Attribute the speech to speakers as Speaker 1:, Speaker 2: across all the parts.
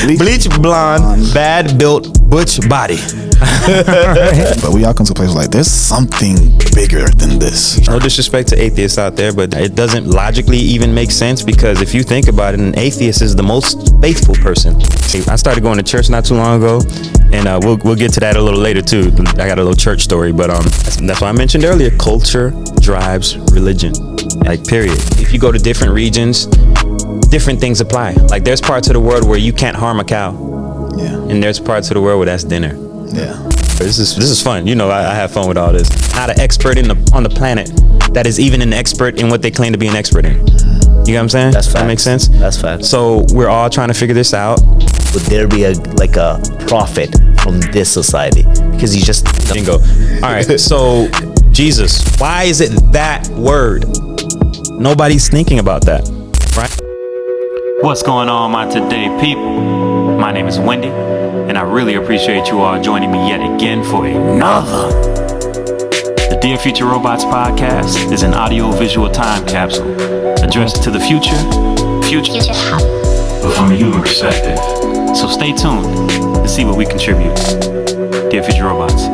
Speaker 1: Bleach blonde, bad built, butch body.
Speaker 2: But we all come to a place like there's something bigger than this.
Speaker 1: No disrespect to atheists out there, but it doesn't logically even make sense, because if you think about it, an atheist is the most faithful person. I started going to church not too long ago, and we'll get to that a little later too. I got a little church story, but that's why I mentioned earlier, culture drives religion, like period. If you go to different regions, different things apply. Like there's parts of the world where you can't harm a cow, and there's parts of the world where that's dinner. This is fun. You know, I have fun with all this. Not an expert on the planet that is even an expert in what they claim to be an expert in. You know what I'm saying?
Speaker 3: That's facts.
Speaker 1: That makes sense?
Speaker 3: That's facts.
Speaker 1: So we're all trying to figure this out.
Speaker 3: Would there be a prophet from this society? Because you just
Speaker 1: Bingo. All right. So Jesus, why is it that word? Nobody's thinking about that, right? What's going on, my today people? My name is Wendy, and I really appreciate you all joining me yet again for another. The Dear Future Robots podcast is an audio-visual time capsule addressed to the future, but from a human perspective. So stay tuned to see what we contribute. Dear Future Robots,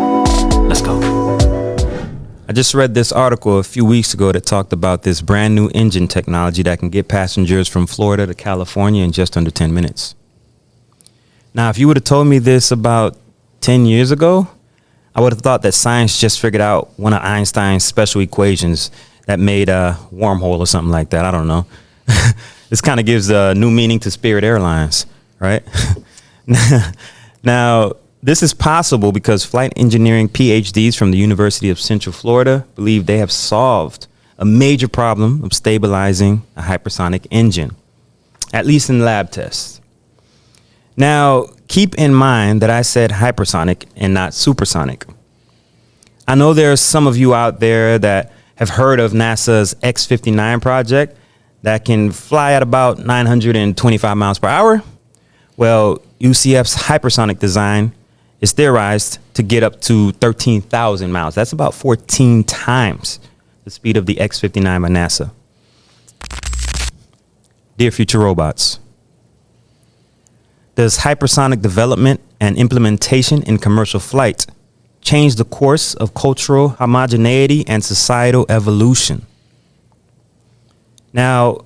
Speaker 1: let's go. I just read this article a few weeks ago that talked about this brand new engine technology that can get passengers from Florida to California in just under 10 minutes. Now, if you would have told me this about 10 years ago, I would have thought that science just figured out one of Einstein's special equations that made a wormhole or something like that. I don't know. This kind of gives a new meaning to Spirit Airlines, right? Now, this is possible because flight engineering PhDs from the University of Central Florida believe they have solved a major problem of stabilizing a hypersonic engine, at least in lab tests. Now, keep in mind that I said hypersonic and not supersonic. I know there are some of you out there that have heard of NASA's X-59 project that can fly at about 925 miles per hour. Well, UCF's hypersonic design is theorized to get up to 13,000 miles. That's about 14 times the speed of the X-59 by NASA. Dear Future Robots, does hypersonic development and implementation in commercial flight change the course of cultural homogeneity and societal evolution? Now,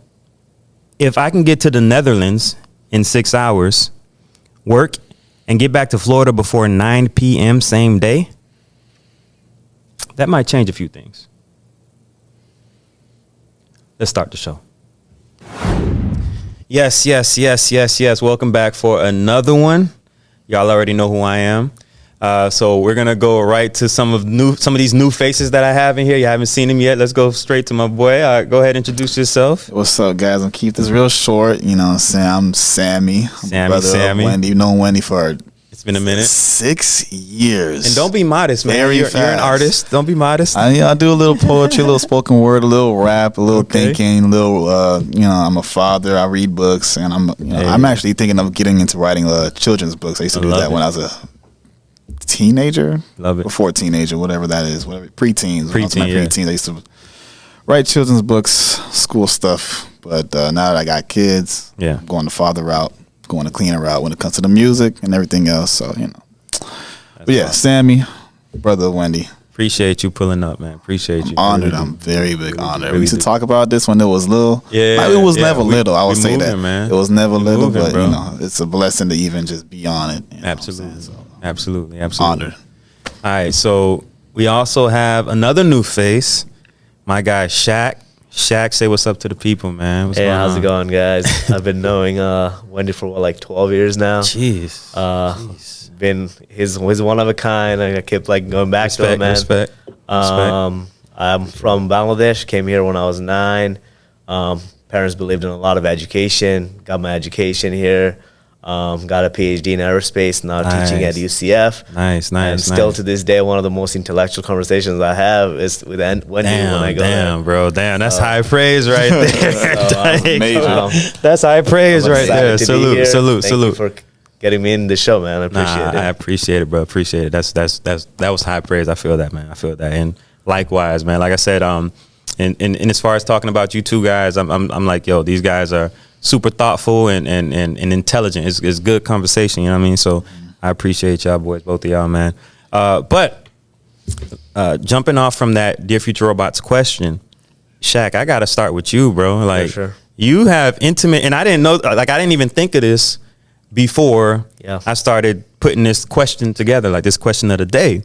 Speaker 1: if I can get to the Netherlands in 6 hours, work, and get back to Florida before 9 p.m. same day, that might change a few things. Let's start the show. Yes. Welcome back for another one. Y'all already know who I am. So we're gonna go right to some of these new faces that I have in here. You haven't seen them yet. Let's go straight to my boy. Go ahead, introduce yourself.
Speaker 2: What's up, guys? I'm keep this real short. You know what I'm saying? I'm Sammy. I'm brother of Wendy. You've known Wendy for
Speaker 1: it's been a minute.
Speaker 2: 6 years.
Speaker 1: And don't be modest, man. You're an artist. Don't be modest.
Speaker 2: I do a little poetry, a little spoken word, a little rap, a little thinking, a little. I'm a father. I read books, and I'm actually thinking of getting into writing children's books. I used to do that when I was a teenager.
Speaker 1: Love it.
Speaker 2: Before teenager, whatever that is, whatever preteens.
Speaker 1: Preteen,
Speaker 2: I used to write children's books, school stuff. But now that I got kids, I'm going the father route, going the cleaner route when it comes to the music and everything else. So but yeah, awesome. Sammy, brother of Wendy.
Speaker 1: Appreciate you pulling up, man. Appreciate you.
Speaker 2: Honored. I'm very big honored. We used to talk about this when it was little.
Speaker 1: It
Speaker 2: was never little. I would say that,
Speaker 1: man.
Speaker 2: It was never little, but it's a blessing to even just be on it.
Speaker 1: Absolutely.
Speaker 2: Honored.
Speaker 1: All right, so we also have another new face, my guy Shaq. Shaq, say what's up to the people, man.
Speaker 3: Hey, how's it going, guys? I've been knowing Wendy for 12 years now.
Speaker 1: Jeez.
Speaker 3: He's one of a kind. I kept going back to him, man.
Speaker 1: Respect.
Speaker 3: I'm from Bangladesh. Came here when I was 9. Parents believed in a lot of education. Got my education here. Got a PhD in aerospace, now teaching at UCF.
Speaker 1: Nice.
Speaker 3: And still to this day, one of the most intellectual conversations I have is with Wendy when I go there.
Speaker 1: Damn, bro. That's high praise right there.
Speaker 2: Major.
Speaker 1: That's high praise right there. Salute.
Speaker 3: Thank you for getting me in the show, man. I appreciate it.
Speaker 1: I appreciate it, bro. Appreciate it. That was high praise. I feel that, man. I feel that. And likewise, man. Like I said, and as far as talking about you two guys, I'm like, yo, these guys are super thoughtful and intelligent. It's good conversation. You know what I mean? So I appreciate y'all boys, both of y'all, man. But jumping off from that Dear Future Robots question, Shaq, I got to start with you, bro. Like,
Speaker 3: sure.
Speaker 1: You have intimate, and I didn't know, like, I didn't even think of this before I started putting this question together, like this question of the day.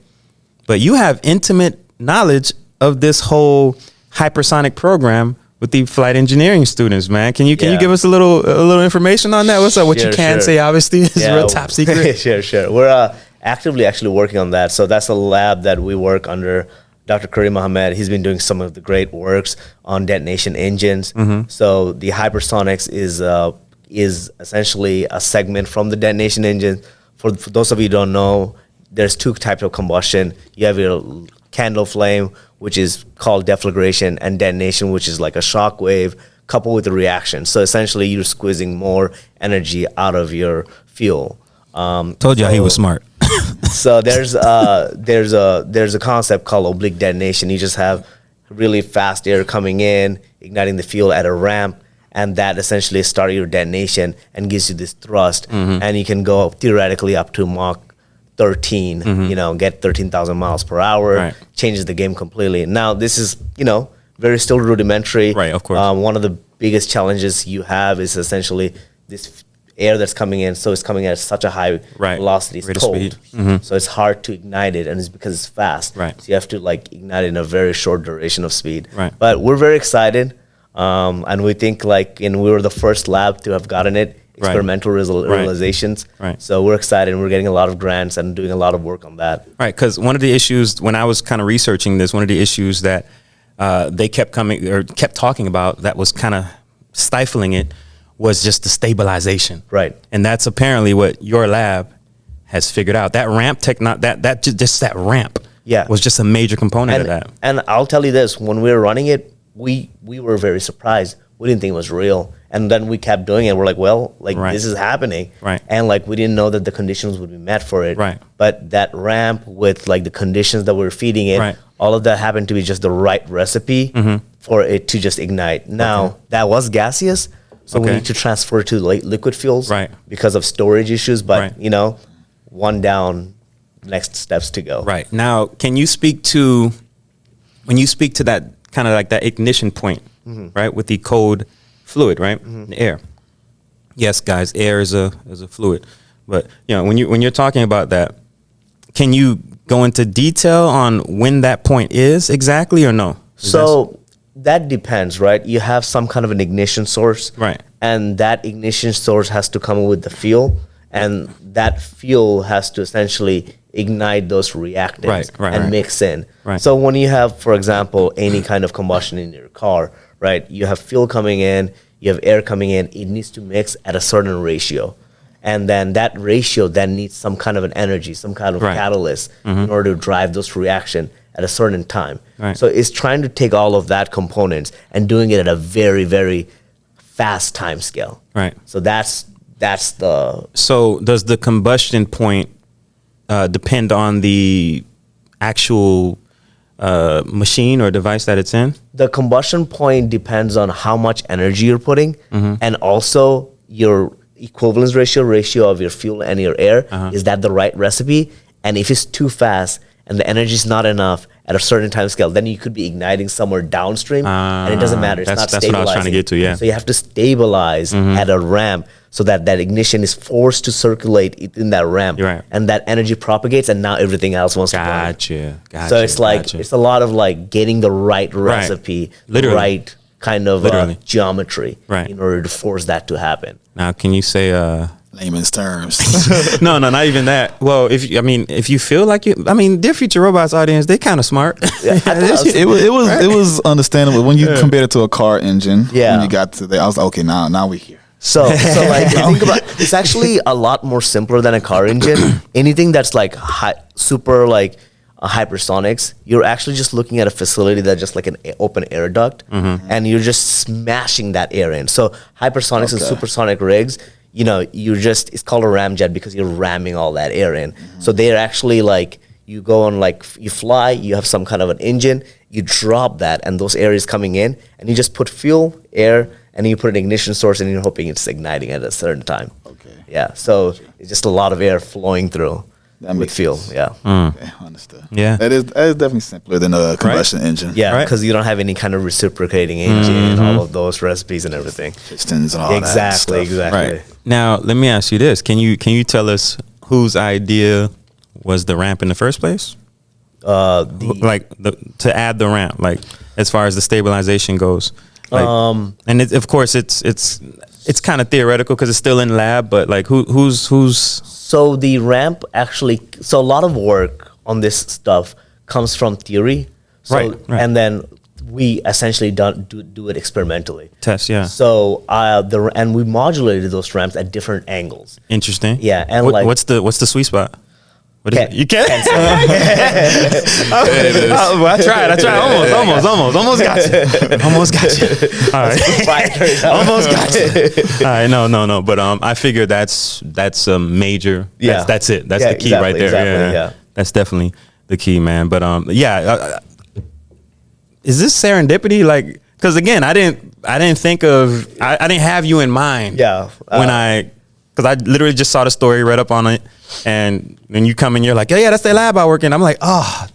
Speaker 1: But you have intimate knowledge of this whole hypersonic program with the flight engineering students, man. Can you give us a little information on that? What's up? What you can say, obviously, is real top secret.
Speaker 3: Sure. We're actively actually working on that. So that's a lab that we work under Dr. Kareem Ahmed. He's been doing some of the great works on detonation engines. So the hypersonics is essentially a segment from the detonation engine. For those of you who don't know, there's two types of combustion. You have your candle flame, which is called deflagration, and detonation, which is like a shock wave coupled with a reaction. So essentially, you're squeezing more energy out of your fuel.
Speaker 1: Told y'all he was smart.
Speaker 3: So there's a concept called oblique detonation. You just have really fast air coming in, igniting the fuel at a ramp, and that essentially starts your detonation and gives you this thrust. And you can go theoretically up to Mach 13, get 13,000 miles per hour, changes the game completely. Now, this is, very still rudimentary. Right, of course. One of the biggest challenges you have is essentially this air that's coming in. So it's coming at such a high velocity. It's cold. So it's hard to ignite it, and it's because it's fast. So you have to ignite it in a very short duration of speed. But we're very excited. And we think we were the first lab to have gotten it. Experimental realizations. So we're excited, and we're getting a lot of grants and doing a lot of work on that. Right,
Speaker 1: because one of the issues when I was kind of researching this, one of the issues that they kept talking about that was kind of stifling it was just the stabilization. And that's apparently what your lab has figured out. That ramp that ramp was just a major component of that.
Speaker 3: And I'll tell you this, when we were running it, we were very surprised. We didn't think it was real. And then we kept doing it. We're like, this is happening. And we didn't know that the conditions would be met for it. But that ramp with the conditions that we're feeding it, all of that happened to be just the right recipe for it to just ignite. Now, that was gaseous. So we need to transfer to liquid fuels because of storage issues. But, one down, next steps to go.
Speaker 1: Now, can you speak to, when you speak to that kind of that ignition point, with the cold fluid, the air. Yes, guys, air is a fluid. But, when you're talking about that, can you go into detail on when that point is exactly or no?
Speaker 3: So that depends, right? You have some kind of an ignition source. And that ignition source has to come with the fuel. And that fuel has to essentially ignite those reactants and mix in. So when you have, for example, any kind of combustion in your car, you have fuel coming in, you have air coming in, it needs to mix at a certain ratio. And then that ratio then needs some kind of an energy, some kind of catalyst in order to drive those reaction at a certain time. So it's trying to take all of that components and doing it at a very, very fast time scale. So that's the...
Speaker 1: So does the combustion point depend on the actual machine or device that it's in?
Speaker 3: The combustion point depends on how much energy you're putting, and also your equivalence ratio of your fuel and your air. Is that the right recipe? And if it's too fast and the energy is not enough at a certain time scale, then you could be igniting somewhere downstream, and it doesn't matter. It's not stabilizing. That's what I was trying to get to, So you have to stabilize at a ramp so that ignition is forced to circulate in that ramp, and that energy propagates, and now everything else wants to go.
Speaker 1: Gotcha.
Speaker 3: So it's it's a lot of getting the right recipe, the right kind of geometry in order to force that to happen.
Speaker 1: Now, can you say
Speaker 2: layman's terms?
Speaker 1: No, not even that. Well, if you feel like Dear Future Robots audience, they kind of smart.
Speaker 2: It was understandable when you compared it to a car engine. When you got to there, I was like, okay, now we're here.
Speaker 3: So think about it's actually a lot more simpler than a car engine. Anything that's super hypersonics, you're actually just looking at a facility that's just like an open air duct, and you're just smashing that air in. So hypersonics and supersonic rigs, it's called a ramjet because you're ramming all that air in. So they're actually you go on you fly, you have some kind of an engine, you drop that, and those air is coming in, and you just put fuel, air, and you put an ignition source, and you're hoping it's igniting at a certain time.
Speaker 2: Okay.
Speaker 3: Yeah, so it's just a lot of air flowing through with fuel. Yeah.
Speaker 2: Okay, understood.
Speaker 1: Yeah.
Speaker 2: That is definitely simpler than a combustion engine.
Speaker 3: Yeah,
Speaker 1: Right.
Speaker 3: because you don't have any kind of reciprocating engine and all of those recipes and everything.
Speaker 2: Pistons and all that
Speaker 3: Exactly,
Speaker 2: stuff.
Speaker 3: exactly.
Speaker 1: Right. Now, let me ask you this. Can you tell us whose idea was the ramp in the first place? Like to add the ramp, like as far as the stabilization goes. Like, and of course it's kind of theoretical because it's still in lab, but like who's
Speaker 3: So the ramp actually, so a lot of work on this stuff comes from theory. So,
Speaker 1: Right.
Speaker 3: And then we essentially do it experimentally.
Speaker 1: test? Yeah.
Speaker 3: So and we modulated those ramps at different angles.
Speaker 1: Interesting.
Speaker 3: Yeah, and
Speaker 1: what's the sweet spot? What is it? You can't. I tried. Almost got you. All right. Almost got you. All right. No. But I figure that's a major.
Speaker 3: Yeah.
Speaker 1: That's it. That's
Speaker 3: Yeah,
Speaker 1: the key right there.
Speaker 3: exactly, yeah.
Speaker 1: That's definitely the key, man. But is this serendipity? Like, because again, I didn't think of. I didn't have you in mind.
Speaker 3: Yeah.
Speaker 1: Because I literally just saw the story, read up on it, and then you come in, you're like, yeah, that's the lab I work in. I'm like,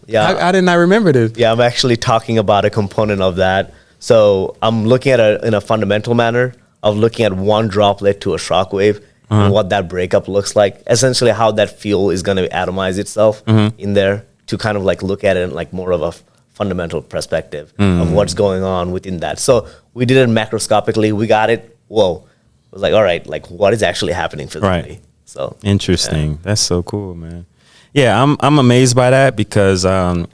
Speaker 3: Yeah.
Speaker 1: I did not remember this.
Speaker 3: Yeah, I'm actually talking about a component of that. So I'm looking at it in a fundamental manner of looking at one droplet to a shock wave and what that breakup looks like. Essentially how that fuel is going to atomize itself in there, to kind of like look at it in like more of a fundamental perspective of what's going on within that. So we did it macroscopically. We got it. Whoa. I was like, all right, like what is actually happening physically?
Speaker 1: Right.
Speaker 3: So
Speaker 1: Interesting. Yeah. That's so cool, man. Yeah, I'm amazed by that because I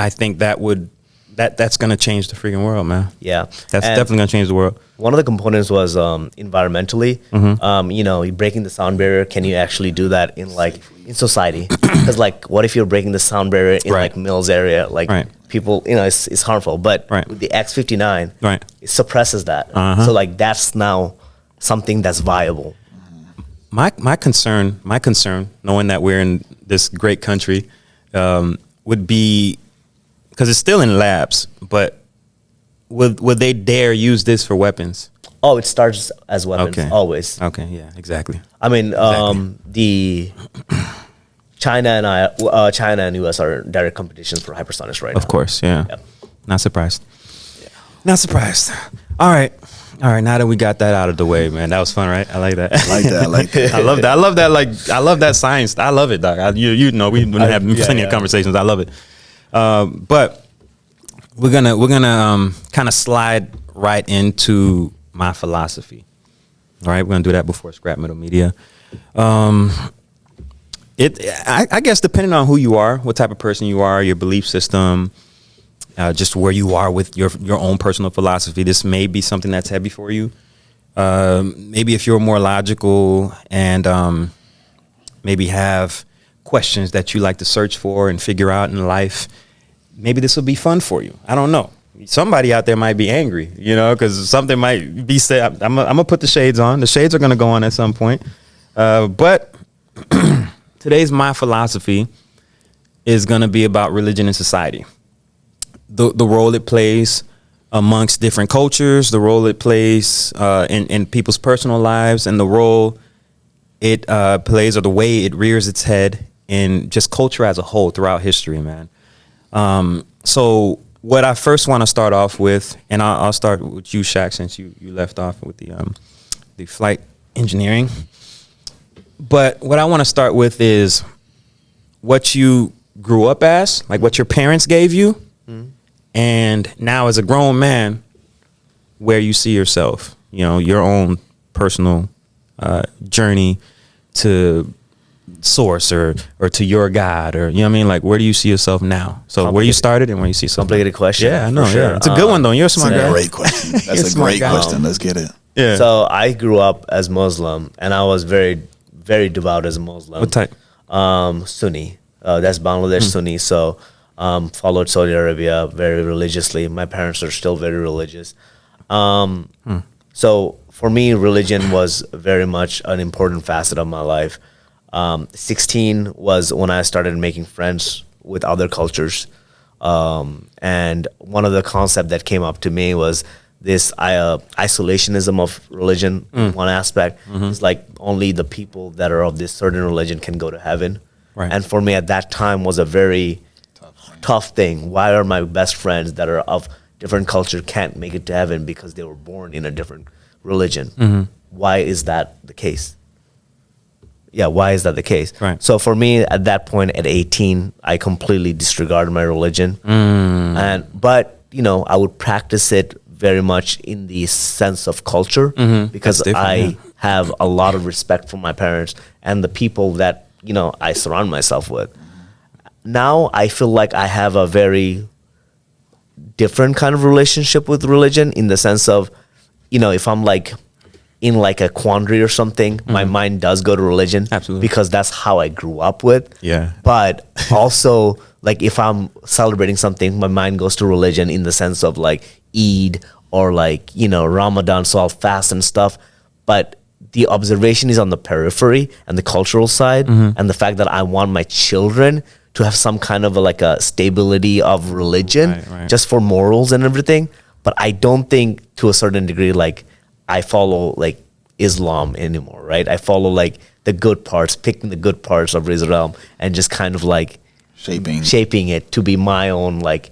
Speaker 1: think that's gonna change the freaking world, man.
Speaker 3: Yeah.
Speaker 1: That's
Speaker 3: And
Speaker 1: definitely gonna change the world.
Speaker 3: one of the components was environmentally. You're breaking the sound barrier. Can you actually do that in society? Because like, what if you're breaking the sound barrier in
Speaker 1: Right.
Speaker 3: like Mills area? Like
Speaker 1: Right.
Speaker 3: people, it's harmful. But
Speaker 1: Right.
Speaker 3: with the X59,
Speaker 1: Right.
Speaker 3: it suppresses that. So like that's now something that's viable.
Speaker 1: My concern, knowing that we're in this great country, would be because it's still in labs, but would they dare use this for weapons?
Speaker 3: Oh, it starts as weapons
Speaker 1: Okay.
Speaker 3: always.
Speaker 1: Okay, yeah, exactly.
Speaker 3: I mean,
Speaker 1: Exactly.
Speaker 3: the China and US are in direct competitions for hypersonics right now.
Speaker 1: Of course, yeah.
Speaker 3: Yep.
Speaker 1: Not surprised. Not surprised. All right. Now that we got that out of the way, man, that was fun, right? I like that.
Speaker 2: I like that.
Speaker 1: I love that. I love that science. I love it, dog. We've been having plenty of conversations. I love it. But we're gonna kind of slide right into my philosophy. All right, we're gonna do that before Scrap Metal Media. I guess depending on who you are, what type of person you are, your belief system, just where you are with your own personal philosophy, this may be something that's heavy for you. Maybe if you're more logical and maybe have questions that you like to search for and figure out in life, maybe this will be fun for you. I don't know. Somebody out there might be angry, because something might be said. I'm gonna put the shades on. The shades are gonna go on at some point. But today's my philosophy is gonna be about religion and society. The role it plays amongst different cultures, the role it plays in people's personal lives, and the role it plays, or the way it rears its head in just culture as a whole throughout history, man. So what I first want to start off with, and I'll start with you, Shaq, since you left off with the flight engineering. But what I want to start with is what you grew up as, like what your parents gave you, and now as a grown man, where you see yourself, your own personal journey to source or to your God, or like where do you see yourself now? So where you started and where you see yourself.
Speaker 3: Complicated question.
Speaker 1: Yeah, I know.
Speaker 3: Sure.
Speaker 1: Yeah, it's a good one though. You're a smart
Speaker 2: That's
Speaker 1: guy.
Speaker 2: a great question. That's a great question. Let's get it.
Speaker 1: Yeah.
Speaker 3: So I grew up as Muslim, and I was very, very devout as a Muslim.
Speaker 1: What type?
Speaker 3: Sunni. That's Bangladesh Sunni. So followed Saudi Arabia very religiously. My parents are still very religious. So for me, religion was very much an important facet of my life. 16 was when I started making friends with other cultures. And one of the concepts that came up to me was this isolationism of religion. One aspect is like only the people that are of this certain religion can go to heaven.
Speaker 1: Right.
Speaker 3: And for me at that time was a very tough thing. Why are my best friends that are of different culture can't make it to heaven because they were born in a different religion? Why is that the case? Yeah, why is that the case?
Speaker 1: Right.
Speaker 3: So for me, at that point, at 18, I completely disregarded my religion. But you know, I would practice it very much in the sense of culture because I have a lot of respect for my parents and the people that, you know, I surround myself with. Now I feel like I have a very different kind of relationship with religion in the sense of, you know, if I'm like in like a quandary or something, my mind does go to religion.
Speaker 1: Absolutely.
Speaker 3: Because that's how I grew up with.
Speaker 1: Yeah.
Speaker 3: But also, like if I'm celebrating something, my mind goes to religion in the sense of like Eid or like, you know, Ramadan, so I'll fast and stuff. But the observation is on the periphery and the cultural side, and the fact that I want my children to have some kind of like a stability of religion, just for morals and everything. But I don't think to a certain degree, like I follow like Islam anymore, right? I follow like the good parts, picking the good parts of Islam and just kind of like shaping it to be my own, like,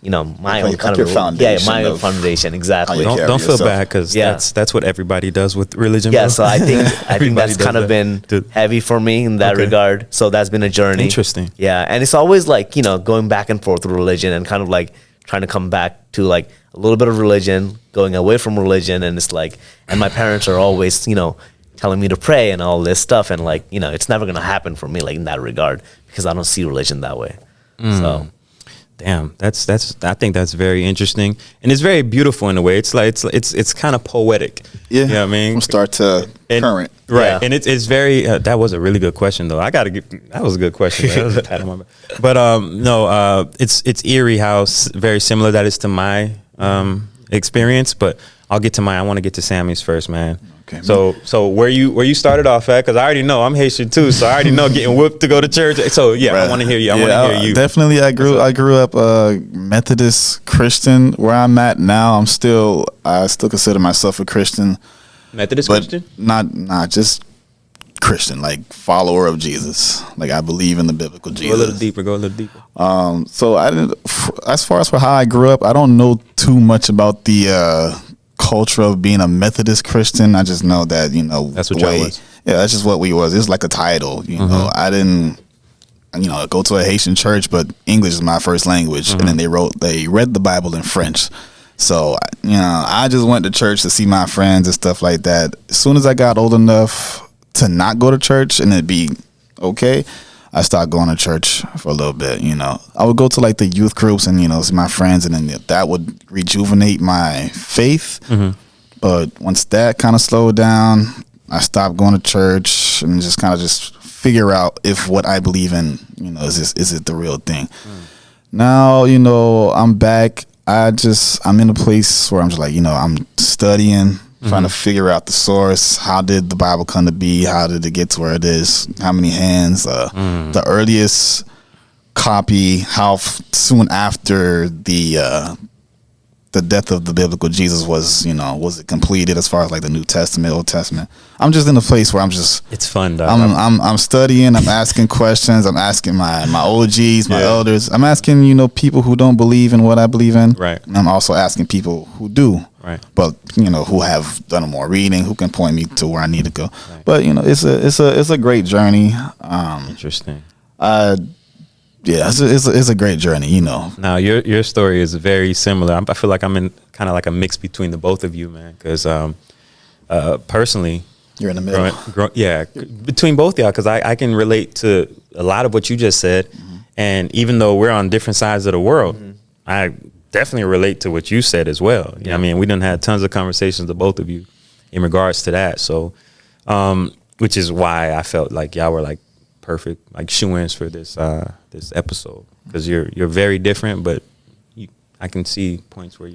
Speaker 3: you know, my own kind of foundation. Yeah, my own foundation, exactly.
Speaker 1: Don't feel bad because that's what everybody does with religion.
Speaker 3: Yeah, so I think that's kind of been heavy for me in that regard. So that's been a journey.
Speaker 1: Interesting.
Speaker 3: Yeah, and it's always like, you know, going back and forth with religion and kind of like trying to come back to like a little bit of religion, going away from religion, and it's like, and my parents are always, you know, telling me to pray and all this stuff, and like, you know, it's never gonna happen for me like in that regard because I don't see religion that way. So.
Speaker 1: Damn, that's I think that's very interesting, and it's very beautiful in a way. It's like it's kind of poetic.
Speaker 2: Yeah,
Speaker 1: you know what I mean,
Speaker 2: from start to current,
Speaker 1: right?
Speaker 3: Yeah.
Speaker 1: And it's very. That was a really good question, though. I gotta give. That was a good question. That was a pat on my back. But no, it's eerie how very similar that is to my experience. But I'll get to I want to get to Sammy's first, man. Okay. So where you started off at? Because I already know I'm Haitian too, so I already know getting whooped to go to church. So yeah, I want to hear you. I want to hear you.
Speaker 2: Definitely, I grew up Methodist Christian. Where I'm at now, I still consider myself a Christian.
Speaker 1: Methodist Christian?
Speaker 2: Not just Christian, like follower of Jesus. Like I believe in the biblical Jesus.
Speaker 1: Go a little deeper.
Speaker 2: So I didn't. As far as for how I grew up, I don't know too much about the culture of being a Methodist Christian. I just know that, you know,
Speaker 1: that's what y'all was.
Speaker 2: Yeah, that's just what we was. It's like a title, you know. I didn't, you know, go to a Haitian church, but English is my first language, and then they read the Bible in French. So, you know, I just went to church to see my friends and stuff like that. As soon as I got old enough to not go to church and it'd be okay, I started going to church for a little bit, you know. I would go to like the youth groups and, you know, see my friends, and then that would rejuvenate my faith. But once that kind of slowed down, I stopped going to church and just kind of just figure out if what I believe in, you know, is it the real thing. Now, you know, I'm back. I'm in a place where I'm just like, you know, I'm studying, trying to figure out the source. How did the Bible come to be? How did it get to where it is? How many hands? The earliest copy, how soon after the death of the biblical Jesus was, you know, was it completed as far as like the New Testament, Old Testament? I'm just in a place where I'm just,
Speaker 1: it's fun, dog.
Speaker 2: I'm studying, I'm asking questions, I'm asking my OGs, my elders. I'm asking, you know, people who don't believe in what I believe in.
Speaker 1: Right.
Speaker 2: And I'm also asking people who do.
Speaker 1: Right.
Speaker 2: But, you know, who have done more reading, who can point me to where I need to go. Right. But, you know, it's a great journey.
Speaker 1: Interesting.
Speaker 2: Yeah, it's a great journey, you know.
Speaker 1: Now your story is very similar. I feel like I'm in kind of like a mix between the both of you, man. Because personally,
Speaker 2: you're in the middle.
Speaker 1: Between both y'all, because I can relate to a lot of what you just said, and even though we're on different sides of the world, I definitely relate to what you said as well. You know what I mean, we done had tons of conversations, the both of you, in regards to that. So, which is why I felt like y'all were like perfect, like shoe-ins for this episode, because you're very different, but I can see points where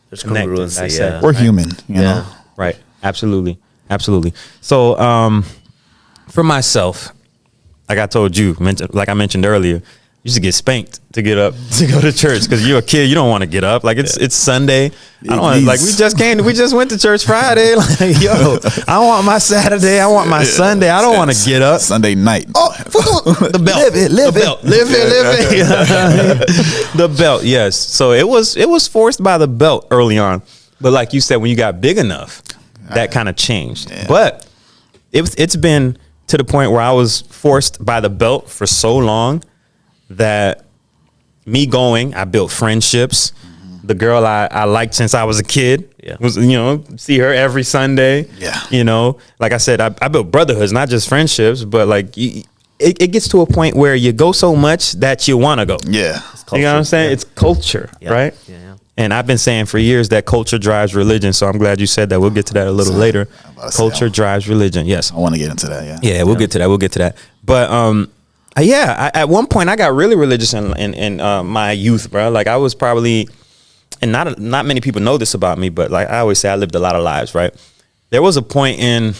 Speaker 3: there's congruency. Yeah.
Speaker 2: We're human, you know.
Speaker 1: Right. Absolutely. So, for myself, like I told you, like I mentioned earlier, used to get spanked to get up to go to church because you're a kid. You don't want to get up. Like it's Sunday. I don't want like we just went to church Friday. Like yo, I want my Saturday. I want my Sunday. I don't want to get up.
Speaker 2: Sunday night.
Speaker 1: Oh, the belt. Live it. The belt. Yes. So it was forced by the belt early on, but like you said, when you got big enough, that kind of changed. Yeah. But it's been to the point where I was forced by the belt for so long that I built friendships. Mm-hmm. The girl I liked since I was a kid was, see her every Sunday. Yeah. Like I said, I built brotherhoods, not just friendships, but like it gets to a point where you go so much that you want to go.
Speaker 2: Yeah.
Speaker 1: You know what I'm saying? Yeah. It's culture, right? Yeah. And I've been saying for years that culture drives religion. So I'm glad you said that. We'll get to that a little later. Culture drives religion. Yes.
Speaker 2: I want to get into that. Yeah.
Speaker 1: Yeah. We'll get to that. But, at one point I got really religious in my youth, bro. Like I was probably, and not many people know this about me, but like I always say, I lived a lot of lives, right? There was a point in,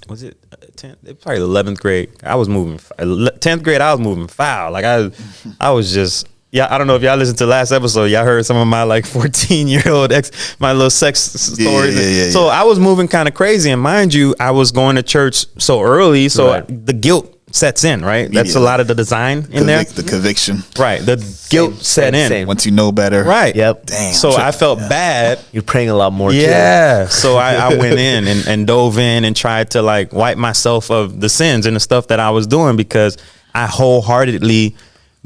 Speaker 1: was it 10th? Probably the 11th grade. I was moving 10th grade. I was moving foul. Like I was just. Yeah, I don't know if y'all listened to last episode. Y'all heard some of my like 14-year-old my little sex stories. Yeah. So I was moving kind of crazy, and mind you, I was going to church so early, so the guilt sets in, right? That's a lot of the design in there.
Speaker 2: The conviction.
Speaker 1: Right, the guilt set in.
Speaker 2: Once you know better.
Speaker 1: Right.
Speaker 3: Yep.
Speaker 2: Damn.
Speaker 1: So I felt bad.
Speaker 3: You're praying a lot more.
Speaker 1: Yeah. So I went in and dove in and tried to like wipe myself of the sins and the stuff that I was doing because I wholeheartedly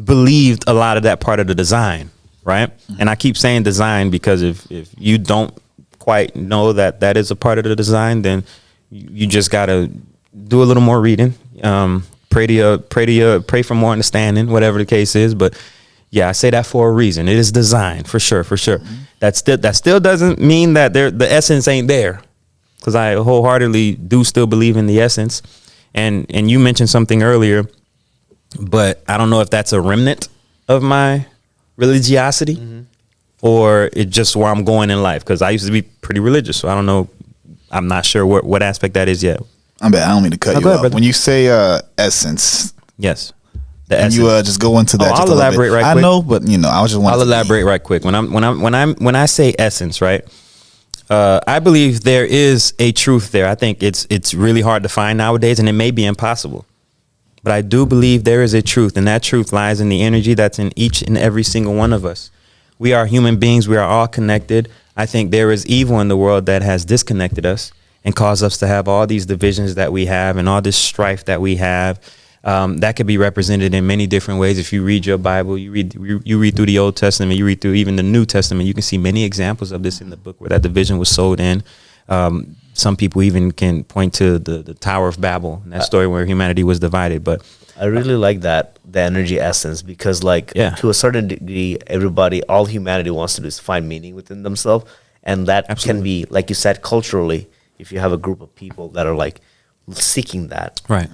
Speaker 1: believed a lot of that part of the design, right? Mm-hmm. And I keep saying design because if you don't quite know that is a part of the design, then you just gotta do a little more reading, pray for more understanding, whatever the case is. But yeah, I say that for a reason. It is design for sure. Mm-hmm. That still doesn't mean that the essence ain't there, because I wholeheartedly do still believe in the essence. And you mentioned something earlier. But I don't know if that's a remnant of my religiosity or it's just where I'm going in life. Because I used to be pretty religious. So I don't know. I'm not sure what aspect that is yet.
Speaker 2: I don't mean to cut you off. When you say essence.
Speaker 1: Yes.
Speaker 2: The essence. You just go into that.
Speaker 1: I'll elaborate right quick.
Speaker 2: I know, but I was just
Speaker 1: I'll elaborate right quick. When I say essence, right? I believe there is a truth there. I think it's really hard to find nowadays, and it may be impossible. But I do believe there is a truth, and that truth lies in the energy that's in each and every single one of us. We are human beings. We are all connected. I think there is evil in the world that has disconnected us and caused us to have all these divisions that we have and all this strife that we have. That could be represented in many different ways. If you read your Bible, you read through the Old Testament, you read through even the New Testament, you can see many examples of this in the book where that division was sowed in. Some people even can point to the Tower of Babel, and that story where humanity was divided. But
Speaker 3: I really like the energy essence, because to a certain degree, all humanity wants to do is find meaning within themselves. And that can be, like you said, culturally, if you have a group of people that are like seeking that,
Speaker 1: right,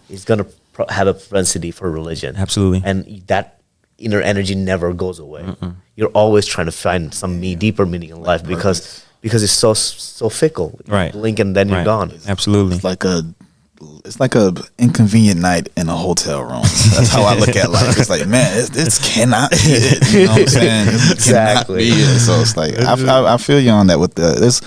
Speaker 3: it's going to have a propensity for religion.
Speaker 1: Absolutely.
Speaker 3: And that inner energy never goes away. You're always trying to find some deeper meaning in life, because it's so fickle.
Speaker 1: Right.
Speaker 3: You blink and then you're gone.
Speaker 1: Absolutely.
Speaker 2: It's like a inconvenient night in a hotel room. That's how I look at life. It's like, man, this cannot be it. You know what I'm saying?
Speaker 3: Exactly.
Speaker 2: So it's like, I feel you on that with this.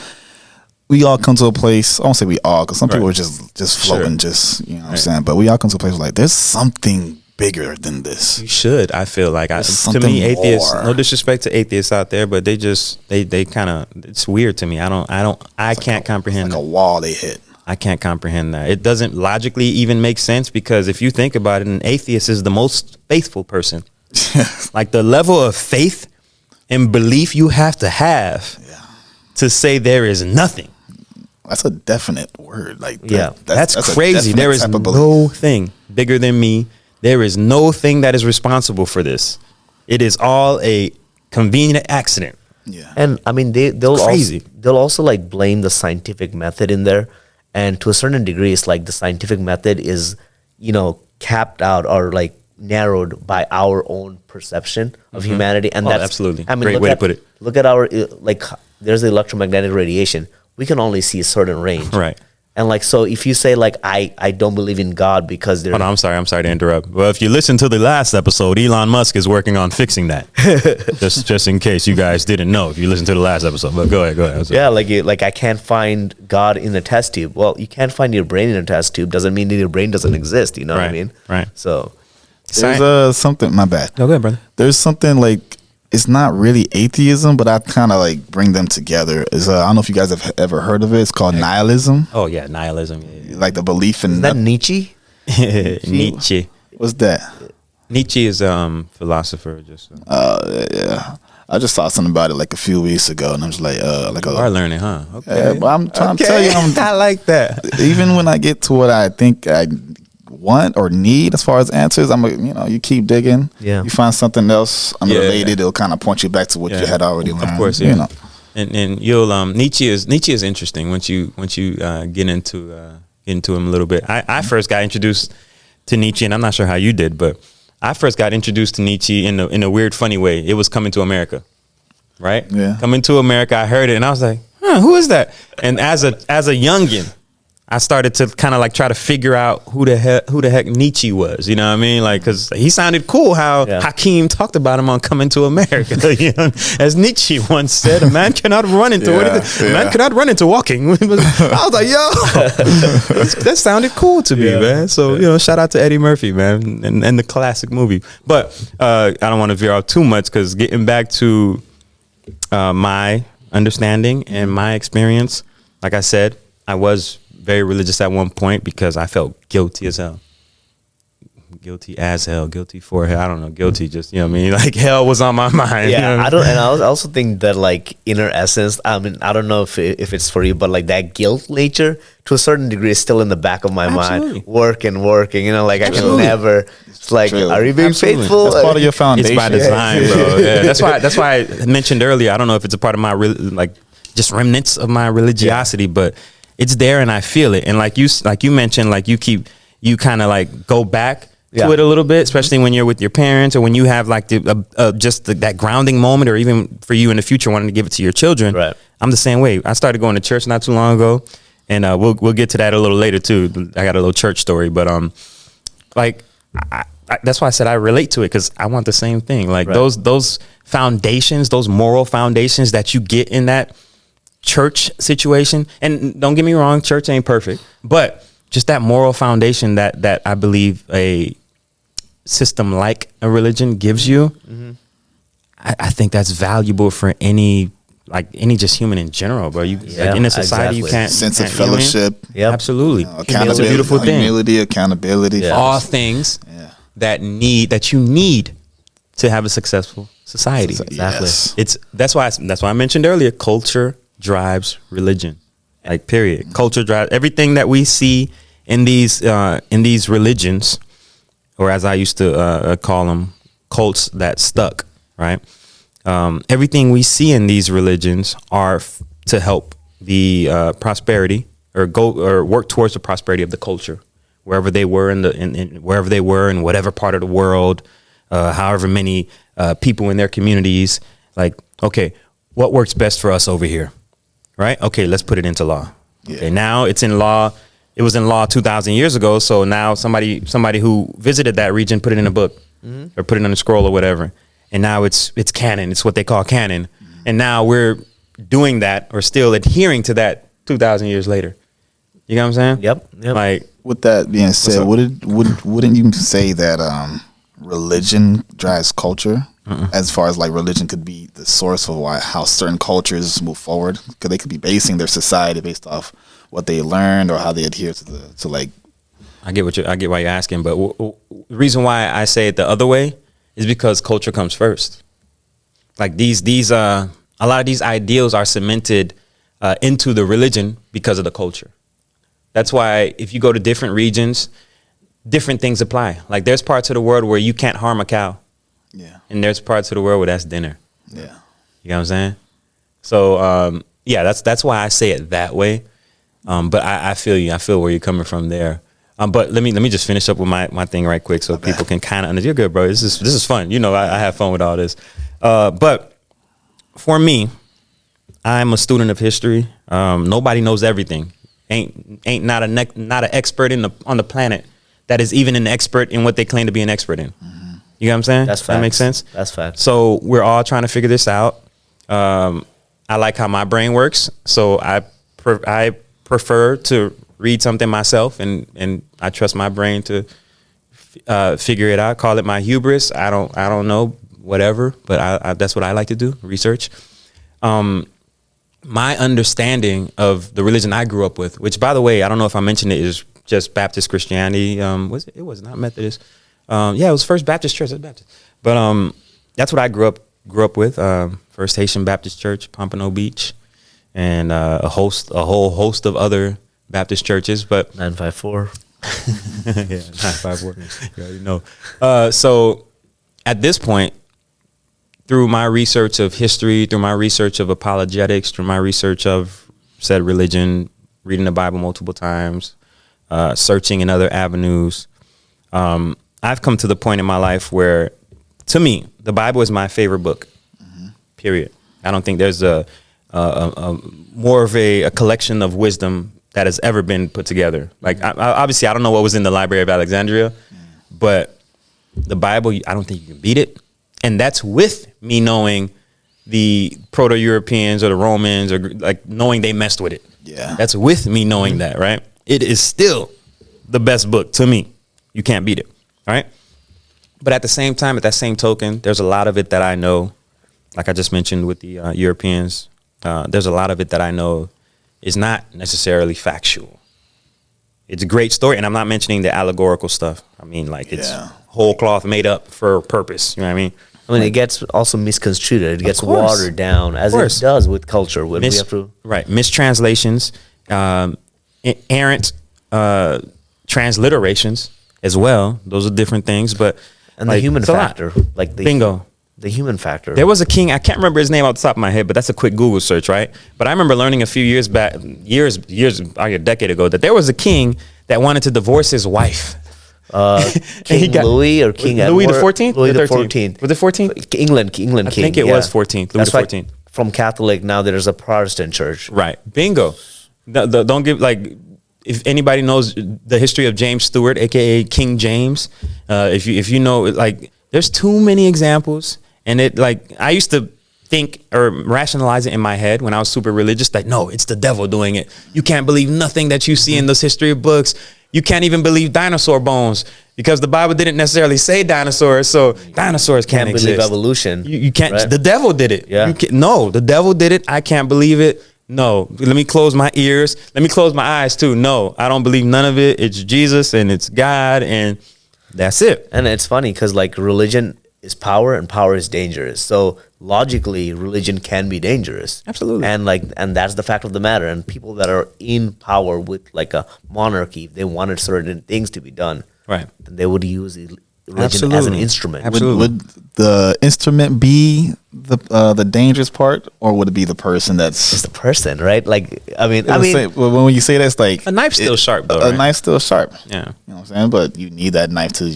Speaker 2: We all come to a place, I won't say we all, because some people are just floating, you know what I'm saying? But we all come to a place like, there's something bigger than this.
Speaker 1: You should. I feel like to me, atheists. No disrespect to atheists out there, but they kind of. It's weird to me. I can't comprehend.
Speaker 2: Like a wall they hit.
Speaker 1: I can't comprehend that. It doesn't logically even make sense, because if you think about it, an atheist is the most faithful person. Like the level of faith and belief you have to say there is nothing.
Speaker 2: That's a definite word. Like
Speaker 1: that's crazy. There is no thing bigger than me. There is no thing that is responsible for this. It is all a convenient accident.
Speaker 2: Yeah.
Speaker 3: And I mean, they'll also like blame the scientific method in there. And to a certain degree, it's like the scientific method is, capped out or like narrowed by our own perception of humanity. And that's
Speaker 1: absolutely.
Speaker 3: I mean,
Speaker 1: great way to put it.
Speaker 3: Look at our, there's the electromagnetic radiation. We can only see a certain range.
Speaker 1: Right.
Speaker 3: And like, so if you say like, I don't believe in God because there's...
Speaker 1: Hold on, I'm sorry to interrupt. Well, if you listen to the last episode, Elon Musk is working on fixing that. just in case you guys didn't know, if you listen to the last episode. But go ahead.
Speaker 3: Yeah, like I can't find God in a test tube. Well, you can't find your brain in a test tube. Doesn't mean that your brain doesn't exist. You know what I mean?
Speaker 1: Right.
Speaker 3: So
Speaker 2: there's something. My bad.
Speaker 1: Go ahead, brother.
Speaker 2: There's something like, it's not really atheism, but I kind of like bring them together. Is I don't know if you guys have ever heard of it. It's called nihilism.
Speaker 1: Oh yeah, nihilism. Yeah.
Speaker 2: Like the belief in...
Speaker 3: Is that Nietzsche?
Speaker 1: Nietzsche.
Speaker 2: What's that?
Speaker 1: Nietzsche is philosopher. Just
Speaker 2: yeah. I just saw something about it like a few weeks ago, and I was like,
Speaker 1: you are learning, huh? Okay.
Speaker 2: Yeah, but I'm trying to tell you,
Speaker 1: I like that.
Speaker 2: Even when I get to what I think I want or need as far as answers, you keep digging.
Speaker 3: Yeah.
Speaker 2: You find something else unrelated, it'll kind of point you back to what you had already learned.
Speaker 1: Of course, yeah. You know. And you'll Nietzsche is interesting once you get into him a little bit. I first got introduced to Nietzsche, and I'm not sure how you did, but I first got introduced to Nietzsche in a weird, funny way. It was Coming to America, right?
Speaker 2: Yeah.
Speaker 1: Coming to America. I heard it, and I was like, who is that? And as a youngin', I started to kind of like try to figure out who the heck Nietzsche was. You know what I mean? Like, because he sounded cool. How Hakeem talked about him on Coming to America. You know, as Nietzsche once said, a man cannot run into a man cannot run into walking. I was like, yo, that sounded cool to me, man. So shout out to Eddie Murphy, man, and the classic movie. But I don't want to veer off too much, because getting back to my understanding and my experience, like I said, I was very religious at one point because I felt guilty as hell. Guilty as hell, guilty for hell. I don't know, guilty, just, like hell was on my mind.
Speaker 3: Yeah, I also think that like inner essence, I mean, I don't know if it's for you, but like that guilt nature to a certain degree is still in the back of my mind. Working, like I can never, it's like,
Speaker 2: True.
Speaker 3: Are you being faithful?
Speaker 2: That's part of your foundation.
Speaker 1: It's by design, bro. Yeah, that's why I mentioned earlier, I don't know if it's a part of my, just remnants of my religiosity, but it's there and I feel it. And like you mentioned, like you kind of like go back to it a little bit, especially when you're with your parents or when you have like that grounding moment, or even for you in the future wanting to give it to your children.
Speaker 3: Right.
Speaker 1: I'm the same way. I started going to church not too long ago, and we'll get to that a little later too. I got a little church story, but that's why I said I relate to it, because I want the same thing. Like those foundations, those moral foundations that you get in that church situation, and don't get me wrong, church ain't perfect, but just that moral foundation that I believe a system like a religion gives you, I think that's valuable for any just human in general, bro. Like in a society, you can't
Speaker 2: sense of fellowship.
Speaker 1: Yeah, absolutely.
Speaker 2: Accountability,
Speaker 1: it's a beautiful thing.
Speaker 2: Humility, accountability,
Speaker 1: all things that you need to have a successful society.
Speaker 2: Exactly.
Speaker 1: It's that's why I mentioned earlier, culture drives religion. Like, period. Culture drives everything that we see in these religions, or as I used to call them, cults that stuck. Right. Everything we see in these religions are to help the prosperity or work towards the prosperity of the culture, wherever they were wherever they were in whatever part of the world, however many people in their communities. Like, okay, what works best for us over here? Right? Okay, let's put it into law. Yeah. Okay, now it's in law. It was in law 2,000 years ago. So now somebody who visited that region put it in a book or put it on a scroll or whatever. And now it's canon. It's what they call canon. And now we're doing that, or still adhering to that 2,000 years later. You know what I'm saying?
Speaker 3: Yep.
Speaker 2: Like, with that being said, wouldn't you say that religion drives culture? As far as like religion could be the source of how certain cultures move forward, because they could be basing their society based off what they learned or how they adhere to like.
Speaker 1: I get why you're asking, but the reason why I say it the other way is because culture comes first. Like these a lot of these ideals are cemented into the religion because of the culture. That's why if you go to different regions, different things apply. Like there's parts of the world where you can't harm a cow.
Speaker 2: Yeah.
Speaker 1: And there's parts of the world where that's dinner.
Speaker 2: Yeah.
Speaker 1: You know what I'm saying? So, that's why I say it that way. But I feel you. I feel where you're coming from there. But let me just finish up with my thing right quick so people can kind of understand. You're good, bro. This is fun. You know, I have fun with all this. But for me, I'm a student of history. Nobody knows everything. ain't not an expert on the planet that is even an expert in what they claim to be an expert in. Mm-hmm. You know what I'm saying?
Speaker 3: That's facts.
Speaker 1: That makes sense.
Speaker 3: That's fact.
Speaker 1: So we're all trying to figure this out. I like how my brain works, so I prefer to read something myself, and I trust my brain to figure it out. Call it my hubris. I don't know, whatever, but I that's what I like to do, research. My understanding of the religion I grew up with, which, by the way, I don't know if I mentioned it, is just Baptist Christianity. Was it? It was not Methodist. Yeah, it was First Baptist Church. It was Baptist. But that's what I grew up with. First Haitian Baptist Church, Pompano Beach, and a whole host of other Baptist churches. But
Speaker 3: 954.
Speaker 1: Yeah, 954. You already know. So at this point, through my research of history, through my research of apologetics, through my research of said religion, reading the Bible multiple times, searching in other avenues, I've come to the point in my life where, to me, the Bible is my favorite book. Mm-hmm. Period. I don't think there's a more of a collection of wisdom that has ever been put together. Like, obviously, I don't know what was in the Library of Alexandria, but the Bible, I don't think you can beat it. And that's with me knowing the Proto-Europeans or the Romans, or like knowing they messed with it.
Speaker 2: Yeah.
Speaker 1: That's with me knowing that, right? It is still the best book to me. You can't beat it, right? But at the same time, at that same token, there's a lot of it that I know, like I just mentioned with the Europeans, there's a lot of it that I know is not necessarily factual. It's a great story, and I'm not mentioning the allegorical stuff. I mean, like, it's whole cloth made up for a purpose. You know what I mean?
Speaker 3: I mean, it gets also misconstrued. It gets watered down, as it does with culture. When we have to
Speaker 1: mistranslations, errant transliterations as well. Those are different things, but
Speaker 3: and the human factor, like the
Speaker 1: bingo.
Speaker 3: The human factor.
Speaker 1: There was a king, I can't remember his name off the top of my head, but that's a quick Google search, right? But I remember learning a few years back, a decade ago, that there was a king that wanted to divorce his wife.
Speaker 3: King Louis or King
Speaker 1: Louis
Speaker 3: Edward?
Speaker 1: the 14th?
Speaker 3: Louis the 14th.
Speaker 1: Was it 14th?
Speaker 3: England king.
Speaker 1: I think it was 14th. Louis the 14th.
Speaker 3: From Catholic, now there's a Protestant church.
Speaker 1: Right. Bingo. Don't give, like, if anybody knows the history of James Stewart, aka King James, if you know, like, there's too many examples, and it, like, I used to think or rationalize it in my head when I was super religious, like, no, it's the devil doing it. You can't believe nothing that you see in those history books. You can't even believe dinosaur bones because the Bible didn't necessarily say dinosaurs, so dinosaurs can't exist.
Speaker 3: Believe evolution.
Speaker 1: You can't. Right? The devil did it.
Speaker 3: Yeah.
Speaker 1: No, the devil did it. I can't believe it. No, let me close my ears. Let me close my eyes too. No, I don't believe none of it. It's Jesus and it's God, and that's it.
Speaker 3: And it's funny because, like, religion is power and power is dangerous. So logically, religion can be dangerous.
Speaker 1: Absolutely.
Speaker 3: And that's the fact of the matter. And people that are in power with, like, a monarchy, if they wanted certain things to be done,
Speaker 1: right,
Speaker 3: then they would use religion as an instrument.
Speaker 2: Absolutely. Would the instrument be the dangerous part, or would it be the person that's...
Speaker 3: It's the person, right? Like, I mean,
Speaker 2: when you say that's like...
Speaker 1: A knife's still sharp, though,
Speaker 2: A knife's still sharp.
Speaker 1: Yeah.
Speaker 2: You know what I'm saying? But you need that knife to...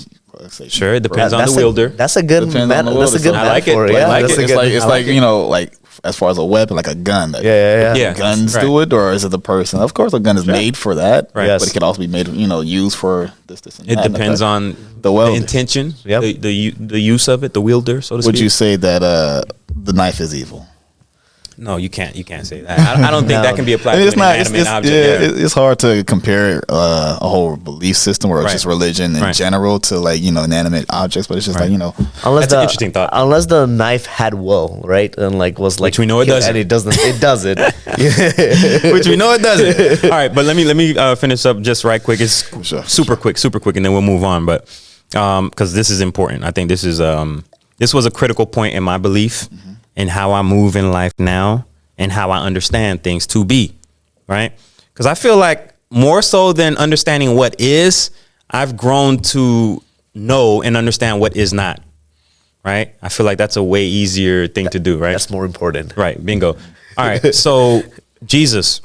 Speaker 1: Sure, it depends on the wielder.
Speaker 3: That's a good metaphor.
Speaker 1: I like it.
Speaker 2: Yeah,
Speaker 1: I like it.
Speaker 2: It's like you know, like, as far as a weapon, like a gun. Like,
Speaker 3: yeah.
Speaker 2: Guns do it, or is it the person? Of course, a gun is made for that,
Speaker 1: right?
Speaker 2: Yes. But it can also be made, used for this and that.
Speaker 1: It depends on the intention, the use of it, the wielder, so to speak.
Speaker 2: Would you say that the knife is evil?
Speaker 1: No, you can't. You can't say that. I don't think that can be applied to an inanimate object.
Speaker 2: It's hard to compare a whole belief system or just religion in general to, like, inanimate objects. But it's just like,
Speaker 1: that's an interesting thought.
Speaker 3: Unless the knife had will, right, and was like,
Speaker 1: which we know it doesn't.
Speaker 3: And it doesn't. It doesn't.
Speaker 1: Which we know it doesn't. All right, but let me finish up just right quick. It's super quick, and then we'll move on. But because this is important, I think this was a critical point in my belief. Mm-hmm. And how I move in life now and how I understand things to be, right? Because I feel like more so than understanding what is, I've grown to know and understand what is not, right? I feel like that's a way easier thing to do, right?
Speaker 3: That's more important.
Speaker 1: Right, bingo. All right, so Jesus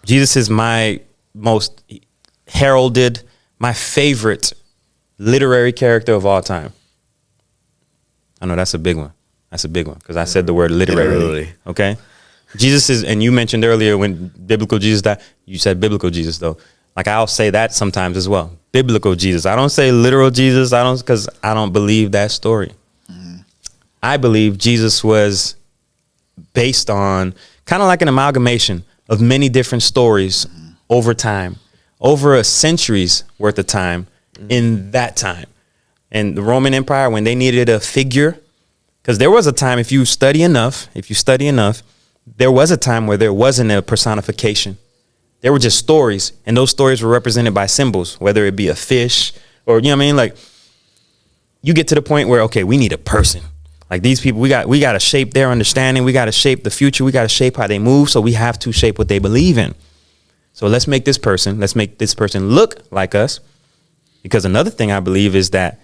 Speaker 1: is my most heralded, my favorite literary character of all time. I know that's a big one. That's a big one because I said the word literary. Okay. Jesus is, and you mentioned earlier when biblical Jesus died, you said biblical Jesus though. Like I'll say that sometimes as well. Biblical Jesus. I don't say literal Jesus. Because I don't believe that story. I believe Jesus was based on kind of like an amalgamation of many different stories over time, over a century's worth of time in that time. And the Roman Empire, when they needed a figure, because there was a time, if you study enough, there was a time where there wasn't a personification. There were just stories, and those stories were represented by symbols, whether it be a fish or, you know what I mean? Like, you get to the point where, okay, we need a person. Like these people, we got to shape their understanding. We got to shape the future. We got to shape how they move. So we have to shape what they believe in. So let's make this person look like us. Because another thing I believe is that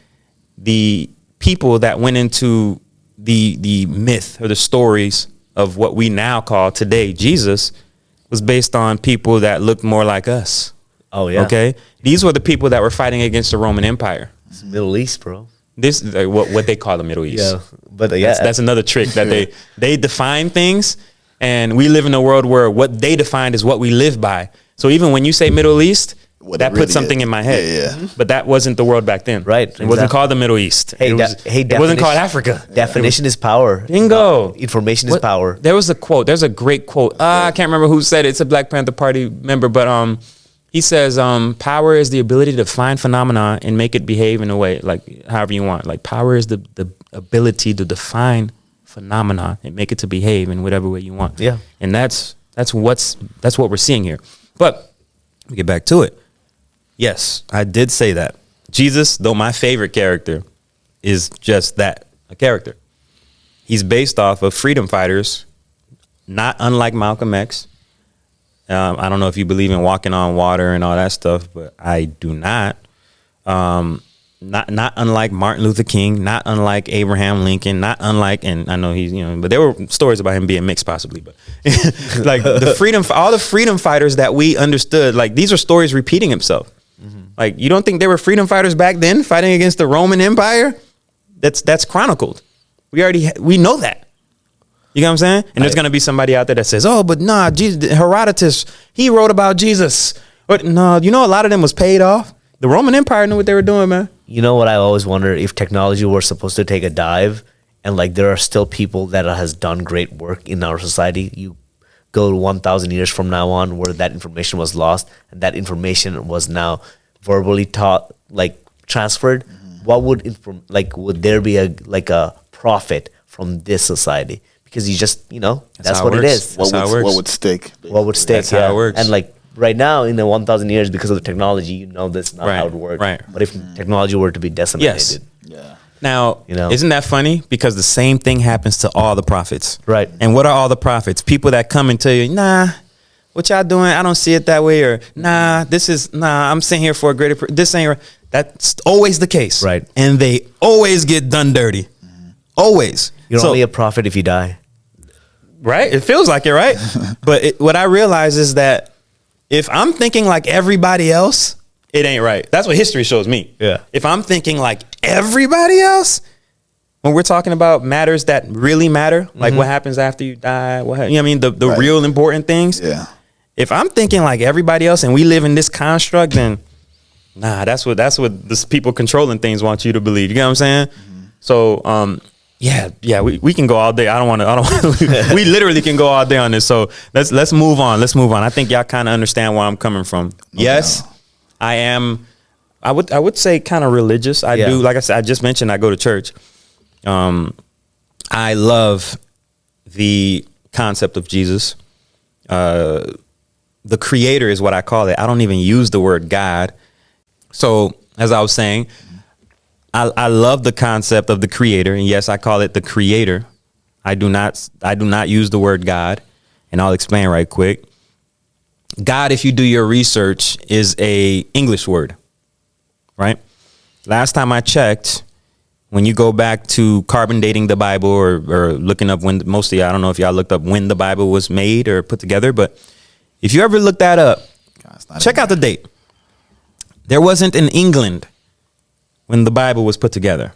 Speaker 1: the people that went into the myth or the stories of what we now call today Jesus was based on people that looked more like us.
Speaker 3: Oh, yeah.
Speaker 1: Okay. These were the people that were fighting against the Roman Empire.
Speaker 3: It's Middle East, bro.
Speaker 1: This is what they call the Middle East.
Speaker 3: Yeah, but
Speaker 1: that's another trick that they define things, and we live in a world where what they defined is what we live by. So even when you say Middle East, that puts something in my head.
Speaker 2: Yeah.
Speaker 1: But that wasn't the world back then.
Speaker 3: Right.
Speaker 1: It wasn't called the Middle East.
Speaker 3: It
Speaker 1: wasn't called Africa.
Speaker 3: Definition is power.
Speaker 1: Bingo.
Speaker 3: Information is power.
Speaker 1: There was a quote. There's a great quote. I can't remember who said it. It's a Black Panther Party member, but he says, power is the ability to find phenomena and make it behave in a way, like however you want. Like power is the ability to define phenomena and make it to behave in whatever way you want.
Speaker 3: Yeah.
Speaker 1: And that's what we're seeing here. But we get back to it. Yes, I did say that. Jesus, though my favorite character, is just that, a character. He's based off of freedom fighters, not unlike Malcolm X. I don't know if you believe in walking on water and all that stuff, but I do not. Not unlike Martin Luther King, not unlike Abraham Lincoln, not unlike, and I know he's, but there were stories about him being mixed possibly, but like all the freedom fighters that we understood, like these are stories repeating himself. Mm-hmm. Like you don't think there were freedom fighters back then fighting against the Roman Empire? That's chronicled. We know that. You know what I'm saying? And there's going to be somebody out there that says, oh, but nah, Jesus, Herodotus, he wrote about Jesus. But no, a lot of them was paid off. The Roman Empire knew what they were doing, man.
Speaker 3: You know what I always wonder, if technology were supposed to take a dive and like there are still people that has done great work in our society, you go to 1,000 years from now on where that information was lost and that information was now verbally taught, like transferred, what would there be a profit from this society? Because you just, that's what it is.
Speaker 2: What would stick?
Speaker 3: What would stick?
Speaker 1: That's how it works.
Speaker 3: And like right now in the 1,000 years, because of the technology, that's not how it works.
Speaker 1: Right.
Speaker 3: But if technology were to be decimated.
Speaker 1: Yes.
Speaker 2: Yeah.
Speaker 1: Now, isn't that funny? Because the same thing happens to all the prophets.
Speaker 3: Right.
Speaker 1: And what are all the prophets? People that come and tell you, nah, what y'all doing? I don't see it that way. Or I'm sitting here for a greater, this ain't right. That's always the case.
Speaker 3: Right.
Speaker 1: And they always get done dirty. Mm-hmm. Always.
Speaker 3: You're only a prophet if you die.
Speaker 1: Right? It feels like it, right? But what I realize is that if I'm thinking like everybody else, it ain't right. That's what history shows me.
Speaker 3: Yeah.
Speaker 1: If I'm thinking like everybody else, when we're talking about matters that really matter, like what happens after you die, the real important things.
Speaker 2: Yeah.
Speaker 1: If I'm thinking like everybody else and we live in this construct, then that's what this people controlling things want you to believe. You get what I'm saying? Mm-hmm. So, yeah, we can go all day. I don't want to. We literally can go all day on this. So let's move on. I think y'all kind of understand where I'm coming from. Yes, I am. I would say kind of religious. I do. Like I said, I just mentioned I go to church. I love the concept of Jesus. The creator is what I call it. I don't even use the word God. So as I was saying, I love the concept of the creator. And yes, I call it the creator. I do not use the word God. And I'll explain right quick. God, if you do your research, is a English word, right? Last time I checked, when you go back to carbon dating the Bible or looking up when, mostly, I don't know if y'all looked up when the Bible was made or put together, but if you ever look that up, check out the date. There wasn't in England when the Bible was put together.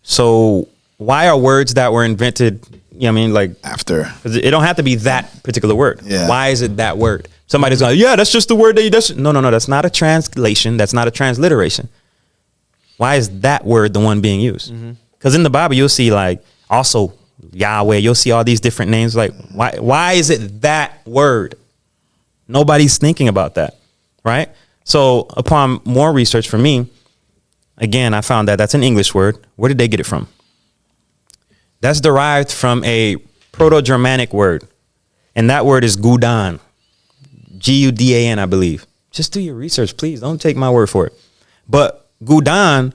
Speaker 1: So why are words that were invented You know what I mean? Like
Speaker 2: After.
Speaker 1: 'cause it don't have to be that particular word.
Speaker 2: Yeah.
Speaker 1: Why is it that word? Somebody's like, yeah, that's just the word that you. No. That's not a translation. That's not a transliteration. Why is that word the one being used? Because in the Bible, you'll see like also Yahweh. You'll see all these different names. Like why is it that word? Nobody's thinking about that, right? So upon more research for me, again, I found that that's an English word. Where did they get it from? That's derived from a Proto-Germanic word. And that word is Gudan. Gudan, I believe. Just do your research, please. Don't take my word for it. But Gudan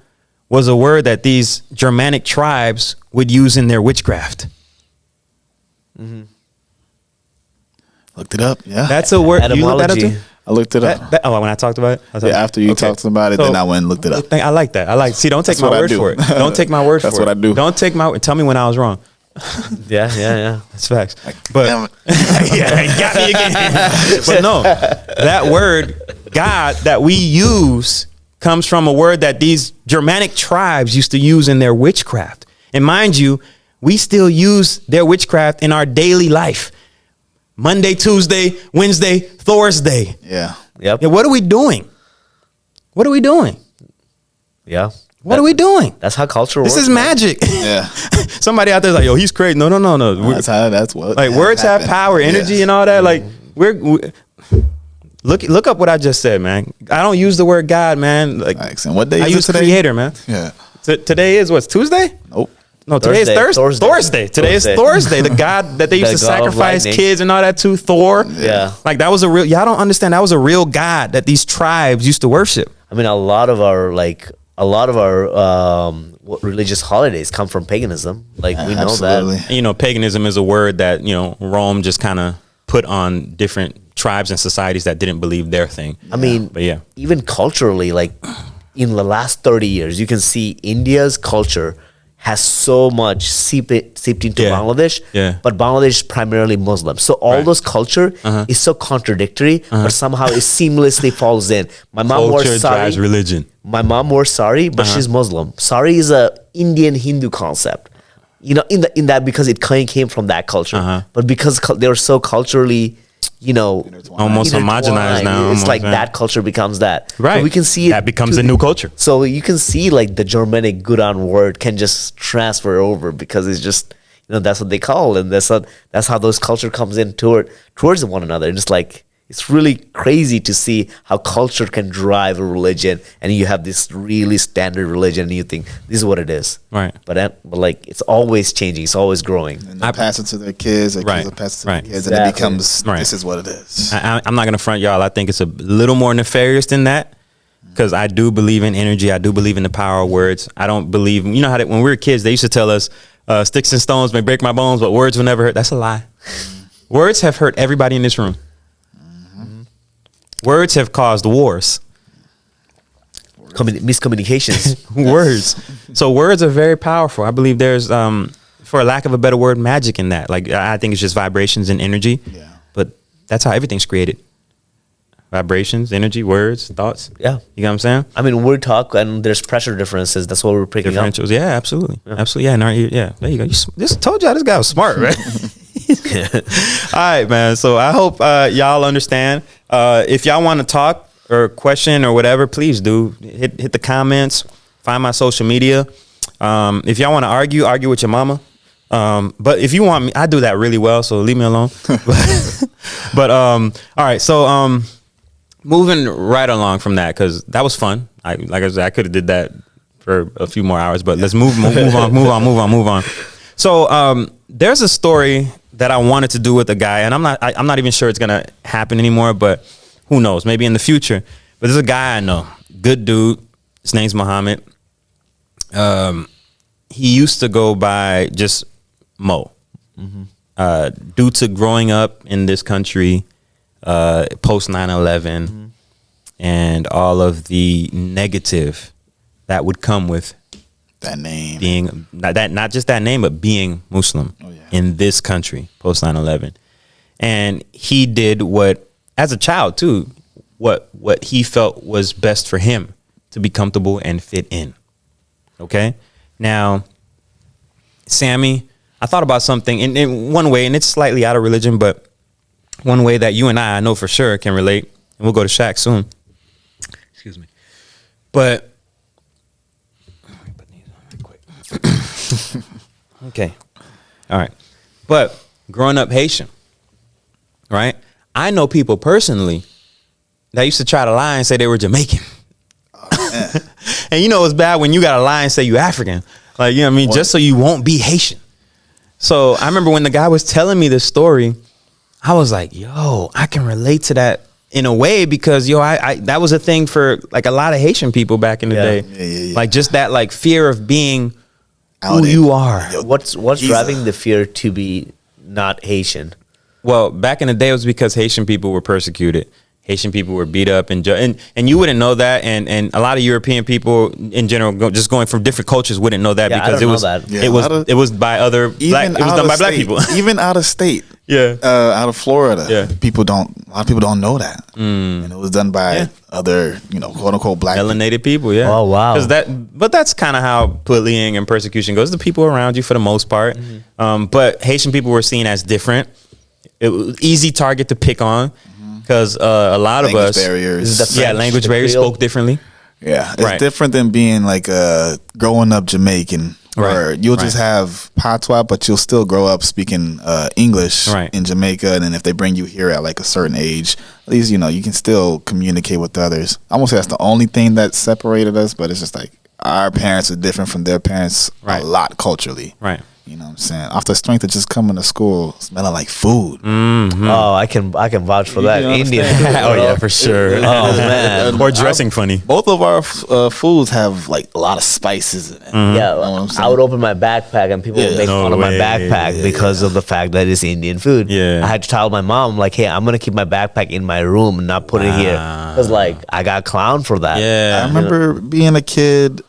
Speaker 1: was a word that these Germanic tribes would use in their witchcraft.
Speaker 2: Looked it up. Yeah.
Speaker 1: That's a word. You looked that up
Speaker 3: Etymology.
Speaker 1: too?
Speaker 2: I looked it up.
Speaker 1: When I talked about it?
Speaker 2: After you talked about it, then I went and looked it up.
Speaker 1: I like that. See, don't take
Speaker 2: That's
Speaker 1: my
Speaker 2: what I
Speaker 1: word
Speaker 2: do.
Speaker 1: for it. Don't take my word for it.
Speaker 2: That's what I do.
Speaker 1: Don't take my tell me when I was wrong.
Speaker 3: Yeah.
Speaker 1: That's facts. But
Speaker 2: Damn it.
Speaker 1: yeah, he got me again. But no, that word God that we use comes from a word that these Germanic tribes used to use in their witchcraft. And mind you, we still use their witchcraft in our daily life. Monday, Tuesday, Wednesday, Thursday.
Speaker 2: Yeah.
Speaker 3: Yep.
Speaker 1: Yeah, what are we doing? What are we doing?
Speaker 3: Yeah.
Speaker 1: What are we doing?
Speaker 3: That's how culture
Speaker 1: This
Speaker 3: works.
Speaker 1: is magic.
Speaker 2: Yeah.
Speaker 1: Somebody out there is like, yo, he's crazy. No.
Speaker 2: That's what.
Speaker 1: Like words have
Speaker 2: happened.
Speaker 1: power, energy,
Speaker 2: Yes.
Speaker 1: and all that. Like we look up what I just said, man. I don't use the word God, man. Like
Speaker 2: Thanks. And what day
Speaker 1: I
Speaker 2: is it
Speaker 1: use
Speaker 2: today?
Speaker 1: Creator, man.
Speaker 2: Yeah.
Speaker 1: Today is what's Tuesday?
Speaker 2: Nope.
Speaker 1: No, today is
Speaker 3: Thursday.
Speaker 1: Thursday. Today is Thursday. The God that they used
Speaker 3: The
Speaker 1: to
Speaker 3: God of
Speaker 1: sacrifice
Speaker 3: lightning.
Speaker 1: kids and all that to, Thor.
Speaker 3: Yeah.
Speaker 1: Like that was a real. Y'all don't understand. That was a real God that these tribes used to worship.
Speaker 3: I mean, a lot of our religious holidays come from paganism. Like we know
Speaker 2: Absolutely.
Speaker 3: that.
Speaker 1: And, you know, paganism is a word that Rome just kind of put on different tribes and societies that didn't believe their thing.
Speaker 3: I mean,
Speaker 1: But yeah.
Speaker 3: even culturally, like in the last 30 years, you can see India's culture has so much seeped into
Speaker 1: Yeah.
Speaker 3: Bangladesh,
Speaker 1: Yeah.
Speaker 3: but Bangladesh is primarily Muslim. So all
Speaker 1: Right.
Speaker 3: those culture is so contradictory, but somehow it seamlessly falls in. My mom wore
Speaker 1: Culture
Speaker 3: sari.
Speaker 1: drives religion.
Speaker 3: My mom wore sari, but she's Muslim. Sari is a Indian Hindu concept. In that because it came from that culture, but because they're so culturally,
Speaker 1: Almost homogenized now,
Speaker 3: It's
Speaker 1: almost,
Speaker 3: like
Speaker 1: yeah.
Speaker 3: that culture becomes that.
Speaker 1: Right.
Speaker 3: So we can see
Speaker 1: that becomes a new culture.
Speaker 3: So you can see like the Germanic Gudan word can just transfer over because it's just that's what they call it, and that's how those culture comes in towards one another. And it's like it's really crazy to see how culture can drive a religion, and you have this really standard religion, and you think this is what it is,
Speaker 1: Right.
Speaker 3: But like it's always changing, it's always growing.
Speaker 2: And they pass it to their kids. Their
Speaker 1: Right.
Speaker 2: kids will pass it to
Speaker 1: Right.
Speaker 2: their kids, and it
Speaker 3: Exactly.
Speaker 2: becomes
Speaker 1: Right.
Speaker 2: this is what it is.
Speaker 1: I'm not going to front y'all. I think it's a little more nefarious than that because I do believe in energy. I do believe in the power of words. I don't believe, how that when we were kids, they used to tell us sticks and stones may break my bones, but words will never hurt. That's a lie. Words have hurt everybody in this room. Words have caused wars.
Speaker 3: Miscommunications.
Speaker 1: Words. So words are very powerful. I believe there's, for lack of a better word, magic in that. Like I think it's just vibrations and energy.
Speaker 2: Yeah.
Speaker 1: But that's how everything's created. Vibrations, energy, words, thoughts.
Speaker 3: Yeah.
Speaker 1: You know what I'm saying?
Speaker 3: I mean, we talk and there's pressure differences. That's what we're picking up.
Speaker 1: Differentials. Yeah, absolutely. Absolutely. Yeah. In our ear, yeah. There you go. Just told y'all this guy was smart, right? All right, man. So I hope y'all understand. If y'all want to talk or question or whatever, please do hit the comments. Find my social media. If y'all want to argue with your mama. But if you want me, I do that really well. So leave me alone. But all right. So moving right along from that because that was fun. Like I said, I could have did that for a few more hours. But let's move on. So there's a story that I wanted to do with a guy, and I'm not even sure it's gonna happen anymore, but who knows? Maybe in the future. But there's a guy I know, good dude. His name's Muhammad. He used to go by just Mo. Due to growing up in this country, post 9/11, and all of the negative that would come with
Speaker 2: That name.
Speaker 1: being not just that name, but being Muslim in this country post 9/11. And he did what, as a child too, what he felt was best for him to be comfortable and fit in. Okay. Now, Sammy, I thought about something in one way, and it's slightly out of religion, but one way that you and I know for sure can relate, and we'll go to Shaq soon. Excuse me. But let me put these on real quick. Okay. All right. But growing up Haitian, right? I know people personally that used to try to lie and say they were Jamaican. And you know it's bad when you got to lie and say you African. Like, you know what I mean? What? Just so you won't be Haitian. So I remember when the guy was telling me this story, I was like, yo, I can relate to that in a way because, yo, I that was a thing for like a lot of Haitian people back in the day. Yeah. Like just that like fear of being who you are.
Speaker 3: What's driving the fear to be not Haitian?
Speaker 1: Well, back in the day, it was because Haitian people were persecuted. Haitian people were beat up and you wouldn't know that, and a lot of European people in general, just going from different cultures, wouldn't know that because it was by other black, it was done by black people,
Speaker 2: even out of state, out of Florida. A lot of people don't know that, and it was done by other quote unquote black
Speaker 1: melanated people. Yeah.
Speaker 3: Oh wow.
Speaker 1: But that's kind of how bullying and persecution goes. The people around you for the most part, but Haitian people were seen as different. It was easy target to pick on. Because a lot of us, language barriers, spoke differently.
Speaker 2: Yeah, it's different than being like growing up Jamaican, where you'll just have patois, but you'll still grow up speaking English in Jamaica. And then if they bring you here at like a certain age, at least you can still communicate with others. I won't say that's the only thing that separated us, but it's just like our parents are different from their parents a lot culturally. Right. You know what I'm saying? Off the strength of just coming to school smelling like food.
Speaker 3: Mm-hmm. Oh, I can vouch for that. Indian food.
Speaker 1: Oh yeah, for sure.
Speaker 3: Oh man.
Speaker 1: Or dressing funny.
Speaker 2: Both of our foods have like a lot of spices in it.
Speaker 3: Mm-hmm. Yeah, you know I would open my backpack and people would make fun of my backpack because of the fact that it's Indian food. Yeah. I had to tell my mom like, hey, I'm gonna keep my backpack in my room and not put it here because like I got clowned for that.
Speaker 2: Yeah. I remember being a kid.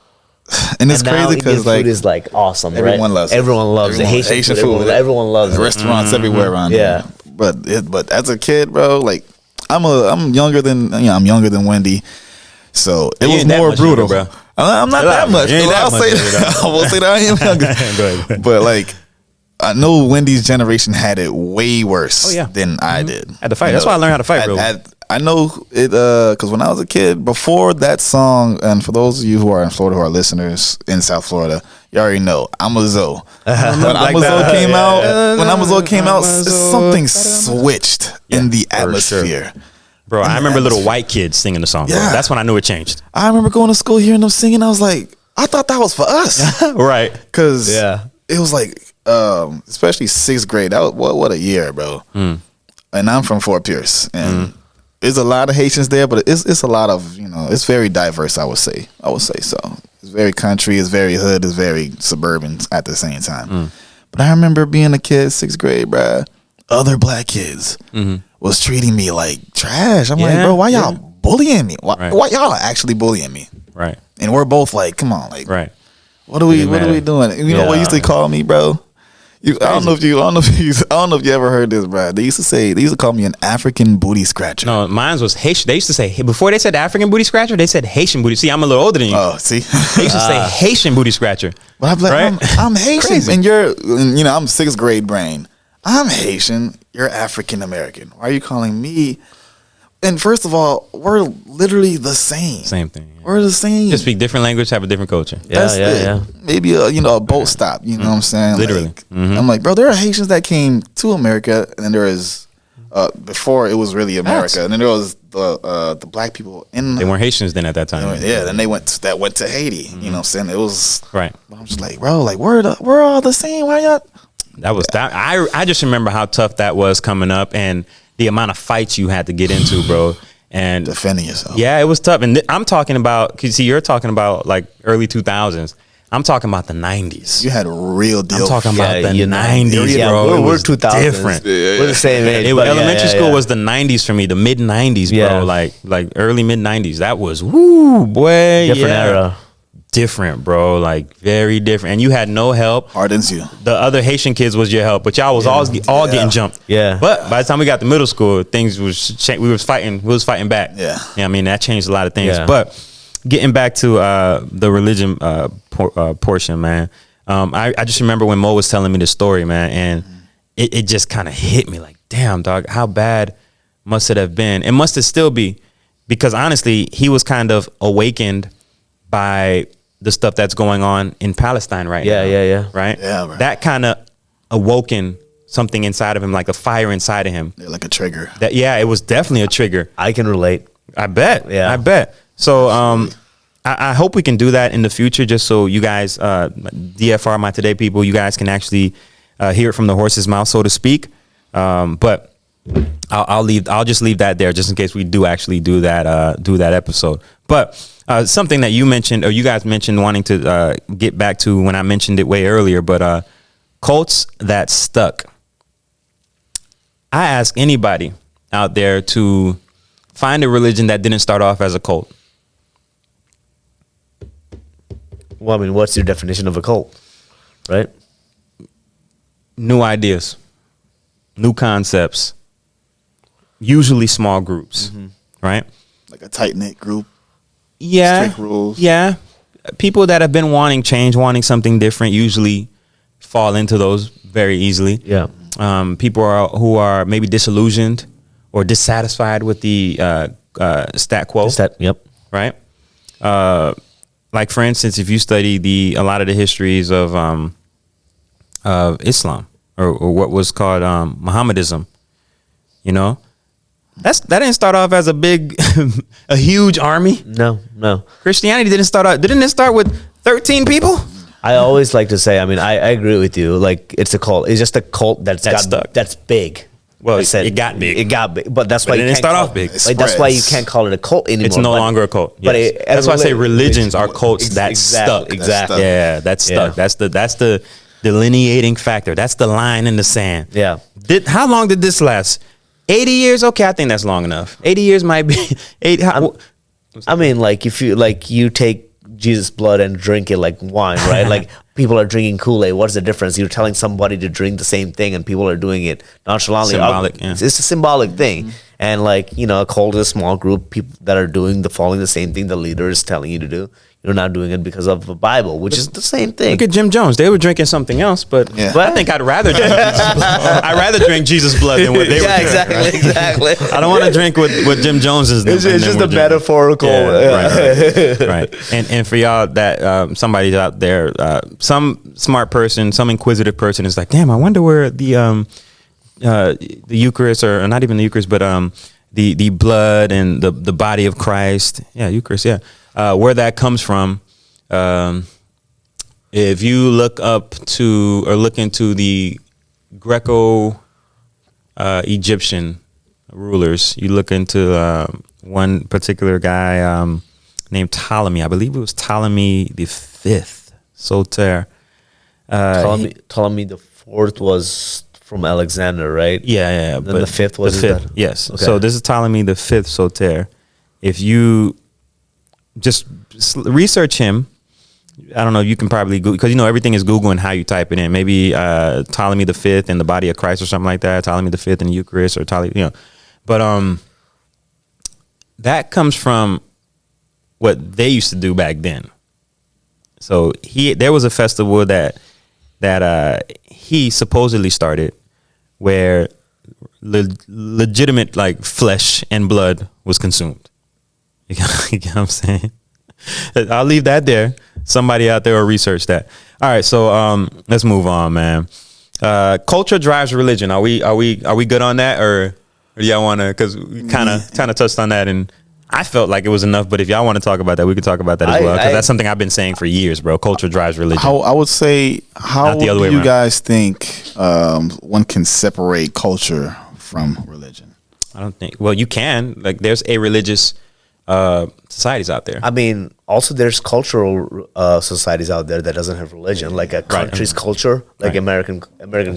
Speaker 2: And it's crazy because like
Speaker 3: food is like awesome.
Speaker 2: Everyone loves it.
Speaker 3: Everyone loves it. Haitian food. Everyone loves it.
Speaker 2: Restaurants everywhere around here. But as a kid, bro, like I'm younger than Wendy, so it was more brutal, bro. I'm not that much. I will say that I am younger. Go ahead. But like I know Wendy's generation had it way worse than I did.
Speaker 1: Had to fight. That's why I learned how to fight, bro.
Speaker 2: I know it because when I was a kid, before that song, and for those of you who are in Florida who are listeners in South Florida, you already know I'm a Zoe. When Amazo came out, something switched in the atmosphere.
Speaker 1: Sure. Bro, I remember little white kids singing the song. Bro. That's when I knew it changed.
Speaker 2: I remember going to school hearing them singing. I was like, I thought that was for us,
Speaker 1: right?
Speaker 2: Because it was like, especially sixth grade. That was what a year, bro. And I'm from Fort Pierce, and there's a lot of Haitians there, but it's a lot of it's very diverse. I would say so. It's very country, it's very hood, it's very suburban at the same time. But I remember being a kid, sixth grade, bruh. Other black kids was treating me like trash. I'm like, bro, why y'all bullying me? Why y'all are actually bullying me? Right. And we're both like, come on, like, what are we doing? You know what used to call me, bro? I don't know if you ever heard this, bro. They used to call me an African booty scratcher.
Speaker 1: No, mine was Haitian. They used to say before they said African booty scratcher, they said Haitian booty. See, I'm a little older than you.
Speaker 2: Oh, see,
Speaker 1: they used to say Haitian booty scratcher.
Speaker 2: But I'm Haitian, and I'm sixth grade brain. I'm Haitian. You're African American. Why are you calling me? And first of all, we're literally the same.
Speaker 1: Same thing.
Speaker 2: Yeah. We're the same.
Speaker 1: Just speak different language, have a different culture.
Speaker 2: Yeah. Maybe a boat stop. You know what I'm saying?
Speaker 1: Literally.
Speaker 2: Like, I'm like, bro, there are Haitians that came to America, and then there is before it was really America, and then there was the black people in.
Speaker 1: They weren't Haitians then at that time.
Speaker 2: Then they went to Haiti. You know what I'm saying? It was right. I'm just like, bro, like we're all the same. Why y'all?
Speaker 1: That was that. I just remember how tough that was coming up and the amount of fights you had to get into, bro. And
Speaker 2: defending yourself.
Speaker 1: Yeah, it was tough. And I'm talking about, cause see, you're talking about like early 2000s. I'm talking about the 90s.
Speaker 2: You had a real deal.
Speaker 1: I'm talking about the 90s, bro.
Speaker 3: We're 2000s.
Speaker 1: Different.
Speaker 3: We're the same age.
Speaker 1: Elementary school was the 90s for me, the mid 90s, bro. Like early mid 90s. That was woo, boy.
Speaker 3: Different era.
Speaker 1: Different, bro. Like very different. And you had no help.
Speaker 2: Hardens you.
Speaker 1: The other Haitian kids was your help, but y'all was all getting jumped. Yeah. But by the time we got to middle school, things was we was fighting back. Yeah. I mean, that changed a lot of things. Yeah. But getting back to the religion portion, man. I just remember when Mo was telling me the story, man, and it just kind of hit me like, damn, dog, how bad must it have been? It must still be, because honestly, he was kind of awakened by the stuff that's going on in Palestine right now.
Speaker 3: Yeah.
Speaker 1: Right?
Speaker 2: Yeah, right.
Speaker 1: That kind of awoken something inside of him, like a fire inside of him.
Speaker 2: Yeah, like a trigger.
Speaker 1: It was definitely a trigger.
Speaker 3: I can relate.
Speaker 1: I bet.
Speaker 3: Yeah.
Speaker 1: I bet. So I hope we can do that in the future, just so you guys, DFR, My Today people, you guys can actually hear it from the horse's mouth, so to speak. But I'll just leave that there, just in case we do actually do that episode. But something that you mentioned, or you guys mentioned, wanting to get back to when I mentioned it way earlier, but cults that stuck. I ask anybody out there to find a religion that didn't start off as a cult.
Speaker 3: Well, I mean, what's your definition of a cult, right?
Speaker 1: New ideas, new concepts, usually small groups, right?
Speaker 2: Like a tight-knit group.
Speaker 1: Yeah.
Speaker 2: Strict rules.
Speaker 1: Yeah. People that have been wanting change, wanting something different, usually fall into those very easily.
Speaker 3: Yeah.
Speaker 1: People who are maybe disillusioned or dissatisfied with the stat quo.
Speaker 3: Yep.
Speaker 1: Right? Like, for instance, if you study a lot of the histories of Islam or what was called Mohammedism, you know, that didn't start off as a huge army.
Speaker 3: No.
Speaker 1: Christianity didn't it start with 13 people?
Speaker 3: I always like to say, I mean, I agree with you. Like, it's a cult. It's just a cult that's big.
Speaker 1: Well,
Speaker 3: I said,
Speaker 1: it got big.
Speaker 3: It got big, but that's why
Speaker 1: It
Speaker 3: you
Speaker 1: didn't
Speaker 3: can't
Speaker 1: start
Speaker 3: call
Speaker 1: off big.
Speaker 3: Like, that's why you can't call it a cult anymore.
Speaker 1: It's no longer a cult.
Speaker 3: But
Speaker 1: Yes. That's why I say religions are cults that stuck.
Speaker 3: Exactly.
Speaker 1: Yeah, that's stuck.
Speaker 3: Yeah.
Speaker 1: That's the delineating factor. That's the line in the sand.
Speaker 3: Yeah.
Speaker 1: How long did this last? 80 years? Okay, I think that's long enough. 80 years might be 80.
Speaker 3: I mean, like, if you take Jesus' blood and drink it like wine, right? Like, people are drinking Kool-Aid. What's the difference? You're telling somebody to drink the same thing, and people are doing it nonchalantly.
Speaker 1: Symbolic, yeah.
Speaker 3: It's a symbolic thing. And, like, you know, a cult is a small group, people that are following the same thing the leader is telling you to do. You're not doing it because of the Bible, which is the same thing.
Speaker 1: Look at Jim Jones. They were drinking something else, but I think I'd rather drink Jesus blood. I'd rather drink Jesus blood than what they were drinking.
Speaker 3: Exactly.
Speaker 1: I don't want to drink what Jim Jones is.
Speaker 3: It's just a metaphorical.
Speaker 1: Right. And for y'all that somebody out there, some smart person, some inquisitive person is like, damn, I wonder where the Eucharist, or not even the Eucharist, but the blood and the body of Christ. Yeah, Eucharist. Yeah. Where that comes from, if you look into the Greco-Egyptian rulers, you look into one particular guy named Ptolemy. I believe it was Ptolemy the Fifth, Soter.
Speaker 3: Ptolemy the Fourth was from Alexander, right?
Speaker 1: Yeah.
Speaker 3: Then the fifth was
Speaker 1: the fifth. Yes.
Speaker 3: Okay.
Speaker 1: So this is Ptolemy the Fifth, Soter. If you just research him, I don't know, you can probably Google, because everything is Google and how you type it in. Maybe Ptolemy the Fifth and the body of Christ or something like that. Ptolemy the Fifth and the Eucharist, or Ptolemy, But that comes from what they used to do back then. So there was a festival that he supposedly started, where legitimate, like, flesh and blood was consumed. You know what I'm saying? I'll leave that there. Somebody out there will research that. All right, so let's move on, man. Culture drives religion. Are we good on that, or do y'all want to? Because we kind of touched on that, and I felt like it was enough. But if y'all want to talk about that, we could talk about that as well. Because that's something I've been saying for years, bro. Culture drives religion.
Speaker 2: I would say, how do you guys think one can separate culture from religion?
Speaker 1: I don't think. Well, you can. Like, there's a religious societies out there.
Speaker 3: I mean, also there's cultural societies out there that doesn't have religion, like a country's culture, like American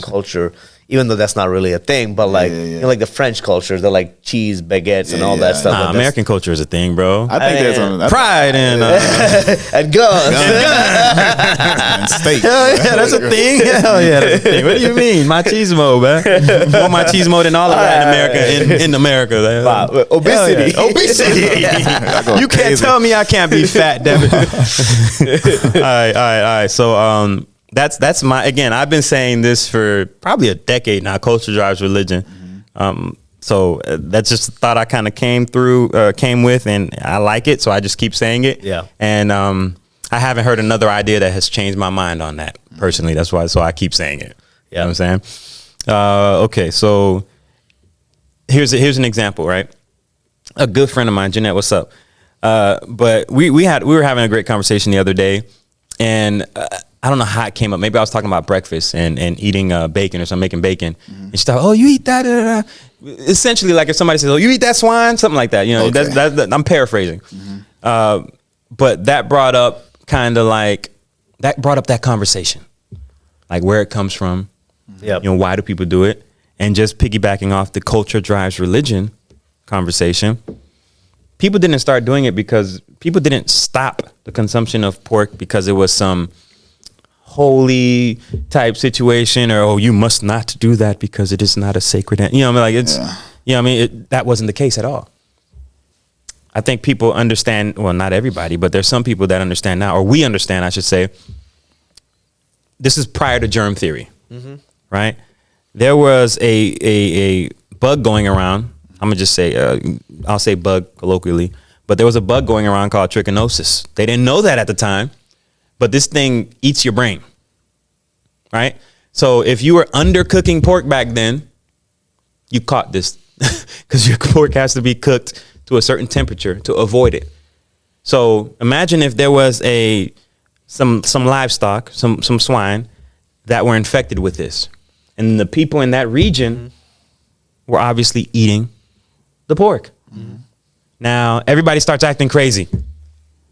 Speaker 3: culture. Even though that's not really a thing, but like like the French culture, they're like cheese, baguettes, and all that stuff.
Speaker 1: Nah, American culture is a thing, bro.
Speaker 2: I think there's
Speaker 1: pride and
Speaker 3: and guns
Speaker 2: and steak.
Speaker 1: Hell yeah, that's a thing. Hell yeah, that's a thing. What do you mean, machismo, man? More machismo than all of that in America. In America,
Speaker 3: wow. Obesity.
Speaker 1: Obesity. You can't tell me I can't be fat, Devin. All right. So That's my, again, I've been saying this for probably a decade now. Culture drives religion. So that's just a thought I kind of came with, and I like it. So I just keep saying it.
Speaker 3: Yeah.
Speaker 1: And I haven't heard another idea that has changed my mind on that personally. That's why. So I keep saying it. You know what I'm saying? Okay. So here's an example, right? A good friend of mine, Jeanette, what's up? But we were having a great conversation the other day, and I don't know how it came up. Maybe I was talking about breakfast and eating bacon or something, making bacon. And she thought, oh, you eat that? Essentially, like if somebody says, oh, you eat that swine? Something like that. You know,
Speaker 2: Okay.
Speaker 1: that's I'm paraphrasing. But that brought up that conversation, like where it comes from.
Speaker 3: Yep.
Speaker 1: You know, why do people do it? And just piggybacking off the culture drives religion conversation, people didn't start doing it because people didn't stop the consumption of pork because it was some holy type situation, or, oh, you must not do that because it is not a sacred, you know what I mean? Like it's, you know what I mean? That wasn't the case at all. I think people understand, well, not everybody, but there's some people that understand now, or we understand, I should say. This is prior to germ theory, right? There was a bug going around. I'm gonna just say, I'll say bug colloquially, but there was a bug going around called trichinosis. They didn't know that at the time, but this thing eats your brain, right? So if you were undercooking pork back then, you caught this because your pork has to be cooked to a certain temperature to avoid it. So imagine if there was some livestock, some swine that were infected with this, and the people in that region were obviously eating the pork. Now everybody starts acting crazy.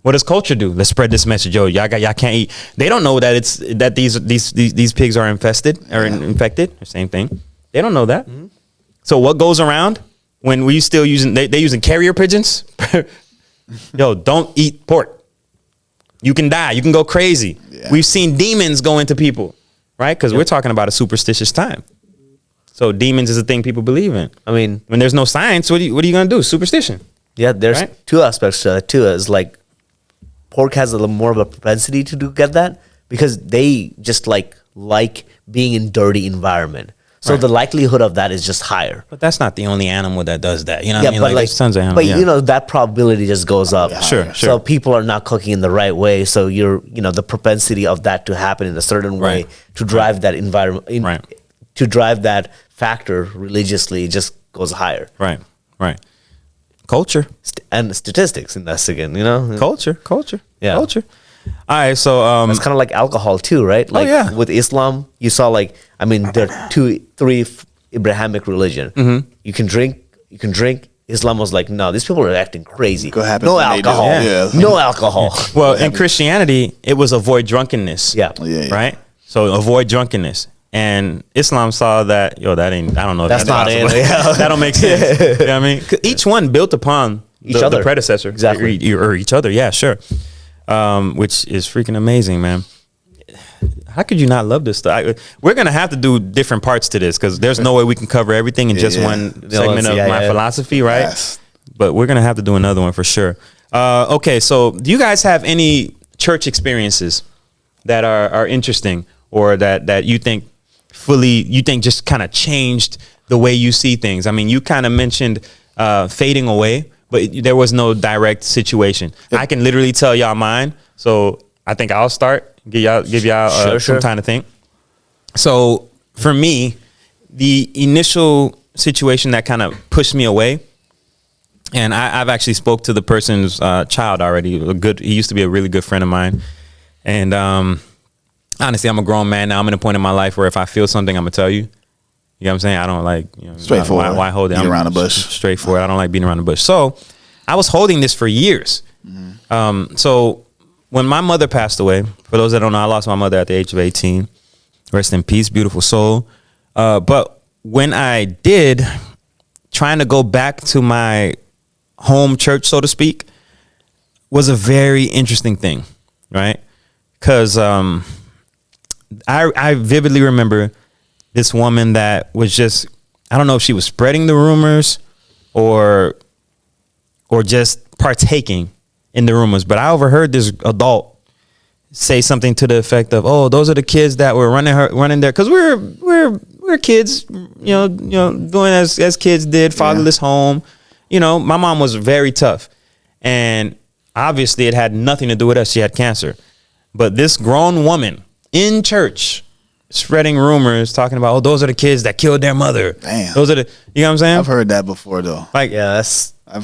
Speaker 1: What does culture do? Let's spread this message. Yo, y'all can't eat. They don't know that these pigs are infested or infected. The same thing. They don't know that. So what goes around when we still using they using carrier pigeons? Yo, don't eat pork. You can die. You can go crazy. Yeah. We've seen demons go into people, right? Because we're talking about a superstitious time. So demons is a thing people believe in. I mean, when there's no science, what are you gonna do? Superstition.
Speaker 3: Yeah, there's two aspects to that too. Is like pork has a little more of a propensity to get that because they just like being in dirty environment. So the likelihood of that is just higher.
Speaker 1: But that's not the only animal that does that. You know what I mean?
Speaker 3: But
Speaker 1: there's tons of animals.
Speaker 3: But you know, that probability just goes up.
Speaker 1: Sure.
Speaker 3: So people are not cooking in the right way. So the propensity of that to happen in a certain way to drive that environment, to drive that factor religiously just goes higher.
Speaker 1: Right. Culture.
Speaker 3: And statistics in that again, you know?
Speaker 1: Culture.
Speaker 3: Yeah.
Speaker 1: Culture. All right, so
Speaker 3: it's kind of like alcohol too, right? Like with Islam, you saw there are 3 Abrahamic religion. You can drink. Islam was like, no, these people are acting crazy. No alcohol. No alcohol.
Speaker 1: Well, in Christianity, it was avoid drunkenness.
Speaker 3: Yeah.
Speaker 1: Right? So avoid drunkenness. And Islam saw that, that ain't, I don't know.
Speaker 3: That's not it.
Speaker 1: That don't make sense. You know what I mean? Each one built upon the predecessor.
Speaker 3: Exactly.
Speaker 1: Or each other. Yeah, sure. Which is freaking amazing, man. How could you not love this stuff? We're going to have to do different parts to this because there's no way we can cover everything in just one segment of my philosophy, right? Yes. But we're going to have to do another one for sure. Okay, so do you guys have any church experiences that are interesting or that you think just kind of changed the way you see things? I mean, you kind of mentioned fading away, but there was no direct situation. I can literally tell y'all mine. So I think I'll start. Give y'all some time to think. So for me, the initial situation that kind of pushed me away, and I've actually spoke to the person's child already. He used to be a really good friend of mine. And honestly, I'm a grown man now. I'm in a point in my life where if I feel something, I'm gonna tell you. You know what I'm saying? I don't like
Speaker 2: straightforward.
Speaker 1: Why hold it?
Speaker 2: Beat around the bush.
Speaker 1: Straightforward. I don't like beating around the bush. So I was holding this for years. So when my mother passed away, for those that don't know, I lost my mother at the age of 18. Rest in peace, beautiful soul. But when I did, trying to go back to my home church, so to speak, was a very interesting thing, right? Because I vividly remember this woman that was just, I don't know if she was spreading the rumors or just partaking in the rumors, but I overheard this adult say something to the effect of, "Oh, those are the kids that were running there," because we're kids, doing as kids did, fatherless home. My mom was very tough, and obviously it had nothing to do with us. She had cancer, but this grown woman in church spreading rumors, talking about, "Oh, those are the kids that killed their mother."
Speaker 2: Damn,
Speaker 1: those are the, you know what I'm saying?
Speaker 2: I've heard that before though.
Speaker 1: Like,
Speaker 3: Yeah,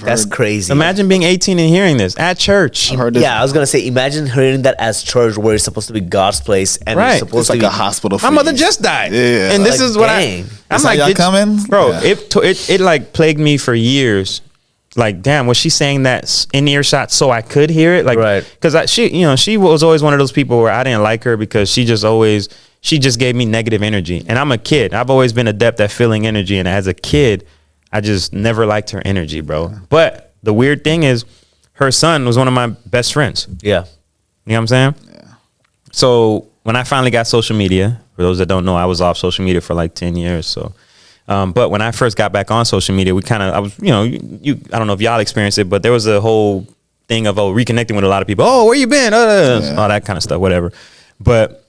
Speaker 3: that's crazy.
Speaker 1: Imagine being 18 and hearing this at church.
Speaker 2: I've heard this.
Speaker 3: Yeah, I was gonna say, imagine hearing that as church, where it's supposed to be God's place, and
Speaker 1: Right.
Speaker 3: it's supposed
Speaker 2: It's
Speaker 3: to
Speaker 2: like
Speaker 3: be
Speaker 2: a hospital.
Speaker 1: My mother just died.
Speaker 2: Yeah,
Speaker 1: and this
Speaker 3: like,
Speaker 1: is what
Speaker 3: dang.
Speaker 1: I'm
Speaker 2: That's
Speaker 1: like,
Speaker 2: how y'all coming?
Speaker 1: bro.
Speaker 2: Yeah.
Speaker 1: It like plagued me for years. Like, damn, was she saying that in earshot so I could hear it? Like,
Speaker 3: Right.
Speaker 1: Because she was always one of those people where I didn't like her because she just gave me negative energy. And I'm a kid. I've always been adept at feeling energy. And as a kid, I just never liked her energy, bro. But the weird thing is, her son was one of my best friends.
Speaker 3: Yeah.
Speaker 1: You know what I'm saying?
Speaker 2: Yeah.
Speaker 1: So when I finally got social media, for those that don't know, I was off social media for like 10 years. So, but when I first got back on social media, I was, I don't know if y'all experienced it, but there was a whole thing of reconnecting with a lot of people. Oh, where you been? All that kind of stuff, whatever. But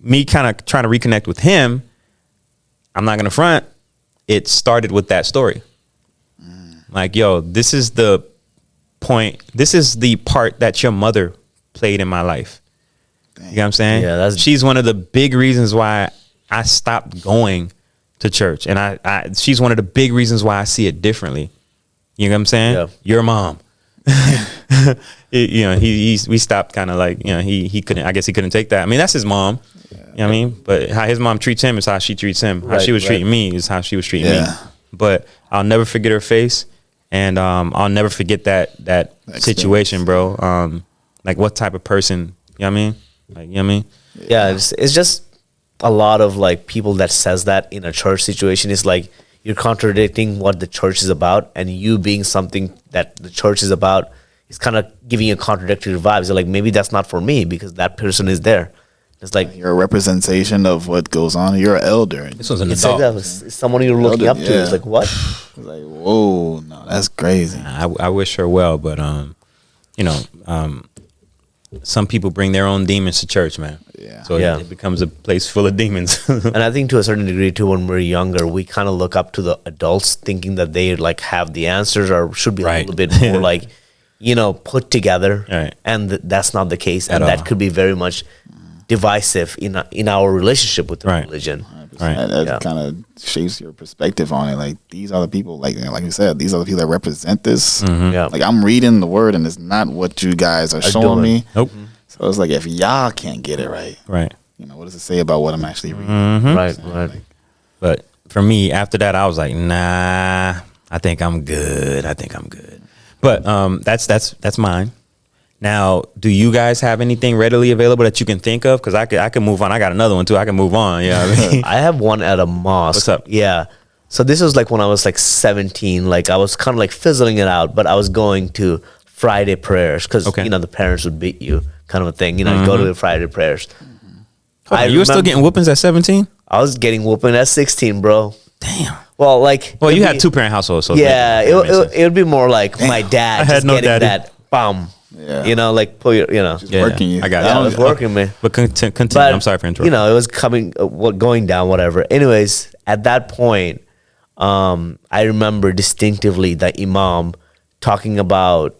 Speaker 1: me kind of trying to reconnect with him, I'm not going to front. It started with that story. Like, yo, this is the point. This is the part that your mother played in my life. You know what I'm saying?
Speaker 3: Yeah,
Speaker 1: she's one of the big reasons why I stopped going to church. And she's one of the big reasons why I see it differently. You know what I'm saying?
Speaker 3: Yeah.
Speaker 1: Your mom. We stopped kind of like, he couldn't, I guess he couldn't take that. I mean, that's his mom. You know what I mean? But how his mom treats him is how she treats him. How she was treating me is how she was treating me. But I'll never forget her face. And I'll never forget that situation, bro. Like, what type of person, you know what I mean? Like, you know what I mean?
Speaker 3: Yeah, it's just a lot of like people that says that in a church situation. It's like you're contradicting what the church is about, and you being something that the church is about is kind of giving you contradictory vibes. You're like, maybe that's not for me because that person is there. It's like
Speaker 2: you're a representation of what goes on. You're an elder.
Speaker 1: This was an
Speaker 3: it's
Speaker 1: adult.
Speaker 3: like that. It's someone you're looking up to. It's like, what?
Speaker 2: It's like, whoa, no, that's crazy.
Speaker 1: I wish her well, but some people bring their own demons to church, man.
Speaker 2: Yeah.
Speaker 1: So it becomes a place full of demons.
Speaker 3: And I think to a certain degree too, when we're younger, we kind of look up to the adults, thinking that they like have the answers or should be a little bit more like, put together.
Speaker 1: Right.
Speaker 3: And that's not the case, and
Speaker 1: At
Speaker 3: that
Speaker 1: all.
Speaker 3: could be very much divisive in our relationship with the religion.
Speaker 1: Right.
Speaker 2: That kind of shapes your perspective on it. Like, these are the people, like you said, these are the people that represent this.
Speaker 3: Yeah.
Speaker 2: Like, I'm reading the word and it's not what you guys are showing
Speaker 3: doing.
Speaker 2: me.
Speaker 1: Nope.
Speaker 2: So it's like, if y'all can't get it right,
Speaker 1: Right.
Speaker 2: what does it say about what I'm actually reading?
Speaker 3: Right.
Speaker 1: But for me, after that, I was like, nah, I think I'm good. But that's mine. Now, do you guys have anything readily available that you can think of? Because I could move on. I got another one too. I can move on. Yeah, you know what I mean?
Speaker 3: I have one at a mosque.
Speaker 1: What's up?
Speaker 3: Yeah. So this was like when I was like 17. Like I was kind of like fizzling it out, but I was going to Friday prayers because the parents would beat you, kind of a thing. You go to the Friday prayers.
Speaker 1: You were still getting whoopings at 17?
Speaker 3: I was getting whooping at 16, bro.
Speaker 1: Damn.
Speaker 3: Well, like,
Speaker 1: You had two-parent households, so
Speaker 3: yeah, it would be more like my dad
Speaker 1: I had
Speaker 3: just
Speaker 1: no
Speaker 3: getting
Speaker 1: daddy.
Speaker 3: that bomb.
Speaker 2: Yeah.
Speaker 3: Like pull your,
Speaker 2: Just working you.
Speaker 1: I got
Speaker 3: yeah,
Speaker 1: you.
Speaker 3: it was working me.
Speaker 1: But continue.
Speaker 3: But,
Speaker 1: I'm sorry for interrupting.
Speaker 3: it was coming, going down, whatever. Anyways, at that point, I remember distinctively the imam talking about,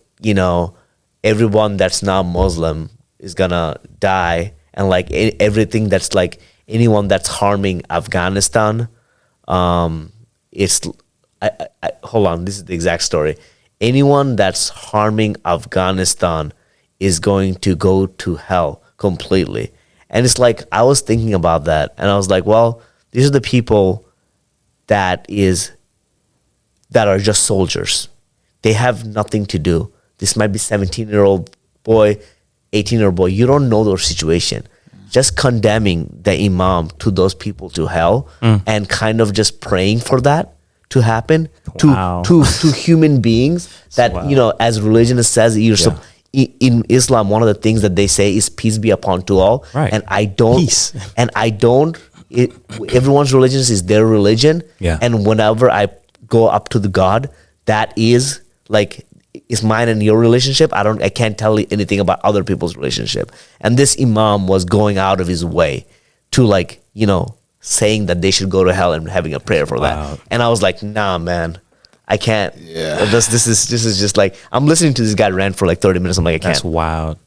Speaker 3: everyone that's not Muslim is gonna die, and like everything that's like anyone that's harming Afghanistan, it's hold on, this is the exact story. Anyone that's harming Afghanistan is going to go to hell completely. And it's like, I was thinking about that, and I was like, well, these are the people that are just soldiers. They have nothing to do. This might be 17-year-old boy, 18-year-old boy. You don't know their situation. Just condemning the imam to those people to hell and kind of just praying for that to happen to human beings that, as religion says, in Islam, one of the things that they say is peace be upon to all.
Speaker 1: Right.
Speaker 3: And everyone's religion is their religion.
Speaker 1: Yeah.
Speaker 3: And whenever I go up to the God, that is like it's mine and your relationship. I can't tell you anything about other people's relationship. And this imam was going out of his way to like, you know, saying that they should go to hell and having a prayer for that. And I was like, nah, man, I can't.
Speaker 2: Yeah.
Speaker 3: This is just like, I'm listening to this guy rant for like 30 minutes. I'm like, I can't.
Speaker 1: That's wild.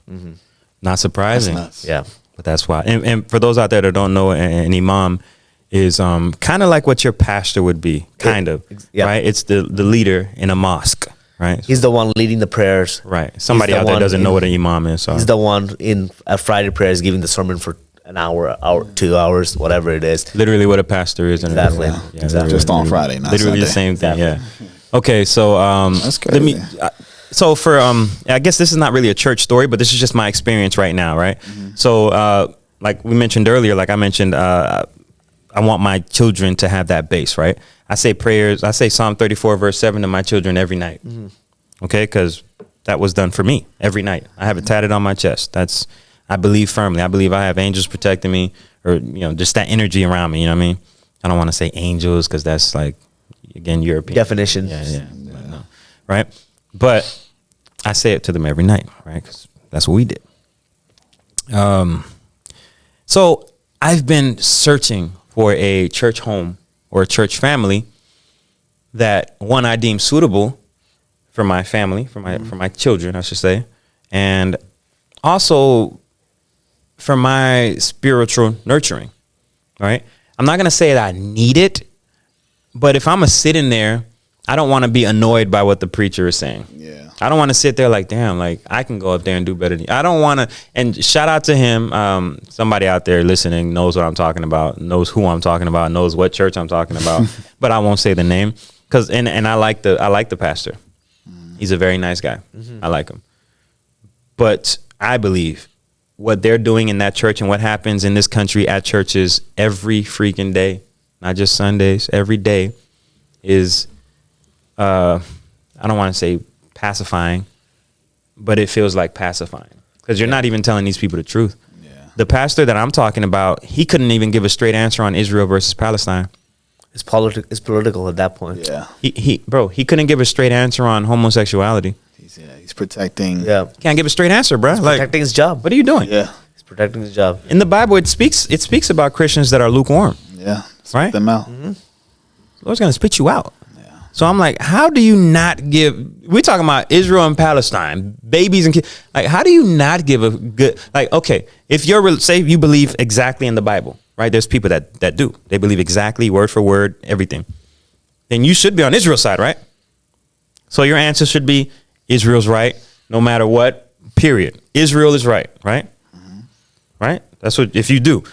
Speaker 1: Not surprising.
Speaker 3: Yeah.
Speaker 1: But that's why. And for those out there that don't know, an imam is kind of like what your pastor would be, kind of, right? It's the leader in a mosque, right?
Speaker 3: He's the one leading the prayers.
Speaker 1: Right. Somebody out there doesn't know what an imam is. So.
Speaker 3: He's the one in a Friday prayers giving the sermon for an hour, 2 hours, whatever it is.
Speaker 1: Literally what a pastor is.
Speaker 3: Exactly.
Speaker 2: Exactly. Just on Friday, not
Speaker 1: literally
Speaker 2: Sunday.
Speaker 1: the same thing. Yeah. Okay. So
Speaker 2: that's crazy.
Speaker 1: So for I guess this is not really a church story, but this is just my experience right now, right? So like we mentioned earlier, like I mentioned, I want my children to have that base, right? I say prayers. I say Psalm 34 verse 7 to my children every night. Okay, because that was done for me every night. I have it tatted on my chest. I believe firmly. I believe I have angels protecting me, or you know, just that energy around me. You know what I mean? I don't want to say angels because that's like, again, European
Speaker 3: definition.
Speaker 1: Yeah. No. Right? But I say it to them every night, right? Because that's what we did. So I've been searching for a church home or a church family that, one, I deem suitable for my family, for my children, I should say, and also for my spiritual nurturing, right? I'm not going to say that I need it, but if I'm a sit in there, I don't want to be annoyed by what the preacher is saying.
Speaker 2: Yeah.
Speaker 1: I don't want to sit there like, damn, like I can go up there and do better than you. I don't want to. And shout out to him. Somebody out there listening knows what I'm talking about, knows who I'm talking about, knows what church I'm talking about, but I won't say the name because and I like the pastor. He's a very nice guy. I like him. But I believe what they're doing in that church and what happens in this country at churches every freaking day, not just Sundays, every day is, I don't want to say pacifying, but it feels like pacifying because you're not even telling these people the truth. Yeah. The pastor that I'm talking about, he couldn't even give a straight answer on Israel versus Palestine.
Speaker 3: It's political at that point.
Speaker 2: Yeah.
Speaker 1: He couldn't give a straight answer on homosexuality.
Speaker 2: He's protecting.
Speaker 3: Yeah.
Speaker 1: Can't give a straight answer, bro.
Speaker 3: He's protecting his job.
Speaker 1: What are you doing?
Speaker 2: Yeah.
Speaker 3: He's protecting his job.
Speaker 1: In the Bible, it speaks about Christians that are lukewarm.
Speaker 2: Yeah.
Speaker 1: Right?
Speaker 2: Them out.
Speaker 1: Lord's going to spit you out. So I'm like, how do you not give? We're talking about Israel and Palestine, babies and kids. Like, how do you not give a good? Like, okay, if you're say you believe exactly in the Bible, right? There's people that do. They believe exactly word for word, everything. Then you should be on Israel's side, right? So your answer should be Israel's right, no matter what. Period. Israel is right, right? Right. That's what if you do.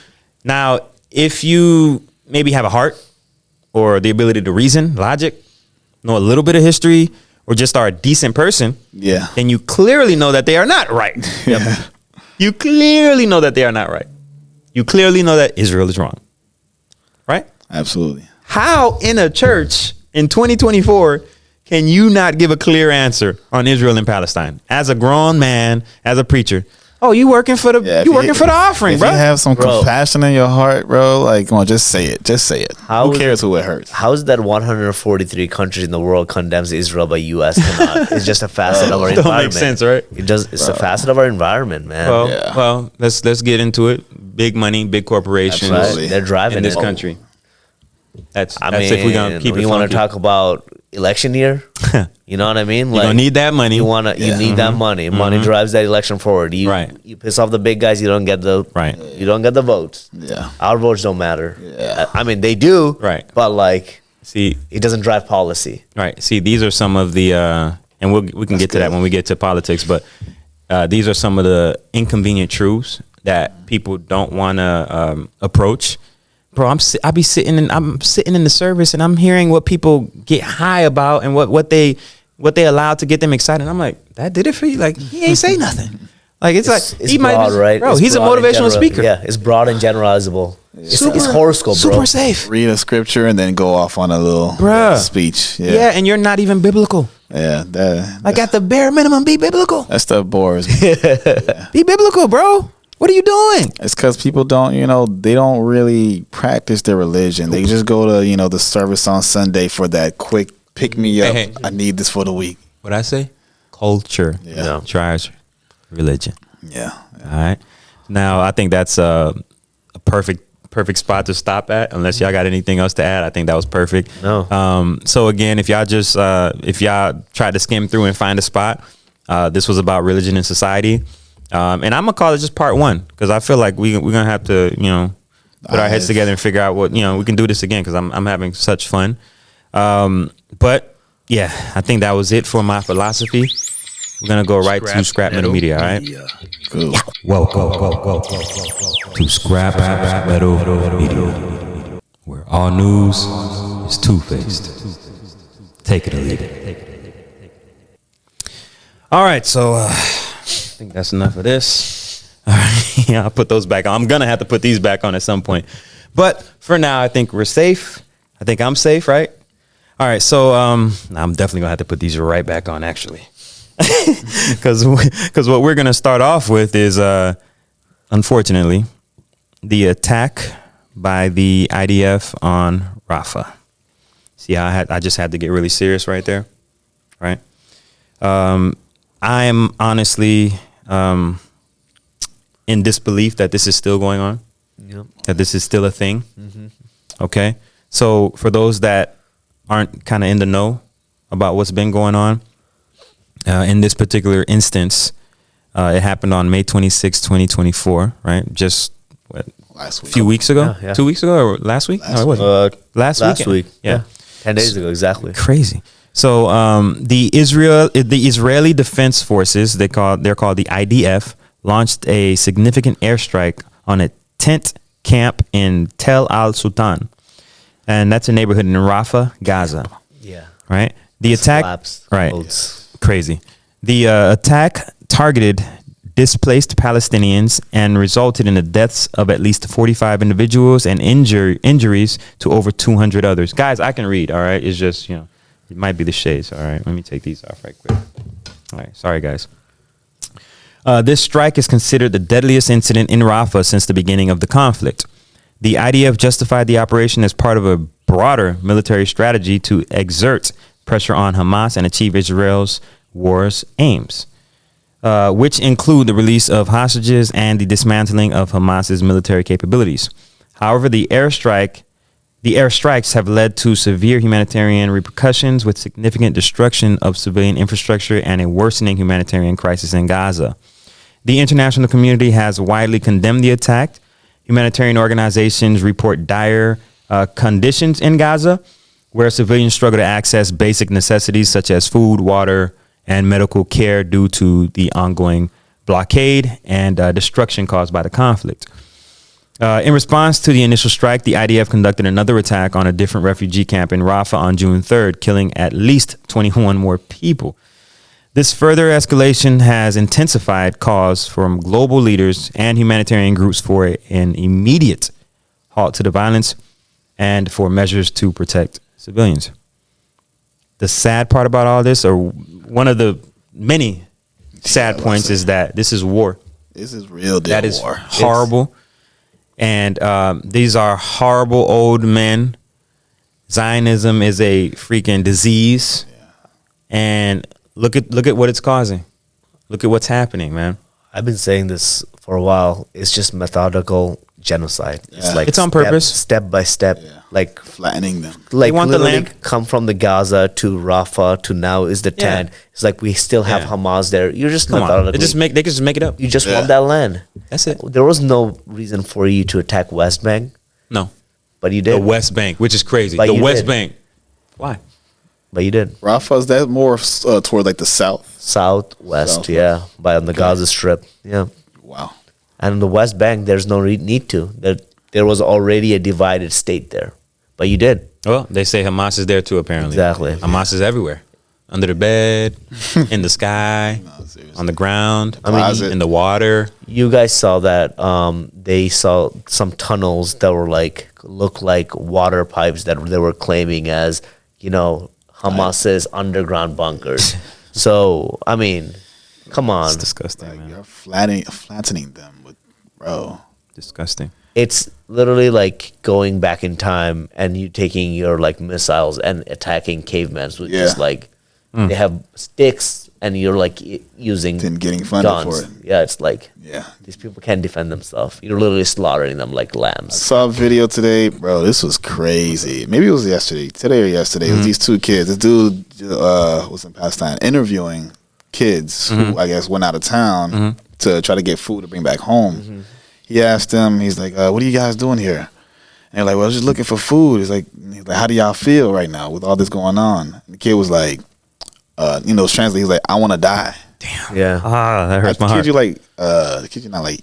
Speaker 1: Now, if you maybe have a heart or the ability to reason, logic, know a little bit of history, or just are a decent person, then you clearly know that they are not right.
Speaker 2: Yeah.
Speaker 1: You clearly know that they are not right. You clearly know that Israel is wrong. Right?
Speaker 2: Absolutely.
Speaker 1: How in a church in 2024 can you not give a clear answer on Israel and Palestine? As a grown man, as a preacher. Oh, you working for the for the offering, bro.
Speaker 2: If you have some compassion in your heart, bro, like, come on, just say it. Just say it. Who cares who it hurts?
Speaker 3: How is that 143 countries in the world condemns Israel, but U.S. cannot? It's just a facet of our environment.
Speaker 1: Don't make sense, right?
Speaker 3: It's a facet of our environment, man.
Speaker 1: Well, let's get into it. Big money, big corporations.
Speaker 3: Absolutely. They're driving
Speaker 1: in this country. That's if we're gonna keep it.
Speaker 3: You want to talk about election year? You know what I mean?
Speaker 1: Like, you don't need that money.
Speaker 3: You need that money. Money drives that election forward. You piss off the big guys, you don't get the You don't get the votes.
Speaker 2: Yeah,
Speaker 3: our votes don't matter. Yeah, I mean they do.
Speaker 1: Right,
Speaker 3: but like,
Speaker 1: see,
Speaker 3: it doesn't drive policy.
Speaker 1: Right. See, these are some of the, and we can get to that when we get to politics. But these are some of the inconvenient truths that people don't want to approach. Bro, I'm sitting in the service and I'm hearing what people get high about and what they allowed to get them excited. I'm like, that did it for you? Like, he ain't say nothing. Like it's he
Speaker 3: broad,
Speaker 1: might,
Speaker 3: right?
Speaker 1: Bro,
Speaker 3: it's
Speaker 1: he's a motivational speaker.
Speaker 3: Yeah, it's broad and generalizable. It's horoscope, bro.
Speaker 1: Super safe.
Speaker 2: Read a scripture and then go off on a little speech.
Speaker 1: Yeah, and you're not even biblical.
Speaker 2: Yeah,
Speaker 1: like at the bare minimum, be biblical.
Speaker 2: That stuff bores me.
Speaker 1: Be biblical, bro. What are you doing?
Speaker 2: It's because people don't, they don't really practice their religion. They just go to, the service on Sunday for that quick pick me up. Hey. I need this for the week.
Speaker 1: What'd I say? culture drives religion.
Speaker 2: Yeah.
Speaker 1: All right. Now, I think that's a perfect spot to stop at. Unless y'all got anything else to add, I think that was perfect.
Speaker 3: No.
Speaker 1: So again, if y'all tried to skim through and find a spot, this was about religion and society. And I'm gonna call it just part 1 because I feel like we're gonna have to, put our heads together and figure out what, we can do this again because I'm having such fun. But yeah, I think that was it for my philosophy. We're gonna go right to Scrap Metal Media. All right.
Speaker 2: Cool.
Speaker 1: Welcome to Scrap Metal Media, where all news is two-faced. Take it or leave it. All right, so I think that's enough of this. All right, yeah, I'll put those back on. I'm gonna have to put these back on at some point, but for now, I think we're safe. I think I'm safe, right? All right, so I'm definitely gonna have to put these right back on, actually. Because what we're gonna start off with is unfortunately the attack by the IDF on Rafah. See how I just had to get really serious right there, right? I am honestly in disbelief that this is still going on, that this is still a thing. Okay, so for those that aren't kind of in the know about what's been going on. In this particular instance, it happened on May 26, 2024, right? Just
Speaker 2: last week.
Speaker 1: A few weeks ago?
Speaker 3: Yeah.
Speaker 1: 2 weeks ago or last week? Last
Speaker 3: week.
Speaker 1: Yeah.
Speaker 3: 10 days ago, exactly.
Speaker 1: Crazy. So the Israeli Defense Forces, they're called the IDF, launched a significant airstrike on a tent camp in Tel Al Sultan. And that's a neighborhood in Rafah, Gaza.
Speaker 3: Yeah.
Speaker 1: Right? The attack,
Speaker 3: Collapsed.
Speaker 1: right?
Speaker 3: Roads.
Speaker 1: Crazy. The attack targeted displaced Palestinians and resulted in the deaths of at least 45 individuals and injuries to over 200 others. Guys, I can read. All right, it's just it might be the shades. All right, let me take these off right quick. All right, sorry guys. This strike is considered the deadliest incident in Rafah since the beginning of the conflict. The IDF justified the operation as part of a broader military strategy to exert pressure on Hamas and achieve Israel's war's aims, which include the release of hostages and the dismantling of Hamas's military capabilities. However, the airstrikes have led to severe humanitarian repercussions with significant destruction of civilian infrastructure and a worsening humanitarian crisis in Gaza. The international community has widely condemned the attack. Humanitarian organizations report dire conditions in Gaza, where civilians struggle to access basic necessities such as food, water, and medical care due to the ongoing blockade and destruction caused by the conflict. In response to the initial strike, the IDF conducted another attack on a different refugee camp in Rafah on June 3rd, killing at least 21 more people. This further escalation has intensified calls from global leaders and humanitarian groups for an immediate halt to the violence and for measures to protect civilians. The sad part about all this, or one of the many sad points, is that this is war.
Speaker 2: This is real deal
Speaker 1: that is
Speaker 2: war.
Speaker 1: Horrible. And these are horrible old men. Zionism is a freaking disease. Yeah. And look at what it's causing. Look at what's happening, man.
Speaker 3: I've been saying this for a while. It's just methodical genocide.
Speaker 2: Yeah.
Speaker 3: It's like
Speaker 1: it's on purpose,
Speaker 3: step by step, like
Speaker 2: flattening them.
Speaker 3: Like
Speaker 1: want
Speaker 3: literally
Speaker 1: the land?
Speaker 3: Come from the Gaza to Rafah to now is the 10. It's like we still have Hamas there. You're just methodically.
Speaker 1: They can just make it up.
Speaker 3: You just want that land.
Speaker 1: That's it.
Speaker 3: There was no reason for you to attack West Bank.
Speaker 1: No,
Speaker 3: but you did.
Speaker 1: The West Bank, which is crazy.
Speaker 3: But
Speaker 1: the
Speaker 3: you
Speaker 1: West
Speaker 3: did.
Speaker 1: Bank. Why?
Speaker 3: But you did.
Speaker 2: Rafah, is that more toward like the south?
Speaker 3: Southwest, yeah. By on the Gaza Strip. Yeah.
Speaker 2: Wow.
Speaker 3: And in the West Bank, there's no need to. There was already a divided state there. But you did.
Speaker 1: Well, they say Hamas is there too, apparently.
Speaker 3: Exactly.
Speaker 1: Hamas is everywhere. Under the bed, in the sky, on the ground, in the water.
Speaker 3: You guys saw that. They saw some tunnels that were look like water pipes that they were claiming as, Hamas's underground bunkers. So, I mean, come on.
Speaker 1: It's disgusting, man.
Speaker 2: You're flattening them with, bro.
Speaker 1: Disgusting.
Speaker 3: It's literally like going back in time and you taking your missiles and attacking cavemen with just They have sticks, and you're like using
Speaker 2: Then getting funded
Speaker 3: guns.
Speaker 2: for it.
Speaker 3: Yeah, it's like
Speaker 2: Yeah.
Speaker 3: these people can't defend themselves. You're literally slaughtering them like lambs.
Speaker 2: Saw a video today, bro. This was crazy. Maybe it was today or yesterday. It was these two kids. This dude was in Palestine interviewing kids who I guess went out of town to try to get food to bring back home. He asked them, he's like, "What are you guys doing here?" And they're like, "Well, I was just looking for food." He's like, "How do y'all feel right now with all this going on?" And the kid was like, translate. He's like, "I want to die."
Speaker 3: Damn. Yeah.
Speaker 1: That hurts my
Speaker 2: I
Speaker 1: heart.
Speaker 2: kid you like, kid you not like.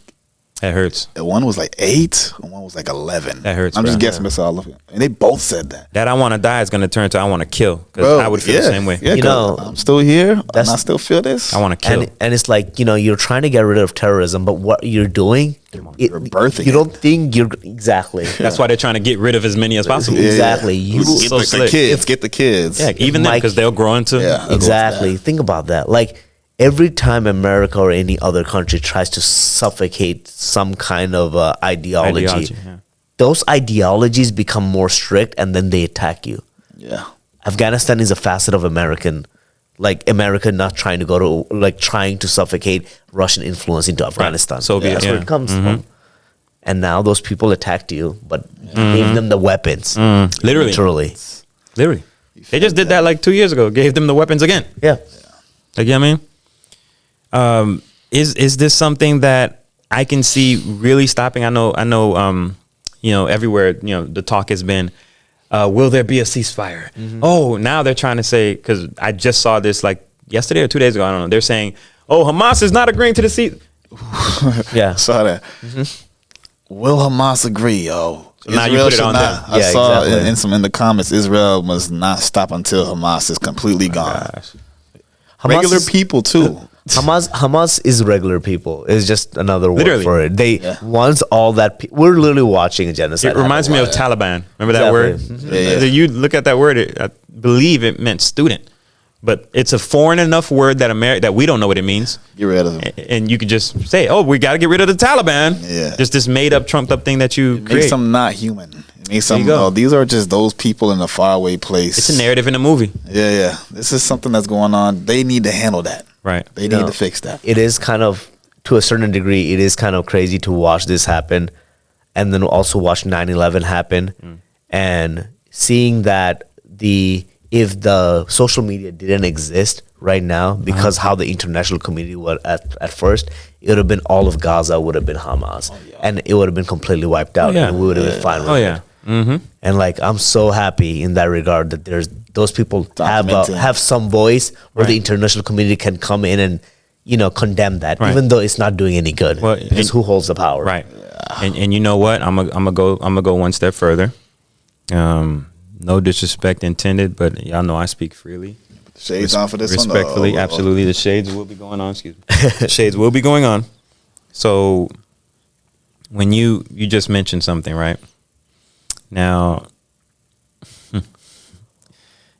Speaker 1: That hurts.
Speaker 2: One was like 8, and one was like 11.
Speaker 1: That hurts,
Speaker 2: I'm just
Speaker 1: bro.
Speaker 2: guessing that's all of it. And they both said that.
Speaker 1: That I want to die is going to turn to I want to kill. Because
Speaker 2: Bro,
Speaker 1: I would feel the same way.
Speaker 2: Yeah,
Speaker 3: You know,
Speaker 2: I'm still here, and
Speaker 3: that's-
Speaker 2: I still feel this.
Speaker 1: I want to kill.
Speaker 3: And it's like, you're trying to get rid of terrorism, but what you're doing,
Speaker 2: You're birthing
Speaker 3: you don't think you're exactly.
Speaker 1: That's why they're trying to get rid of as many as possible.
Speaker 2: Yeah.
Speaker 3: Exactly. You
Speaker 2: Get
Speaker 1: so
Speaker 2: the
Speaker 1: slick.
Speaker 2: kids. Get the kids.
Speaker 1: Yeah, even them,
Speaker 3: Mike-
Speaker 1: because they'll grow into.
Speaker 2: Yeah.
Speaker 3: exactly. Think about that. Like every time America or any other country tries to suffocate some kind of ideology,
Speaker 1: yeah.
Speaker 3: those ideologies become more strict, and then they attack you.
Speaker 2: Yeah.
Speaker 3: Afghanistan is a facet of America not trying to go to, like, trying to suffocate Russian influence into Afghanistan.
Speaker 1: Soviet,
Speaker 3: That's where
Speaker 1: yeah.
Speaker 3: it comes from. And now those people attacked you, but gave them the weapons.
Speaker 1: Literally. Literally. They just did that like 2 years ago. Gave them the weapons again.
Speaker 3: Yeah.
Speaker 1: Like, you know what I mean? Is this something that I can see really stopping? I know, everywhere, the talk has been, will there be a ceasefire? Oh, now they're trying to say, because I just saw this like yesterday or 2 days ago, I don't know. They're saying, oh, Hamas is not agreeing to the cease.
Speaker 3: Yeah.
Speaker 2: I saw that. Will Hamas agree, yo?
Speaker 1: So now you put it
Speaker 2: should
Speaker 1: on
Speaker 2: not.
Speaker 1: them.
Speaker 2: I
Speaker 3: Yeah,
Speaker 2: saw
Speaker 3: exactly.
Speaker 2: in the comments, Israel must not stop until Hamas is completely gone.
Speaker 1: Gosh.
Speaker 3: Hamas
Speaker 2: Regular
Speaker 3: is-
Speaker 2: people too.
Speaker 3: Hamas is regular people. It's just another word
Speaker 1: Literally.
Speaker 3: for it. They once all that we're literally watching a genocide.
Speaker 1: It reminds me of Taliban. Remember that word?
Speaker 3: Exactly.
Speaker 2: Yeah.
Speaker 1: You look at that word, I believe it meant student. But it's a foreign enough word that we don't know what it means.
Speaker 2: Get rid of them.
Speaker 1: And you could just say, oh, we got to get rid of the Taliban.
Speaker 2: Yeah.
Speaker 1: Just this made up, trumped up thing that you
Speaker 2: It makes
Speaker 1: create.
Speaker 2: them not human. It makes them.
Speaker 1: you go.
Speaker 2: Oh, these are just those people in a faraway place.
Speaker 1: It's a narrative in a movie.
Speaker 2: Yeah. This is something that's going on. They need to handle that.
Speaker 1: Right.
Speaker 2: They
Speaker 3: You
Speaker 2: need
Speaker 3: know,
Speaker 2: to fix that.
Speaker 3: It is kind of, to a certain degree, it is kind of crazy to watch this happen, and then also watch 9/11 happen, and seeing that if the social media didn't exist right now, because how the international community was at first, it would have been all of Gaza would have been Hamas, and it would have been completely wiped out,
Speaker 1: yeah.
Speaker 3: and we would have been fine with
Speaker 1: Oh,
Speaker 3: it.
Speaker 1: yeah. Mm-hmm.
Speaker 3: And like, I'm so happy in that regard that there's those people
Speaker 2: Documenting.
Speaker 3: have some voice where the
Speaker 1: Right.
Speaker 3: international community can come in and condemn that,
Speaker 1: Right.
Speaker 3: even though it's not doing any good.
Speaker 1: Well,
Speaker 3: Because who holds the power?
Speaker 1: Right. And you know what? I'm gonna go one step further. No disrespect intended, but y'all know I speak freely.
Speaker 2: Shades on for this one.
Speaker 1: Respectfully,
Speaker 2: Oh.
Speaker 1: absolutely. The shades will be going on. Excuse me. The shades will be going on. So when you just mentioned something, right? Now,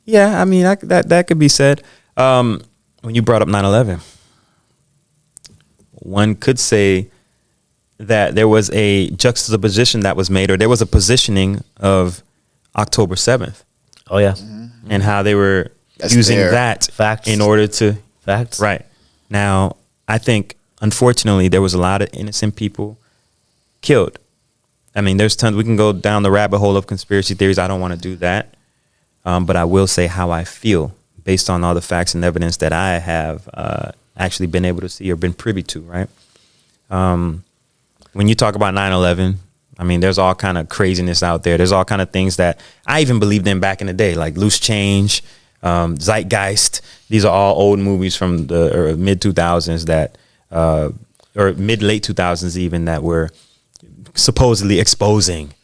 Speaker 1: yeah, I mean that could be said. When you brought up 9/11, one could say that there was a juxtaposition that was made, or there was a positioning of October 7th,
Speaker 3: Oh yeah.
Speaker 1: and how they were
Speaker 2: That's
Speaker 1: using
Speaker 2: fair.
Speaker 1: that
Speaker 3: Facts.
Speaker 1: in order to
Speaker 3: Facts.
Speaker 1: right. Now, I think unfortunately there was a lot of innocent people killed. I mean, there's tons. We can go down the rabbit hole of conspiracy theories. I don't want to do that, but I will say how I feel based on all the facts and evidence that I have actually been able to see or been privy to. Right. When you talk about 9/11, I mean, there's all kind of craziness out there. There's all kind of things that I even believed in back in the day, like Loose Change, Zeitgeist. These are all old movies from the mid 2000s that, or mid late 2000s even, that were supposedly exposing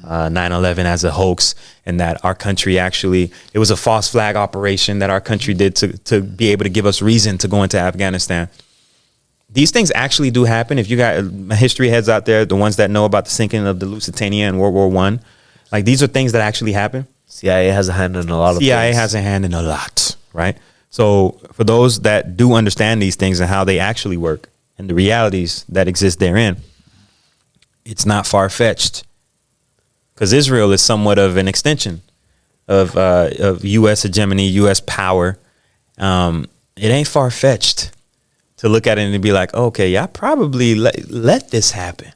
Speaker 1: 9/11 as a hoax, and that our country actually, it was a false flag operation that our country did to be able to give us reason to go into Afghanistan. These things actually do happen. If you got history heads out there, the ones that know about the sinking of the Lusitania in World War I, like these are things that actually happen.
Speaker 3: CIA has a hand in a lot of
Speaker 1: CIA
Speaker 3: things.
Speaker 1: has a hand in a lot, right? So for those that do understand these things and how they actually work and the realities that exist therein, it's not far-fetched, because Israel is somewhat of an extension of U.S. hegemony, U.S. power, it ain't far fetched to look at it and be like, okay, y'all probably let this happen.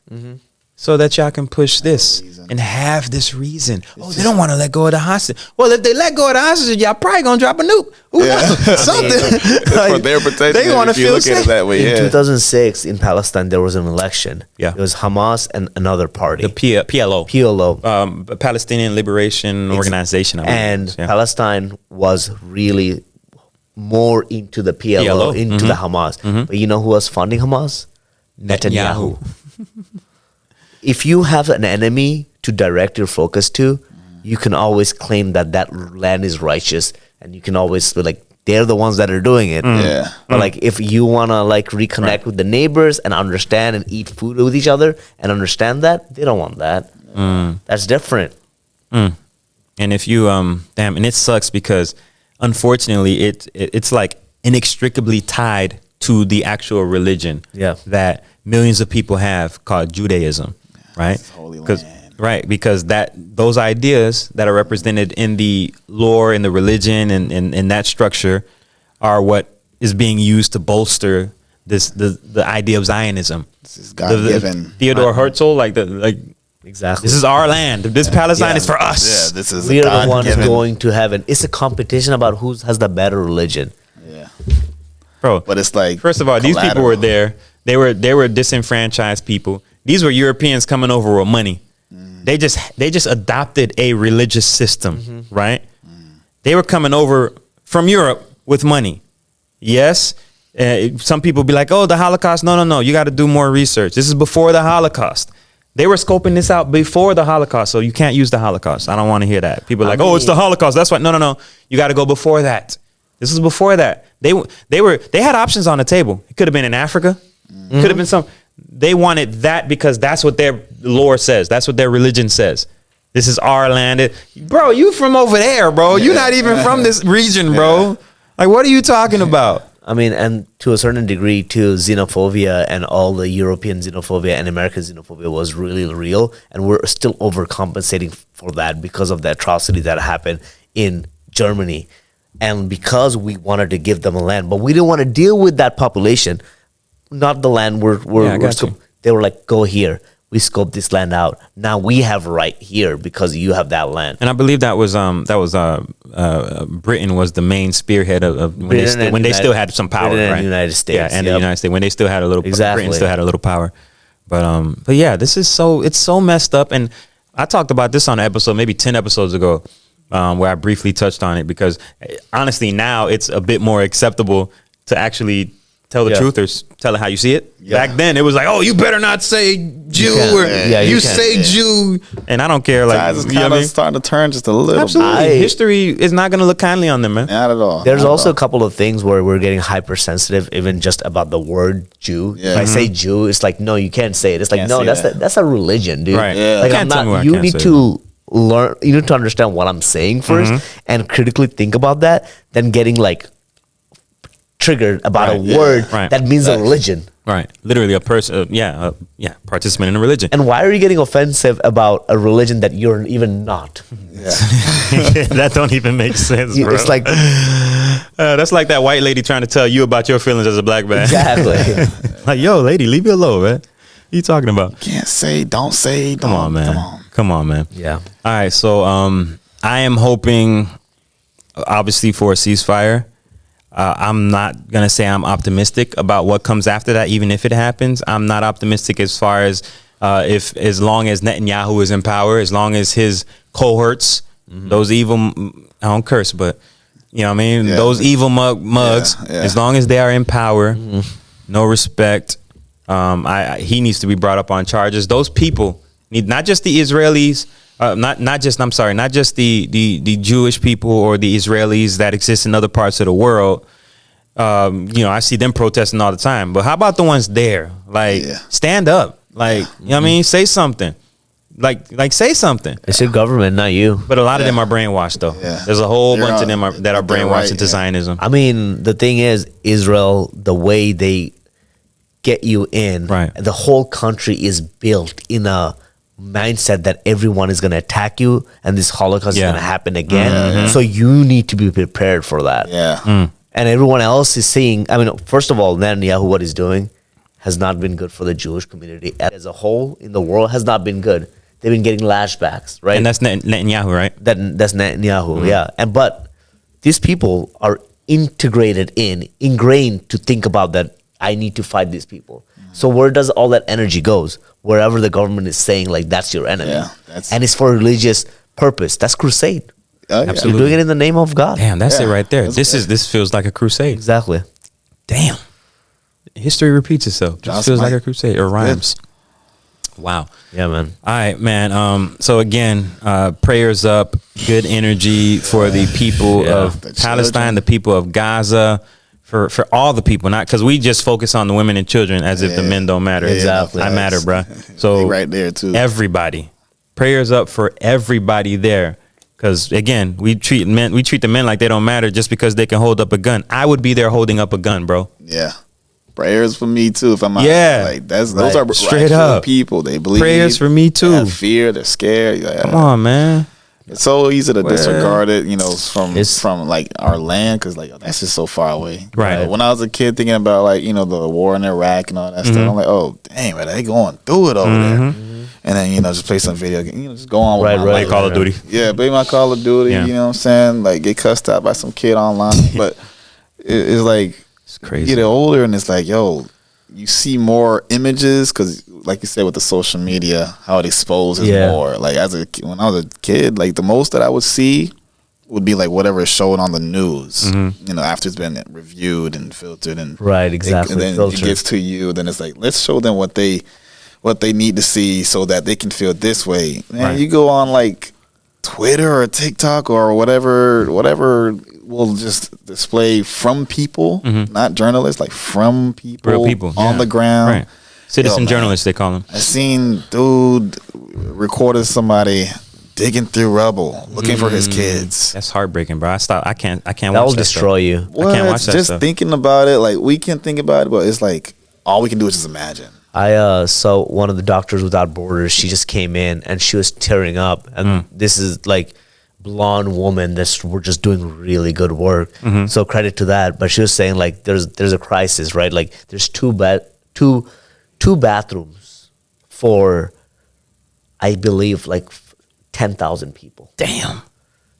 Speaker 1: So that y'all can push this and have this reason. They don't want to let go of the hostage. Well, if they let go of the hostage, y'all probably gonna drop a nuke. Something.
Speaker 2: For their protection.
Speaker 1: They want to feel
Speaker 2: look at it that way.
Speaker 3: In 2006 in Palestine, there was an election.
Speaker 1: Yeah.
Speaker 3: It was Hamas and another party.
Speaker 1: The PLO. Palestinian Liberation Organization.
Speaker 3: And Palestine was really more into the PLO. Into the Hamas. But you know who was funding Hamas? Netanyahu. If you have an enemy to direct your focus to, you can always claim that land is righteous, and you can always be like, they're the ones that are doing it. But like, if you want to like reconnect with the neighbors and understand and eat food with each other and understand that, they don't want that. That's different.
Speaker 1: And if you and it sucks because unfortunately it's like inextricably tied to the actual religion that millions of people have, called Judaism. Right, because those ideas that are represented in the lore, in the religion, and in that structure, are what is being used to bolster the idea of Zionism.
Speaker 2: This is God-given.
Speaker 1: Theodore Herzl,
Speaker 3: Exactly.
Speaker 1: This is our land. This Palestine is for us.
Speaker 2: Yeah, this is.
Speaker 3: We are the ones going to heaven. It's a competition about who has the better religion.
Speaker 2: Yeah,
Speaker 1: bro.
Speaker 2: But it's like,
Speaker 1: first of all, these people were there. They were disenfranchised people. These were Europeans coming over with money. They just adopted a religious system, right? They were coming over from Europe with money. Yes, some people be like, "Oh, the Holocaust." No. You got to do more research. This is before the Holocaust. They were scoping this out before the Holocaust, so you can't use the Holocaust. I don't want to hear that. People are like, "Oh, it's the Holocaust." That's why. No. You got to go before that. This is before that. They had options on the table. It could have been in Africa. Could have been some. They wanted that because that's what their lore says. That's what their religion says. This is our land. Bro, you from over there, bro. You're not even from this region, bro. Like, what are you talking about?
Speaker 3: I mean, and to a certain degree, too, xenophobia and all the European xenophobia and American xenophobia was really real. And we're still overcompensating for that because of the atrocity that happened in Germany. And because we wanted to give them a land, but we didn't want to deal with that population. Not the land they were like, go here. We scoped this land out. Now we have right here because you have that land.
Speaker 1: And I believe that was Britain was the main spearhead of when they still had some power,
Speaker 3: Britain
Speaker 1: right?
Speaker 3: And the United States,
Speaker 1: and the United States when they still had a little. Britain still had a little power, but yeah, this is it's so messed up. And I talked about this on an episode maybe 10 episodes ago, where I briefly touched on it because honestly now it's a bit more acceptable to actually tell the truth or tell it how you see it. Back then it was like, oh, you better not say Jew you say Jew, and I don't care. Like,
Speaker 2: it's kind of starting to turn just a little.
Speaker 1: Absolutely, history is not going to look kindly on them, man.
Speaker 2: Not at all.
Speaker 3: There's also a couple of things where we're getting hypersensitive, even just about the word Jew. If I say Jew, it's like, no, you can't say it. It's like, no, that's a religion, dude.
Speaker 1: Right?
Speaker 3: Like, I'm not. You need to learn. You need to understand what I'm saying first and critically think about that. Then getting like triggered about a word that means a religion.
Speaker 1: Right. Literally a person, participant in a religion.
Speaker 3: And why are you getting offensive about a religion that you're even not?
Speaker 1: That don't even make sense, bro.
Speaker 3: It's like
Speaker 1: that's like that white lady trying to tell you about your feelings as a black man.
Speaker 3: Exactly.
Speaker 1: Like, yo, lady, leave me alone, man. What are you talking about?
Speaker 2: Can't say, don't say,
Speaker 1: Come on, man. Come on, man.
Speaker 3: Yeah.
Speaker 1: All right, so I am hoping, obviously, for a ceasefire. I'm not going to say I'm optimistic about what comes after that, even if it happens. I'm not optimistic as far as as long as Netanyahu is in power, as long as his cohorts, those evil, I don't curse, but you know what I mean? Yeah. Those evil mugs, as long as they are in power, no respect. He needs to be brought up on charges. Those people need, not just the Israelis, not just the Jewish people or the Israelis that exist in other parts of the world. I see them protesting all the time, but how about the ones there? Like, stand up. Like, you know what I mean? Say something. Like say something.
Speaker 3: It's your government, not you.
Speaker 1: But a lot of them are brainwashed, though. Yeah. There's a whole bunch of them that are brainwashed into Zionism.
Speaker 3: I mean, the thing is, Israel, the way they get you in, the whole country is built in a mindset that everyone is going to attack you and this Holocaust is going to happen again. So you need to be prepared for that. And everyone else is seeing, I mean, first of all, Netanyahu, what he's doing has not been good for the Jewish community as a whole in the world, has not been good. They've been getting lashbacks, right?
Speaker 1: And that's Netanyahu, right?
Speaker 3: That's Netanyahu, yeah. But these people are ingrained to think about that I need to fight these people. So where does all that energy goes? Wherever the government is saying like that's your enemy.
Speaker 2: Yeah,
Speaker 3: and it's for religious purpose. That's crusade.
Speaker 1: Absolutely.
Speaker 3: You're doing it in the name of God.
Speaker 1: Damn, that's it right there. This feels like a crusade.
Speaker 3: Exactly.
Speaker 1: Damn. History repeats itself. Just feels like a crusade or rhymes. Wow.
Speaker 3: Yeah, man.
Speaker 1: All right, man. So again, prayers up, good energy for the people of Palestine, the people of Gaza, for all the people, not because we just focus on the women and children as if the men don't matter.
Speaker 3: Exactly.
Speaker 1: I matter, bro. So
Speaker 2: right there too.
Speaker 1: Everybody, prayers up for everybody there. Because again, we treat the men like they don't matter just because they can hold up a gun. I would be there holding up a gun, bro.
Speaker 2: Yeah. Prayers for me too. If I'm out, like those are
Speaker 1: straight up
Speaker 2: people. They believe.
Speaker 1: Prayers for me too.
Speaker 2: They have fear. They're scared. Yeah.
Speaker 1: Come on, man.
Speaker 2: It's so easy to disregard it, from like our land, because like that's just so far away.
Speaker 1: Right.
Speaker 2: When I was a kid, thinking about like the war in Iraq and all that stuff, I'm like, oh dang, man, they going through it over there. And then just play some video game, just go on with my life.
Speaker 1: Call of Duty.
Speaker 2: Yeah, play my Call of Duty. You know what I'm saying? Like get cussed out by some kid online, but it's like
Speaker 1: it's crazy.
Speaker 2: You get older and it's like, yo, you see more images because, like you said, with the social media, how it exposes more. Like when I was a kid, like the most that I would see would be like whatever is shown on the news. After it's been reviewed and filtered and
Speaker 3: exactly.
Speaker 2: And then it gets to you. Then it's like, let's show them what they need to see so that they can feel this way. Man, you go on like Twitter or TikTok or whatever will just display from people, not journalists, like from people,
Speaker 1: real people
Speaker 2: on the ground.
Speaker 1: Right. Citizen journalists, they call them.
Speaker 2: I seen dude recorded somebody digging through rubble looking for his kids.
Speaker 1: That's heartbreaking, bro. I can't watch that.
Speaker 3: That will destroy you.
Speaker 2: I can't watch that just stuff. Thinking about it, like we can think about it, but it's like all we can do is just imagine.
Speaker 3: I saw one of the Doctors Without Borders. She just came in and she was tearing up. And this is like blonde woman that were just doing really good work. So credit to that. But she was saying like there's a crisis, right? Like there's two bathrooms for, I believe, like 10,000 people.
Speaker 1: Damn.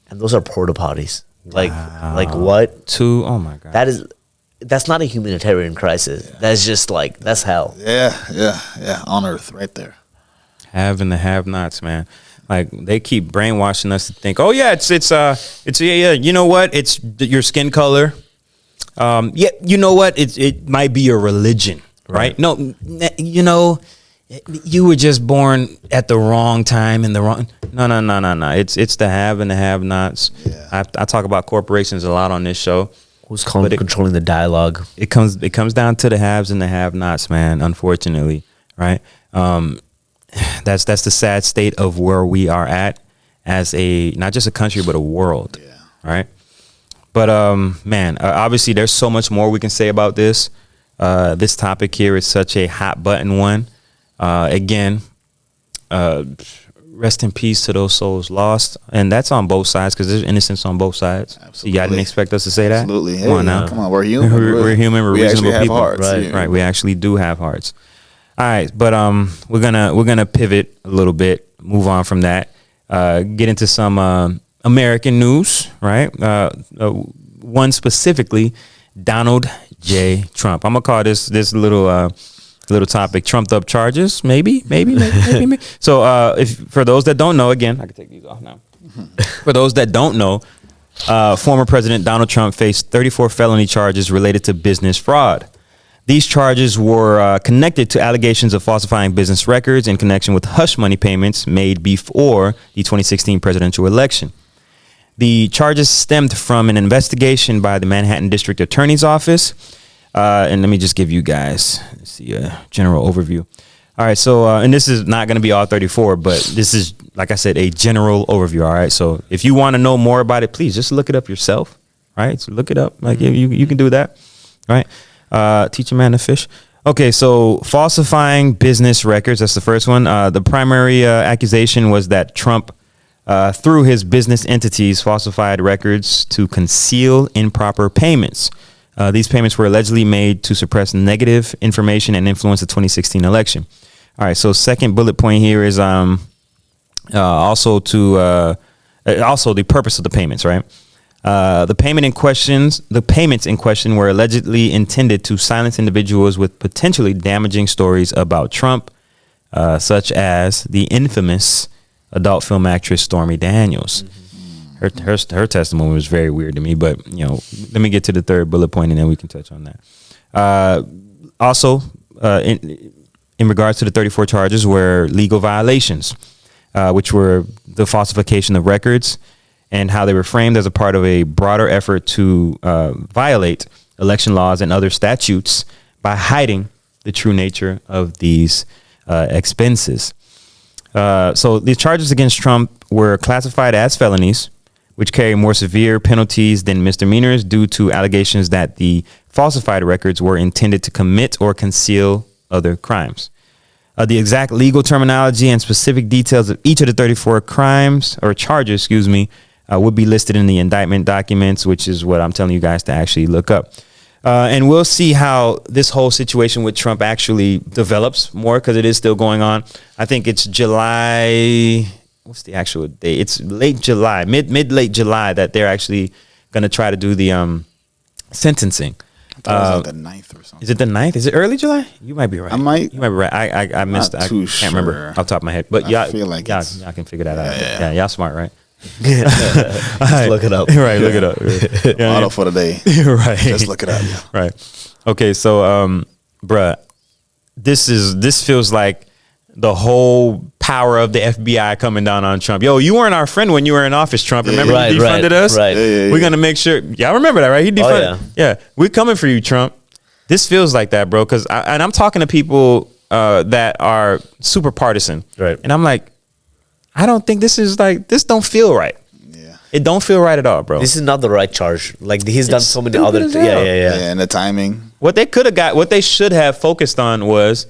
Speaker 3: And those are porta potties. Like what?
Speaker 1: Oh my God.
Speaker 3: That's not a humanitarian crisis. That's just like, that's hell.
Speaker 2: Yeah. On earth, right there.
Speaker 1: Have and the have-nots, man. Like they keep brainwashing us to think, oh yeah, it's you know what? It's your skin color. Yeah, you know what? It might be your religion, right? No, you were just born at the wrong time in the wrong. No. It's the have and the have-nots. Yeah. I talk about corporations a lot on this show.
Speaker 3: Who's controlling the dialogue?
Speaker 1: It comes down to the haves and the have-nots, man. Unfortunately, right? That's the sad state of where we are at as not just a country but a world, right? But man, obviously there's so much more we can say about this. This topic here is such a hot button one. Again, rest in peace to those souls lost, and that's on both sides because there's innocence on both sides.
Speaker 2: Absolutely.
Speaker 1: You didn't expect us to say that.
Speaker 2: Absolutely.
Speaker 1: Come on now.
Speaker 2: Come on, we're human.
Speaker 1: We're human. We're reasonable people.
Speaker 2: Hearts,
Speaker 1: right. We actually do have hearts. All right, but we're gonna pivot a little bit, move on from that, get into some American news, right? One specifically, Donald J. Trump. I'm gonna call this little topic trumped up charges, maybe. So for those that don't know, again, I can take these off now. For those that don't know, former President Donald Trump faced 34 felony charges related to business fraud. These charges were connected to allegations of falsifying business records in connection with hush money payments made before the 2016 presidential election. The charges stemmed from an investigation by the Manhattan District Attorney's Office. And let me just give you guys a general overview. All right. So, and this is not going to be all 34, but this is, like I said, a general overview. All right. So if you want to know more about it, please just look it up yourself. Right. So look it up. Like you can do that. Right. Teach a man to fish. Okay. So falsifying business records. That's the first one. The primary accusation was that Trump through his business entities, falsified records to conceal improper payments. These payments were allegedly made to suppress negative information and influence the 2016 election. All right, so second bullet point here is also the purpose of the payments, right? The payments in question were allegedly intended to silence individuals with potentially damaging stories about Trump, such as the infamous adult film actress Stormy Daniels. Her testimony was very weird to me, but let me get to the third bullet point and then we can touch on that. In regards to the 34 charges were legal violations, which were the falsification of records and how they were framed as a part of a broader effort to violate election laws and other statutes by hiding the true nature of these expenses. So the charges against Trump were classified as felonies, which carry more severe penalties than misdemeanors due to allegations that the falsified records were intended to commit or conceal other crimes. The exact legal terminology and specific details of each of the 34 crimes or charges, would be listed in the indictment documents, which is what I'm telling you guys to actually look up. And we'll see how this whole situation with Trump actually develops more because it is still going on. I think it's July. What's the actual date? It's late July, late July that they're actually going to try to do the sentencing.
Speaker 2: I thought it was like the 9th or something.
Speaker 1: Is it the 9th? Is it early July? You might be right.
Speaker 2: You might be
Speaker 1: right. I missed. I can't remember off the top of my head. But
Speaker 2: I feel like
Speaker 1: y'all can figure that out.
Speaker 2: Yeah.
Speaker 1: Y'all smart, right?
Speaker 3: Just look it up.
Speaker 1: Right, look it up.
Speaker 2: Auto for the day.
Speaker 1: Right.
Speaker 2: Just look it up.
Speaker 1: Right. Okay, so bruh, this feels like the whole power of the FBI coming down on Trump. Yo, you weren't our friend when you were in office, Trump. Remember you defunded us?
Speaker 3: Right.
Speaker 1: We're gonna make sure y'all remember that, right? He defunded. Yeah, we're coming for you, Trump. This feels like that, bro. Because I'm talking to people that are super partisan,
Speaker 3: right?
Speaker 1: And I'm like, I don't think this don't feel right.
Speaker 2: Yeah.
Speaker 1: It don't feel right at all, bro.
Speaker 3: This is not the right charge. Like he's done so many other
Speaker 2: Yeah, and the timing.
Speaker 1: What they should have focused on was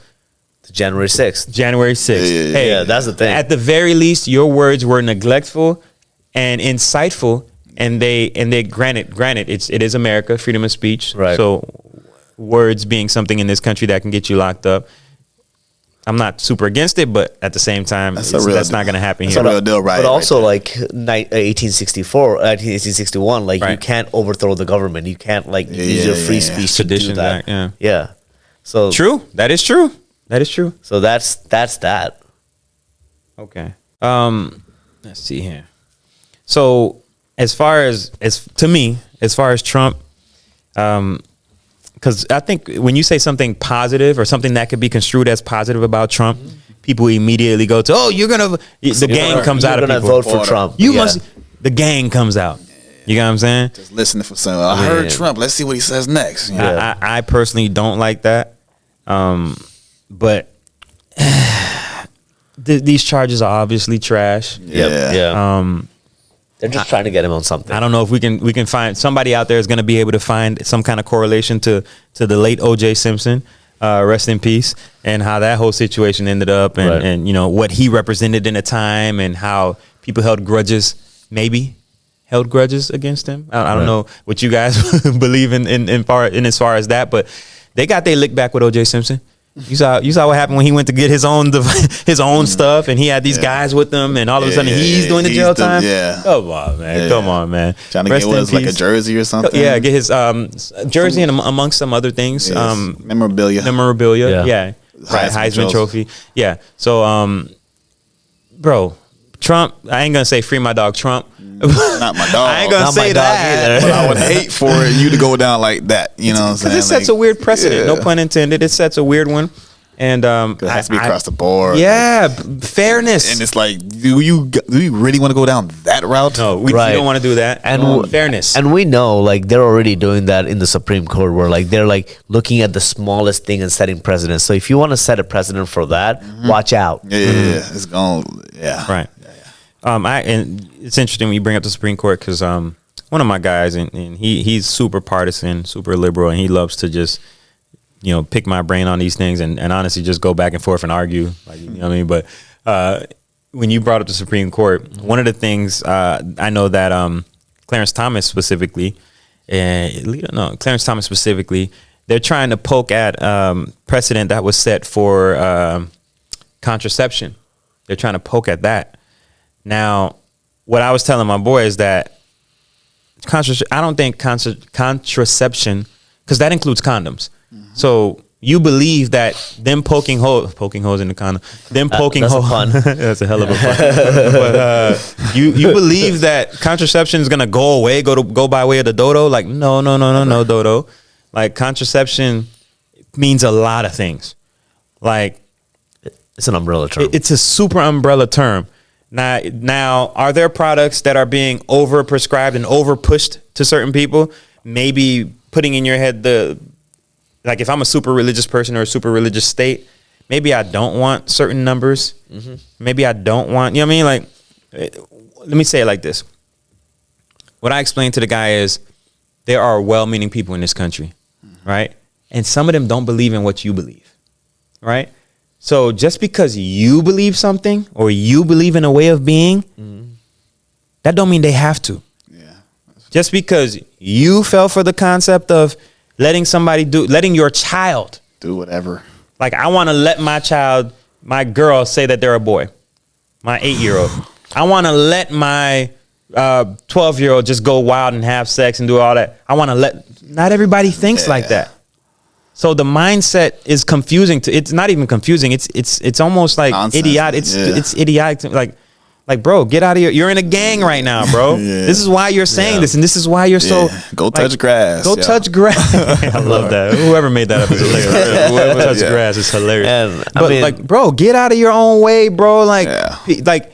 Speaker 3: January 6th.
Speaker 1: January 6th.
Speaker 2: Yeah.
Speaker 1: Hey,
Speaker 3: that's the thing.
Speaker 1: At the very least, your words were neglectful and insightful, and they granted it is America, freedom of speech.
Speaker 3: Right.
Speaker 1: So words being something in this country that can get you locked up. I'm not super against it, but at the same time, that's not going to happen here.
Speaker 2: That's a real deal, right?
Speaker 3: But also, like 1861, like you can't overthrow the government. You can't use your free speech to do that. Yeah. So
Speaker 1: true. That is true.
Speaker 3: So that's that.
Speaker 1: Okay. Let's see here. So as far as Trump, because I think when you say something positive or something that could be construed as positive about Trump, people immediately go to, the gang comes out of people.
Speaker 3: Vote for Trump.
Speaker 1: The gang comes out. You know what I'm saying?
Speaker 2: Just listening for some. I heard Trump. Let's see what he says next.
Speaker 1: I personally don't like that. But these charges are obviously trash.
Speaker 3: Yeah. They're just trying to get him on something.
Speaker 1: I don't know if we can find somebody out there is going to be able to find some kind of correlation to the late O.J. Simpson, rest in peace, and how that whole situation ended up, and what he represented in a time, and how people held grudges against him. I don't know what you guys believe in as far as that, but they got their lick back with O.J. Simpson. You saw what happened when he went to get his own stuff, and he had these guys with him, and all of a sudden he's doing the jail time. Come on, man.
Speaker 2: Trying to get like a jersey or something.
Speaker 1: Yeah, get his jersey and amongst some other things.
Speaker 2: Memorabilia.
Speaker 1: Yeah. Right, Heisman Trophy. Yeah. So, bro, Trump. I ain't gonna say free my dog Trump.
Speaker 2: Not my dog.
Speaker 1: I ain't gonna say that.
Speaker 2: But I would hate for you to go down like that. You know what I'm saying?
Speaker 1: Because it sets a weird precedent. No pun intended. It sets a weird one. And
Speaker 2: it has to be across the board.
Speaker 1: Yeah, fairness.
Speaker 2: And it's like, do you really want to go down that route?
Speaker 1: No, we don't want to do that. And fairness.
Speaker 3: And we know, they're already doing that in the Supreme Court, where they're looking at the smallest thing and setting precedents. So if you want to set a precedent for that, watch out.
Speaker 2: Yeah, it's going. Yeah,
Speaker 1: right. And it's interesting when you bring up the Supreme Court, because one of my guys, and he's super partisan, super liberal, and he loves to just pick my brain on these things and honestly just go back and forth and argue, you know what I mean? But when you brought up the Supreme Court, one of the things I know that Clarence Thomas specifically, they're trying to poke at precedent that was set for contraception. They're trying to poke at that. Now, what I was telling my boy is that I don't think contraception, because that includes condoms. So you believe that them poking holes in the condom, them poking holes. That's a hell of a pun. But you believe that contraception is gonna go away, go by way of the dodo? Like no, dodo. Like contraception means a lot of things. Like
Speaker 3: it's an umbrella term.
Speaker 1: It's a super umbrella term. Now, are there products that are being over prescribed and over pushed to certain people? Maybe putting in your head like if I'm a super religious person or a super religious state, maybe I don't want certain numbers. Mm-hmm. Maybe I don't want, you know what I mean? Like, let me say it like this. What I explained to the guy is there are well-meaning people in this country, right? And some of them don't believe in what you believe, right? So just because you believe something or you believe in a way of being, that don't mean they have to.
Speaker 2: Yeah.
Speaker 1: Just because you fell for the concept of letting your child
Speaker 2: do whatever.
Speaker 1: Like I want to let my girl say that they're a boy, my 8-year-old. I want to let my 12-year-old just go wild and have sex and do all that. Not everybody thinks like that. So the mindset is confusing. It's not even confusing. It's almost like
Speaker 2: nonsense.
Speaker 1: Idiotic. It's idiotic. Like, bro, get out of here. You're in a gang right now, bro. Yeah. This is why you're saying this, and this is why you're so.
Speaker 2: Go touch grass.
Speaker 1: Go touch grass. I love that. Whoever made that up is hilarious. Whoever touched grass is hilarious. But bro, get out of your own way, bro. Like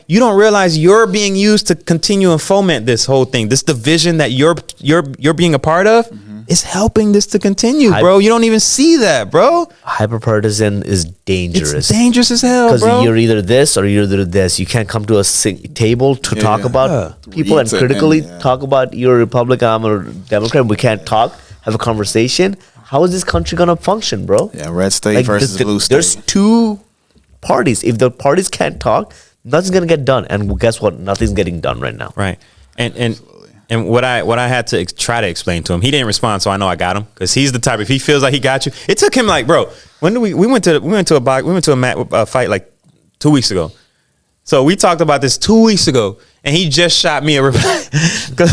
Speaker 1: you don't realize you're being used to continue and foment this whole thing. This division that you're being a part of. It's helping this to continue, bro. You don't even see that, bro.
Speaker 3: Hyperpartisan is dangerous.
Speaker 1: It's dangerous as hell, bro.
Speaker 3: Because you're either this or you're either this. You can't come to a table to talk about people and critically talk about you're a Republican, I'm a Democrat. We can't have a conversation. How is this country gonna function, bro?
Speaker 2: Yeah, red state versus blue state.
Speaker 3: There's two parties. If the parties can't talk, nothing's gonna get done. And guess what? Nothing's getting done right now.
Speaker 1: Right. And what I had to try to explain to him, he didn't respond, so I know I got him because he's the type. If he feels like he got you, it took him like, bro. When do we went to a fight like 2 weeks ago. So we talked about this 2 weeks ago, and he just shot me a reply.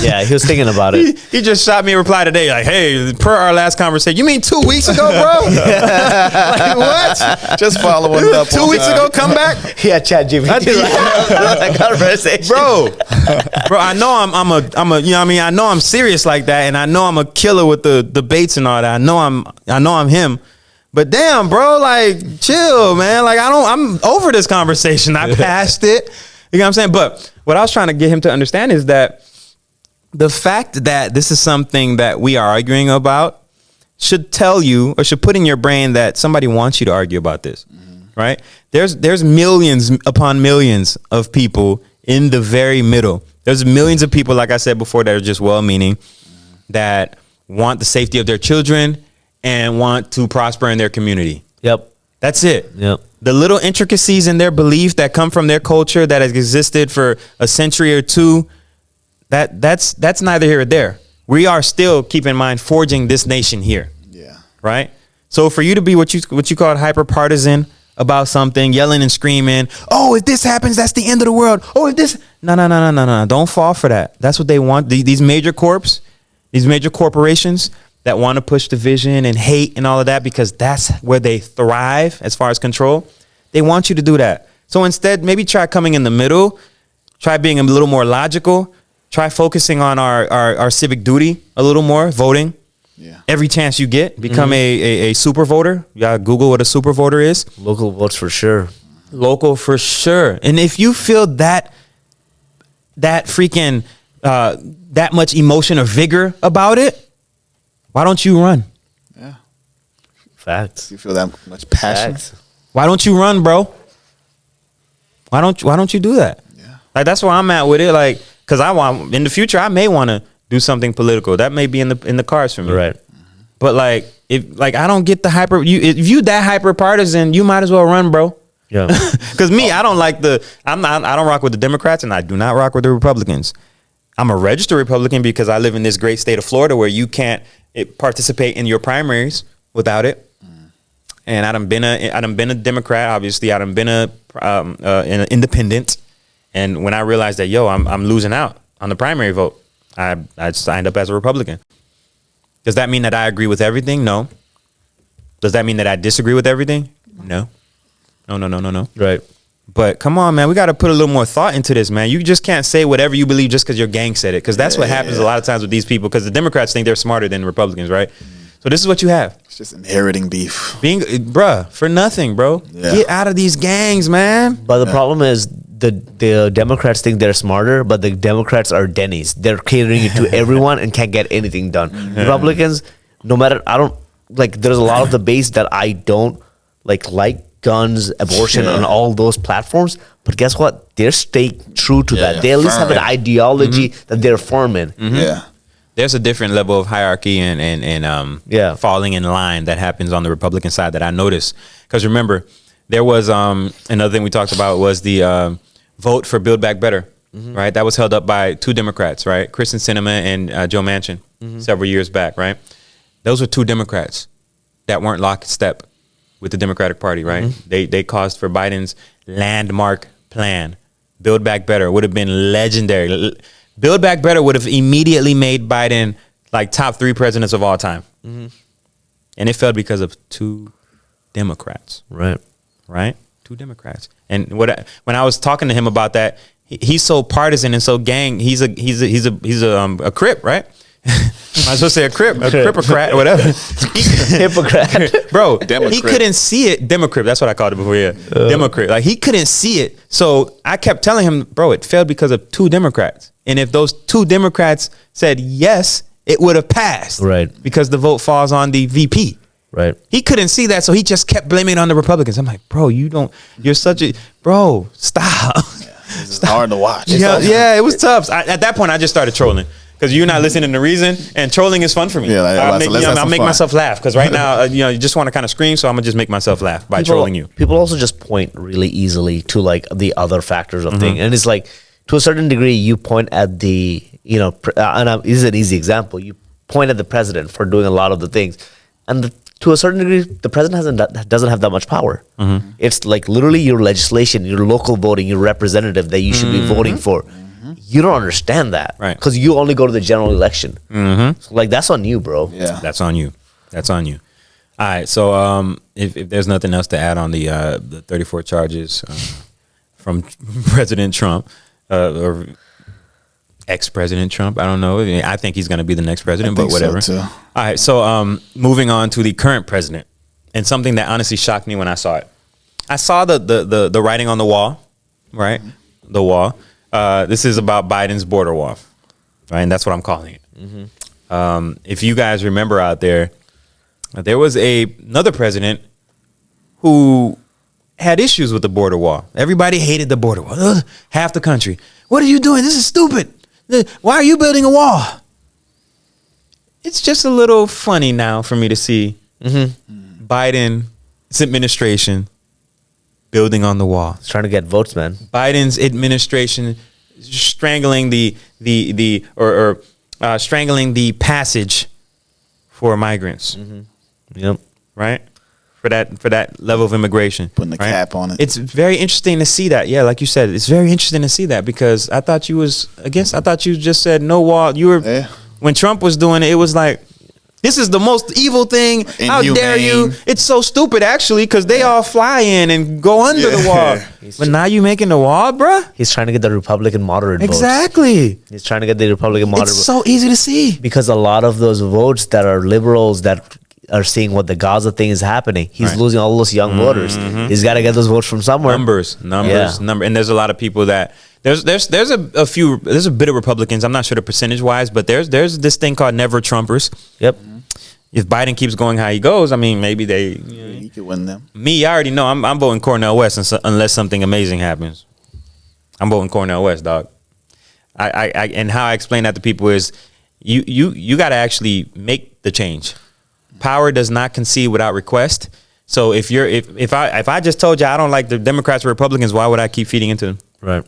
Speaker 3: Yeah, he was thinking about it.
Speaker 1: He just shot me a reply today, like, "Hey, per our last conversation, you mean 2 weeks ago, bro? Like what?
Speaker 2: Just following up.
Speaker 1: 2 weeks ago, come back?
Speaker 3: Yeah, ChatGPT. That conversation,
Speaker 1: bro. I know I'm a, you know what I mean? I know I'm serious like that, and I know I'm a killer with the debates and all that. I know I'm him. But damn, bro, like, chill, man. Like, I'm over this conversation. I passed it. You know what I'm saying? But what I was trying to get him to understand is that the fact that this is something that we are arguing about should tell you or should put in your brain that somebody wants you to argue about this, right? There's millions upon millions of people in the very middle. There's millions of people, like I said before, that are just well-meaning, that want the safety of their children and want to prosper in their community.
Speaker 3: Yep.
Speaker 1: That's it.
Speaker 3: Yep.
Speaker 1: The little intricacies in their belief that come from their culture that has existed for a century or two, that's neither here or there. We are still, keep in mind, forging this nation here.
Speaker 2: Yeah.
Speaker 1: Right? So for you to be what you call hyper partisan about something, yelling and screaming, oh, if this happens, that's the end of the world. Oh, if this, no. Don't fall for that. That's what they want. These major corporations that want to push division and hate and all of that, because that's where they thrive as far as control. They want you to do that. So instead, maybe try coming in the middle, try being a little more logical, try focusing on our civic duty a little more, voting.
Speaker 2: Yeah.
Speaker 1: Every chance you get, become a super voter. You gotta Google what a super voter is.
Speaker 3: Local votes for sure.
Speaker 1: Local for sure. And if you feel that freaking that much emotion or vigor about it, why don't you run?
Speaker 2: Yeah.
Speaker 3: Facts.
Speaker 2: You feel that much passion?
Speaker 3: Facts.
Speaker 1: Why don't you run, bro? Why don't you do that?
Speaker 2: Yeah.
Speaker 1: Like that's where I'm at with it. Like, cause I want in the future I may want to do something political. That may be in the cards for me.
Speaker 3: Right.
Speaker 1: But like if I don't get the if you that hyper partisan, you might as well run, bro.
Speaker 3: Yeah.
Speaker 1: Because me, I don't like I don't rock with the Democrats, and I do not rock with the Republicans. I'm a registered Republican because I live in this great state of Florida where you can't participate in your primaries without it. And I done been a Democrat, obviously. I done been an independent. And when I realized that, I'm losing out on the primary vote, I signed up as a Republican. Does that mean that I agree with everything? No. Does that mean that I disagree with everything? No. No.
Speaker 3: Right.
Speaker 1: But come on, man, we got to put a little more thought into this, man. You just can't say whatever you believe just because your gang said it, because that's what happens a lot of times with these people, because the Democrats think they're smarter than Republicans, right? So this is what you have.
Speaker 2: It's just inheriting beef.
Speaker 1: Bruh, for nothing, bro. Yeah. Get out of these gangs, man.
Speaker 3: But the problem is the Democrats think they're smarter, but the Democrats are Denny's. They're catering it to everyone and can't get anything done. Republicans, no matter, there's a lot of the base that I don't like guns, abortion, on all those platforms. But guess what? They're staying true to that. They at least have an ideology that they're forming.
Speaker 2: Yeah.
Speaker 1: There's a different level of hierarchy and falling in line that happens on the Republican side that I noticed. Because remember, there was another thing we talked about was the vote for Build Back Better, right? That was held up by two Democrats, right? Kristen Sinema and Joe Manchin several years back, right? Those were two Democrats that weren't lockstep with the Democratic Party, right? They caused for Biden's landmark plan. Build Back Better would have been legendary. Build Back Better would have immediately made Biden like top 3 presidents of all time. And it failed because of two Democrats. Right? Two Democrats. And when I was talking to him about that, he's so partisan and so gang. He's a Crip, right? Might as well say a Cripocrat or whatever.
Speaker 3: Hypocrite.
Speaker 1: Bro, he couldn't see it. Democrat, that's what I called it before, Democrat. Like, he couldn't see it. So I kept telling him, bro, it failed because of two Democrats. And if those two Democrats said yes, it would have passed.
Speaker 3: Right.
Speaker 1: Because the vote falls on the VP.
Speaker 3: Right.
Speaker 1: He couldn't see that, so he just kept blaming it on the Republicans. I'm like, bro, you're such a, bro, stop.
Speaker 2: It's hard to watch.
Speaker 1: Yeah, it was tough. At that point, I just started trolling. Because you're not listening to reason, and trolling is fun for me.
Speaker 2: Yeah,
Speaker 1: I'll make myself laugh. Because right now, you just want to kind of scream, so I'm gonna just make myself laugh by trolling you.
Speaker 3: People also just point really easily to like the other factors of things, and it's like to a certain degree, you point at the and this is an easy example. You point at the president for doing a lot of the things, and to a certain degree, the president doesn't have that much power. It's like literally your legislation, your local voting, your representative that you should be voting for. You don't understand that,
Speaker 1: right?
Speaker 3: Because you only go to the general election. So, like, that's on you, bro.
Speaker 2: Yeah,
Speaker 1: that's on you. All right. So, if there's nothing else to add on the 34 charges from President Trump or ex-President Trump, I don't know. I think he's going to be the next president, but whatever.
Speaker 2: So too.
Speaker 1: All right. So, moving on to the current president, and something that honestly shocked me when I saw it. I saw the writing on the wall, right? The wall. This is about Biden's border wall, right? And that's what I'm calling it. If you guys remember out there, there was another president who had issues with the border wall. Everybody hated the border wall. Ugh, half the country. What are you doing? This is stupid. Why are you building a wall? It's just a little funny now for me to see Biden's administration building on the wall.
Speaker 3: He's trying to get votes, man.
Speaker 1: Biden's administration strangling strangling the passage for migrants.
Speaker 3: Yep.
Speaker 1: Right? For that level of immigration.
Speaker 2: Putting the cap on it.
Speaker 1: It's very interesting to see that. Yeah, like you said, it's very interesting to see that, because I thought you just said no wall. When Trump was doing it, it was like, this is the most evil thing. How dare you? It's so stupid, actually, because they all fly in and go under the wall. But now you making the wall, bruh?
Speaker 3: He's trying to get the Republican moderate votes.
Speaker 1: Exactly.
Speaker 3: He's trying to get the Republican moderate votes.
Speaker 1: It's so easy to see.
Speaker 3: Because a lot of those votes that are liberals that are seeing what the Gaza thing is happening, he's losing all those young voters. He's got to get those votes from somewhere.
Speaker 1: Numbers. And there's a lot of people that... There's a bit of Republicans. I'm not sure the percentage wise, but there's this thing called never Trumpers.
Speaker 3: Yep.
Speaker 1: If Biden keeps going how he goes, I mean, maybe
Speaker 2: he could win them.
Speaker 1: Me, I already know I'm voting Cornel West unless something amazing happens. I'm voting Cornel West, dog. I and how I explain that to people is you got to actually make the change. Power does not concede without request. So if I just told you I don't like the Democrats or Republicans, why would I keep feeding into them?
Speaker 3: Right.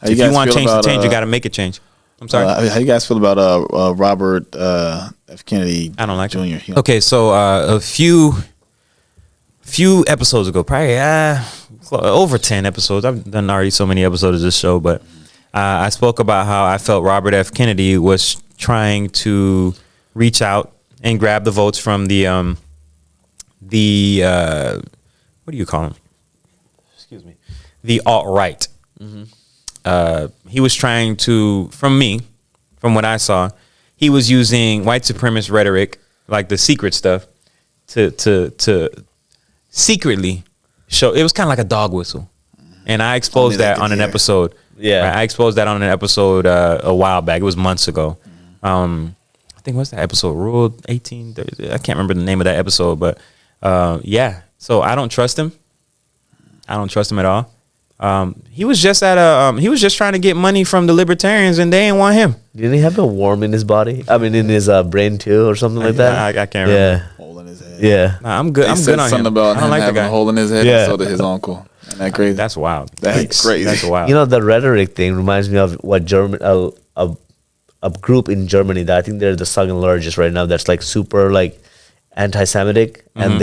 Speaker 1: If you want change to change, you got to make it change. I'm sorry.
Speaker 2: How you guys feel about Robert F. Kennedy?
Speaker 1: I don't like
Speaker 2: Jr.
Speaker 1: him. Okay, so a few episodes ago, probably over 10 episodes. I've done already so many episodes of this show, but I spoke about how I felt Robert F. Kennedy was trying to reach out and grab the votes from the what do you call them? Excuse me. The alt-right. He was trying to, from what I saw, he was using white supremacist rhetoric, like the secret stuff, to secretly show. It was kind of like a dog whistle, and I exposed that on an episode.
Speaker 3: Yeah,
Speaker 1: right? I exposed that on an episode a while back. It was months ago. I think what's that episode? Rule 18. I can't remember the name of that episode, but yeah. So I don't trust him. I don't trust him at all. He was just he was just trying to get money from the libertarians, and they didn't want him.
Speaker 3: Didn't he have a worm in his body? I mean, in his brain too, or something like that.
Speaker 1: I can't remember.
Speaker 2: Hole in his head.
Speaker 3: Yeah.
Speaker 1: Nah, I'm good. I'm good on
Speaker 2: something
Speaker 1: him.
Speaker 2: about
Speaker 1: I don't
Speaker 2: him
Speaker 1: like the
Speaker 2: having
Speaker 1: guy.
Speaker 2: a hole in his head.
Speaker 3: Yeah.
Speaker 2: And so did his uncle. Isn't that crazy?
Speaker 1: That's wild.
Speaker 2: That's crazy.
Speaker 1: That's wild.
Speaker 3: You know, the rhetoric thing reminds me of what a group in Germany that I think they're the second largest right now. That's like super like anti-Semitic, and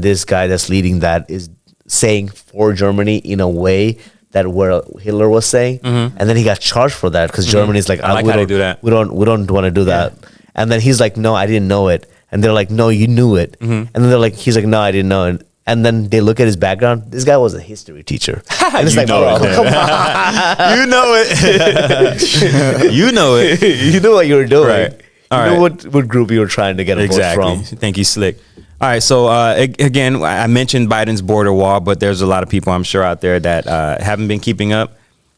Speaker 3: this guy that's leading that is saying for Germany in a way that where Hitler was saying, and then he got charged for that because Germany's like,
Speaker 1: I like how they do that.
Speaker 3: We don't want to do that, and then he's like, no, I didn't know it, and they're like, no, you knew it, and then they're like, he's like, no, I didn't know it. And then they look at his background. This guy was a history teacher. And it's like, bro, come on.
Speaker 1: You know it. You know it.
Speaker 3: You know what you were doing.
Speaker 1: Right. All
Speaker 3: you know
Speaker 1: right.
Speaker 3: what group you were trying to get a vote from.
Speaker 1: Thank you, Slick. All right. So, again, I mentioned Biden's border wall, but there's a lot of people I'm sure out there that haven't been keeping up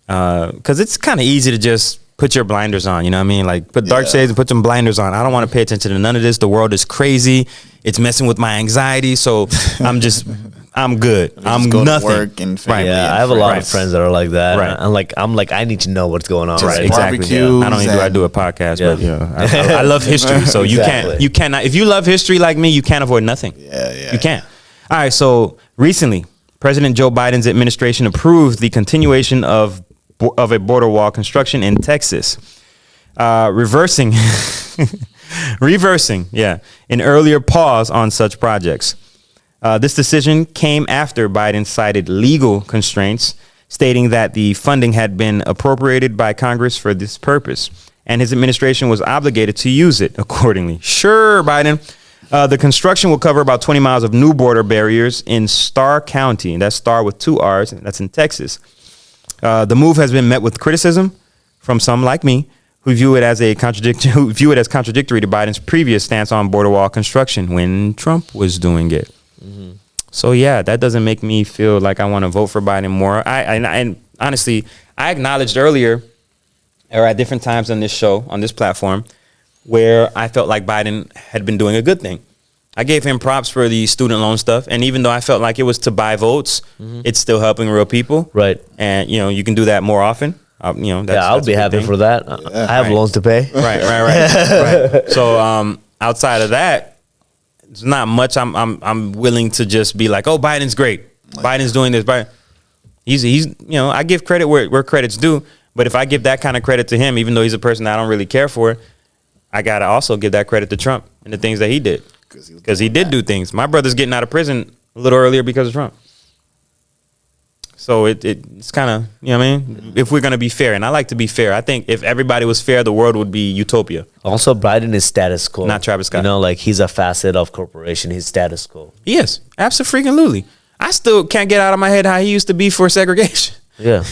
Speaker 1: because it's kind of easy to just put your blinders on. You know what I mean? Like put dark shades and put some blinders on. I don't want to pay attention to none of this. The world is crazy. It's messing with my anxiety. So I'm good. I'm
Speaker 2: go
Speaker 1: nothing.
Speaker 2: To work and family.
Speaker 3: Yeah,
Speaker 2: and
Speaker 3: I have a lot
Speaker 1: Right.
Speaker 3: of friends that are like that.
Speaker 1: Right.
Speaker 3: I'm like, I need to know what's going on.
Speaker 2: Just
Speaker 3: Right.
Speaker 1: Exactly.
Speaker 2: barbecues
Speaker 1: Not only do I do a podcast, but I love history. So
Speaker 3: Exactly.
Speaker 1: you cannot. If you love history like me, you can't avoid nothing.
Speaker 2: Yeah.
Speaker 1: You can't. All right. So recently, President Joe Biden's administration approved the continuation of a border wall construction in Texas, reversing an earlier pause on such projects. This decision came after Biden cited legal constraints, stating that the funding had been appropriated by Congress for this purpose, and his administration was obligated to use it accordingly. Sure, Biden. The construction will cover about 20 miles of new border barriers in Starr County, and that's Starr with 2 R's, and that's in Texas. The move has been met with criticism from some like me who view it as contradictory to Biden's previous stance on border wall construction when Trump was doing it. So yeah, that doesn't make me feel like I want to vote for Biden more. And honestly, I acknowledged earlier or at different times on this show, on this platform, where I felt like Biden had been doing a good thing. I gave him props for the student loan stuff, and even though I felt like it was to buy votes, it's still helping real people.
Speaker 3: Right.
Speaker 1: And you can do that more often.
Speaker 3: I'll be happy for that. I have loans to pay.
Speaker 1: Right. So outside of that, there's not much I'm willing to just be like, oh, Biden's great. Biden's doing this. Biden. He's I give credit where credit's due. But if I give that kind of credit to him, even though he's a person that I don't really care for, I gotta also give that credit to Trump and the things that he did. Because he did do things. My brother's getting out of prison a little earlier because of Trump. So it's kind of, you know what I mean? If we're going to be fair, and I like to be fair, I think if everybody was fair, the world would be utopia.
Speaker 3: Also, Biden is status quo.
Speaker 1: Not Travis Scott.
Speaker 3: Like he's a facet of corporation. He's status quo.
Speaker 1: He is. Absolutely. I still can't get out of my head how he used to be for segregation.
Speaker 3: Yeah.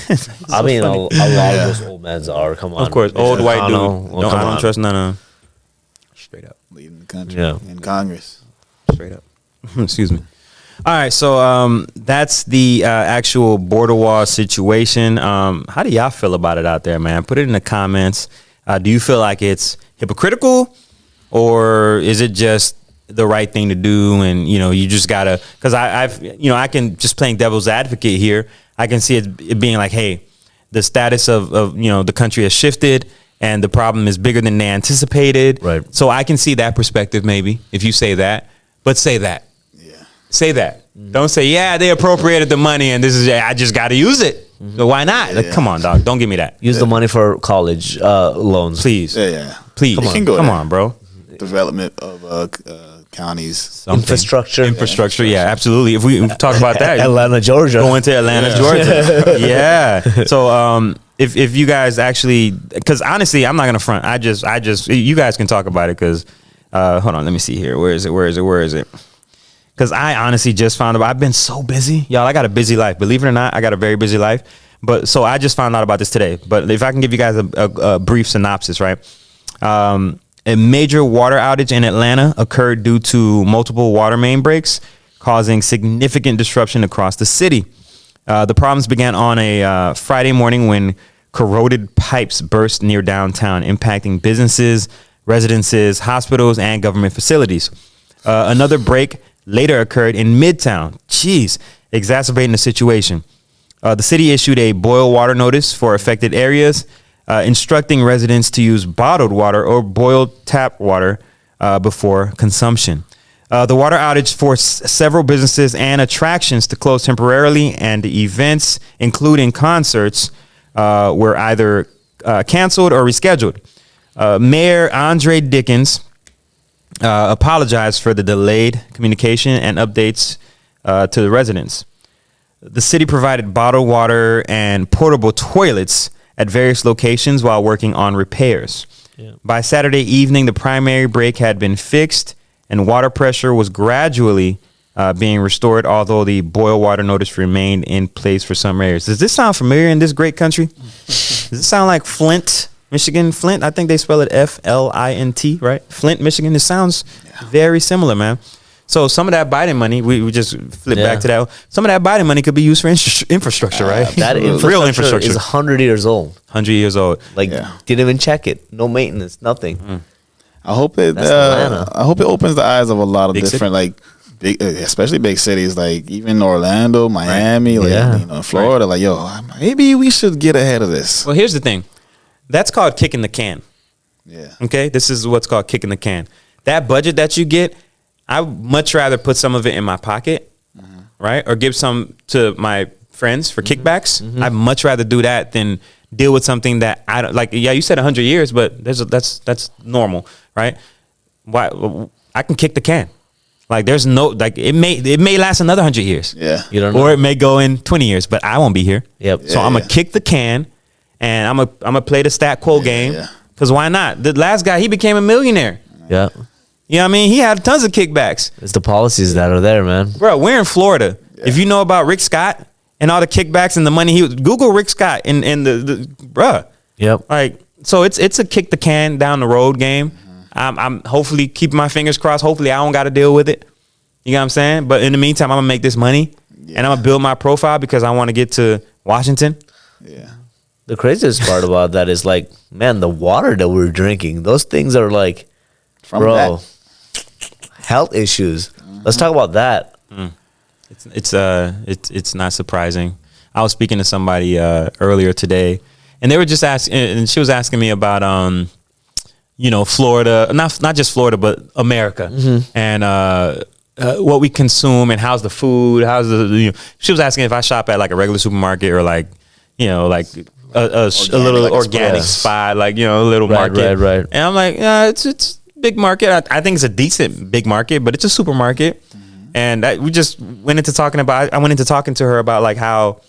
Speaker 3: I mean, a lot of those old men are, come on.
Speaker 1: Of course, old white dude. I don't trust none of them. Straight up.
Speaker 2: Leading the country in Congress.
Speaker 1: Straight up. Excuse me. All right, so that's the actual border wall situation. How do y'all feel about it out there, man? Put it in the comments. Do you feel like it's hypocritical, or is it just the right thing to do? And you just gotta, because I can, just playing devil's advocate here, I can see it being like, hey, the status of the country has shifted, and the problem is bigger than they anticipated.
Speaker 3: Right.
Speaker 1: So I can see that perspective, maybe, if you say that, but say that. Say that. Don't say, yeah, they appropriated the money and this is, I just got to use it. So why not? Like, come on, dog. Don't give me that.
Speaker 3: Use the money for college loans.
Speaker 1: Please.
Speaker 2: Yeah.
Speaker 1: Please. Come on, bro.
Speaker 2: Development of counties.
Speaker 1: Infrastructure, yeah, absolutely. If we talk about that.
Speaker 3: Atlanta, Georgia.
Speaker 1: Going to Atlanta, Georgia. Yeah. So if you guys actually, because honestly, I'm not going to front. I just, you guys can talk about it because, hold on, let me see here. Where is it? Because I honestly just found out, I've been so busy. Y'all, I got a busy life. Believe it or not, I got a very busy life. But so I just found out about this today. But if I can give you guys a brief synopsis, right? A major water outage in Atlanta occurred due to multiple water main breaks, causing significant disruption across the city. The problems began on a Friday morning when corroded pipes burst near downtown, impacting businesses, residences, hospitals, and government facilities. Another break later occurred in Midtown, exacerbating the situation. The city issued a boil water notice for affected areas, instructing residents to use bottled water or boiled tap water before consumption. The water outage forced several businesses and attractions to close temporarily, and the events, including concerts, were either canceled or rescheduled. Mayor Andre Dickens apologized for the delayed communication and updates to the residents. The city provided bottled water and portable toilets at various locations while working on repairs. Yeah. By Saturday evening, the primary break had been fixed and water pressure was gradually being restored, although the boil water notice remained in place for some areas. Does this sound familiar in this great country? Does this sound like Flint, Michigan? Flint, I think they spell it Flint, right? Flint, Michigan. It sounds very similar, man. So some of that Biden money, we just flip back to that. Some of that Biden money could be used for infrastructure, right?
Speaker 3: That
Speaker 1: real infrastructure
Speaker 3: is 100 years old.
Speaker 1: 100 years old.
Speaker 3: Like, didn't even check it. No maintenance, nothing.
Speaker 2: I hope it opens the eyes of a lot of big different, like, big, especially big cities, like even Orlando, Miami, Florida. Like, yo, maybe we should get ahead of this.
Speaker 1: Well, here's the thing. That's called kicking the can.
Speaker 2: Yeah.
Speaker 1: Okay? This is what's called kicking the can. That budget that you get, I'd much rather put some of it in my pocket, right? Or give some to my friends for kickbacks. I'd much rather do that than deal with something that I don't like. Yeah, you said 100 years, but that's normal, right? Why I can kick the can. Like there's no like it may last another 100 years.
Speaker 2: Yeah,
Speaker 3: you don't know.
Speaker 1: Or it may go in 20 years, but I won't be here.
Speaker 3: Yep.
Speaker 1: So I'm gonna kick the can, and I'm gonna play the stat quo game. Because why not? The last guy, he became a millionaire.
Speaker 3: Yeah.
Speaker 1: You know what I mean? He had tons of kickbacks.
Speaker 3: It's the policies that are there, man.
Speaker 1: Bro, we're in Florida. Yeah. If you know about Rick Scott and all the kickbacks and the money Google Rick Scott and the bruh.
Speaker 3: Yep.
Speaker 1: Like, so it's a kick the can down the road game. I'm hopefully keeping my fingers crossed. Hopefully I don't got to deal with it. You know what I'm saying? But in the meantime, I'm gonna make this money and I'm gonna build my profile because I want to get to Washington.
Speaker 2: Yeah.
Speaker 3: The craziest part about that is like, man, the water that we're drinking, those things are like, health issues. Let's talk about that.
Speaker 1: It's not surprising. I was speaking to somebody earlier today, and they were just asking, and she was asking me about Florida, not just Florida, but America, and what we consume and how's the food, she was asking if I shop at like a regular supermarket or like a little organic spot, like a little market,
Speaker 3: right.
Speaker 1: And I'm like, it's big market. I think it's a decent big market, but it's a supermarket. And we just went into talking to her about like how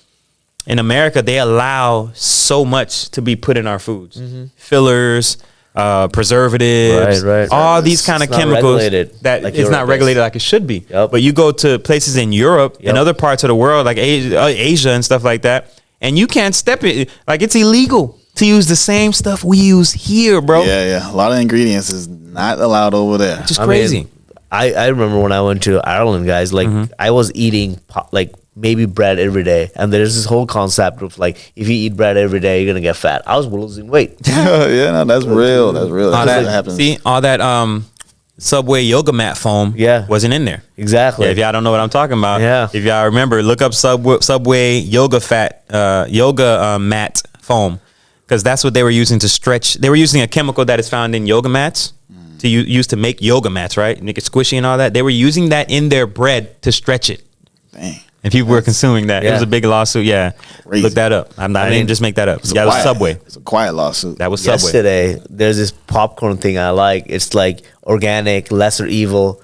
Speaker 1: in America they allow so much to be put in our foods, fillers, preservatives,
Speaker 3: right.
Speaker 1: all these kind of chemicals that like it's not regulated like it should be.
Speaker 3: Yep.
Speaker 1: But you go to places in Europe and other parts of the world like Asia and stuff like that, and you can't step it. Like it's illegal to use the same stuff we use here, bro.
Speaker 2: Yeah. A lot of ingredients is not allowed over there.
Speaker 1: Just crazy.
Speaker 3: I mean, I remember when I went to Ireland, guys, like I was eating like maybe bread every day. And there's this whole concept of like, if you eat bread every day, you're going to get fat. I was losing weight.
Speaker 2: That's real. That's real. That happens.
Speaker 1: See, all that Subway yoga mat foam wasn't in there.
Speaker 3: Exactly.
Speaker 1: Yeah, if y'all don't know what I'm talking about.
Speaker 3: Yeah.
Speaker 1: If y'all remember, look up Subway yoga mat foam. Because that's what they were using to stretch. They were using a chemical that is found in yoga mats to use to make yoga mats, right? Make it squishy and all that. They were using that in their bread to stretch it.
Speaker 2: Dang.
Speaker 1: And people were consuming that. It was a big lawsuit. Yeah.
Speaker 2: Crazy.
Speaker 1: Look that up. I didn't just make that up. That was Subway.
Speaker 2: It's a quiet lawsuit.
Speaker 1: That was Subway.
Speaker 3: Yesterday, there's this popcorn thing I like. It's like organic, lesser evil.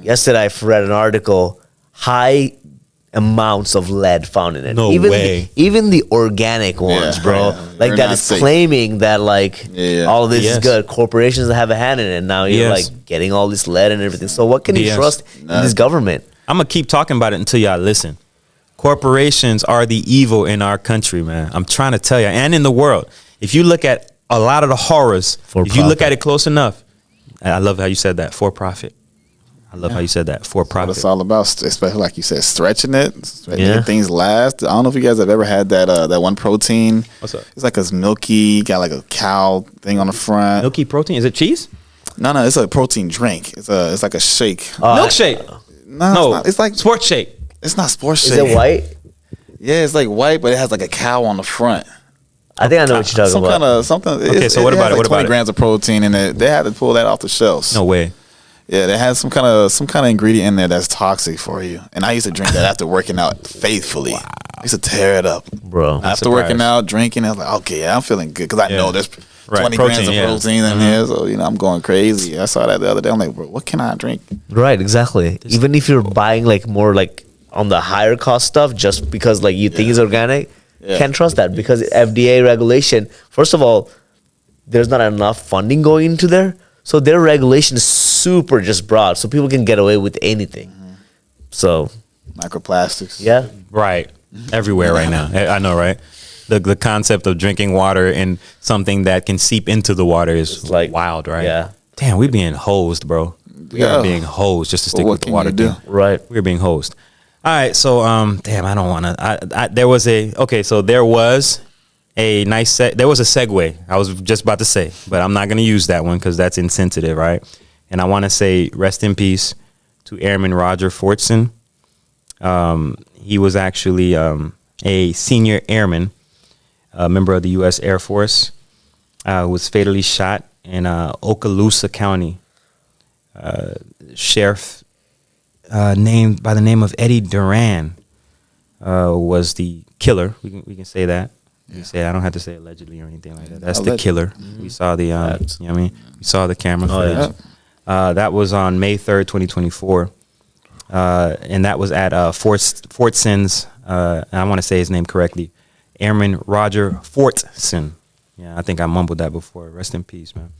Speaker 3: Yesterday, I read an article, high amounts of lead found in it.
Speaker 1: No way.
Speaker 3: Even the organic ones, bro.
Speaker 2: Yeah.
Speaker 3: Like
Speaker 2: They're
Speaker 3: that
Speaker 2: not
Speaker 3: is
Speaker 2: safe.
Speaker 3: claiming that like all of this
Speaker 1: Yes.
Speaker 3: is good. Corporations that have a hand in it. Now you're like getting all this lead and everything. So what can you trust in this government?
Speaker 1: I'm going to keep talking about it until y'all listen. Corporations are the evil in our country, man. I'm trying to tell you. And in the world. If you look at a lot of the horrors, if you look at it close enough, I love how you said that, for profit. I love how you said that, for profit.
Speaker 2: What it's all about, especially like you said, stretching it, making things last. I don't know if you guys have ever had that one protein.
Speaker 1: What's up?
Speaker 2: It's like a milky, got like a cow thing on the front.
Speaker 1: Milky protein? Is it cheese?
Speaker 2: No, it's a protein drink. It's like a shake.
Speaker 1: Milkshake.
Speaker 2: No, it's like
Speaker 1: sports shake.
Speaker 2: It's not sports shake.
Speaker 3: Is it white?
Speaker 2: Yeah, it's like white, but it has like a cow on the front.
Speaker 3: I think I know what you're talking about.
Speaker 2: Something.
Speaker 1: Okay, so what about it?
Speaker 2: Like
Speaker 1: What
Speaker 2: 20
Speaker 1: about
Speaker 2: grams of protein in it. They had to pull that off the shelves.
Speaker 1: No way.
Speaker 2: Yeah, they had some kind of ingredient in there that's toxic for you. And I used to drink that after working out faithfully. Wow. I used to tear it up,
Speaker 3: bro.
Speaker 2: After working out, drinking, I was like, okay, yeah, I'm feeling good because I know there's 20 grams of protein in there. So I'm going crazy. I saw that the other day. I'm like, bro, what can I drink?
Speaker 3: Right, exactly. Even if you're buying like more like on the higher cost stuff, just because like you think it's organic, can't trust that because FDA regulation. First of all, there's not enough funding going into there, so their regulation is super just broad, so people can get away with anything. So
Speaker 2: microplastics,
Speaker 1: right, everywhere right now. I know, right? The concept of drinking water and something that can seep into the water is like wild, right?
Speaker 3: Yeah.
Speaker 1: Damn, we're being hosed, bro. We are being hosed just to stick with the water thing.
Speaker 3: Right.
Speaker 1: We're being hosed. All right, so damn, I don't want to. There was a nice there was a segue. I was just about to say, but I'm not going to use that one because that's insensitive, right? And I want to say rest in peace to Airman Roger Fortson. He was actually a senior airman, a member of the U.S. Air Force, was fatally shot in Okaloosa County. Sheriff named by the name of Eddie Duran was the killer. We can say that. We can say I don't have to say allegedly or anything like that. That's the killer. We saw the you know what I mean? We saw the camera footage. That was on May 3rd, 2024. And that was at Fortson's I want to say his name correctly. Airman Roger Fortson. Yeah, I think I mumbled that before. Rest in peace, man.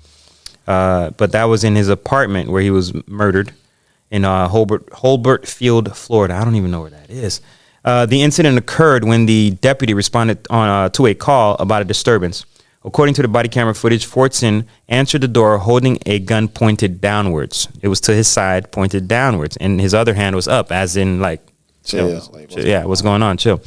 Speaker 1: But that was in his apartment where he was murdered in Holbert Field, Florida. I don't even know where that is. The incident occurred when the deputy responded to a call about a disturbance. According to the body camera footage, Fortson answered the door holding a gun pointed downwards. It was to his side, pointed downwards, and his other hand was up, as in like, chill. What's going on? Chill.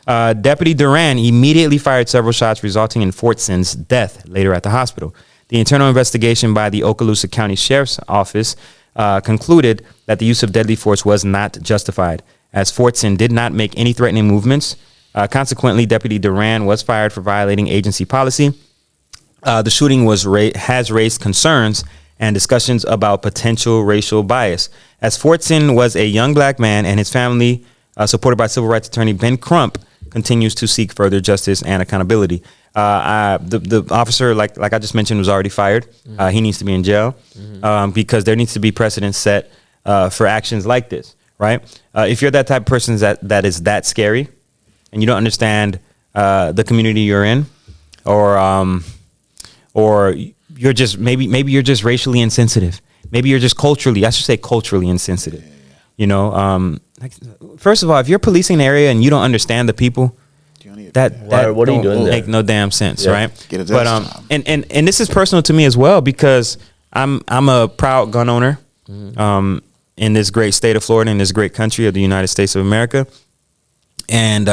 Speaker 1: Deputy Duran immediately fired several shots, resulting in Fortson's death later at the hospital. The internal investigation by the Okaloosa County Sheriff's Office concluded that the use of deadly force was not justified, as Fortson did not make any threatening movements. Consequently, Deputy Duran was fired for violating agency policy. The shooting has raised concerns and discussions about potential racial bias, as Fortson was a young black man and his family, supported by civil rights attorney Ben Crump, continues to seek further justice and accountability. The officer, like I just mentioned, was already fired. He needs to be in jail because there needs to be precedent set for actions like this, right? If you're that type of person that is that scary and you don't understand the community you're in, or you're just maybe you're just racially insensitive. Maybe you're just culturally insensitive. You know, first of all, if you're policing an area and you don't understand the people, what
Speaker 3: are you doing there?
Speaker 1: Make no damn sense, right?
Speaker 2: Get it
Speaker 1: but and this is personal to me as well because I'm a proud gun owner in this great state of Florida, in this great country of the United States of America. And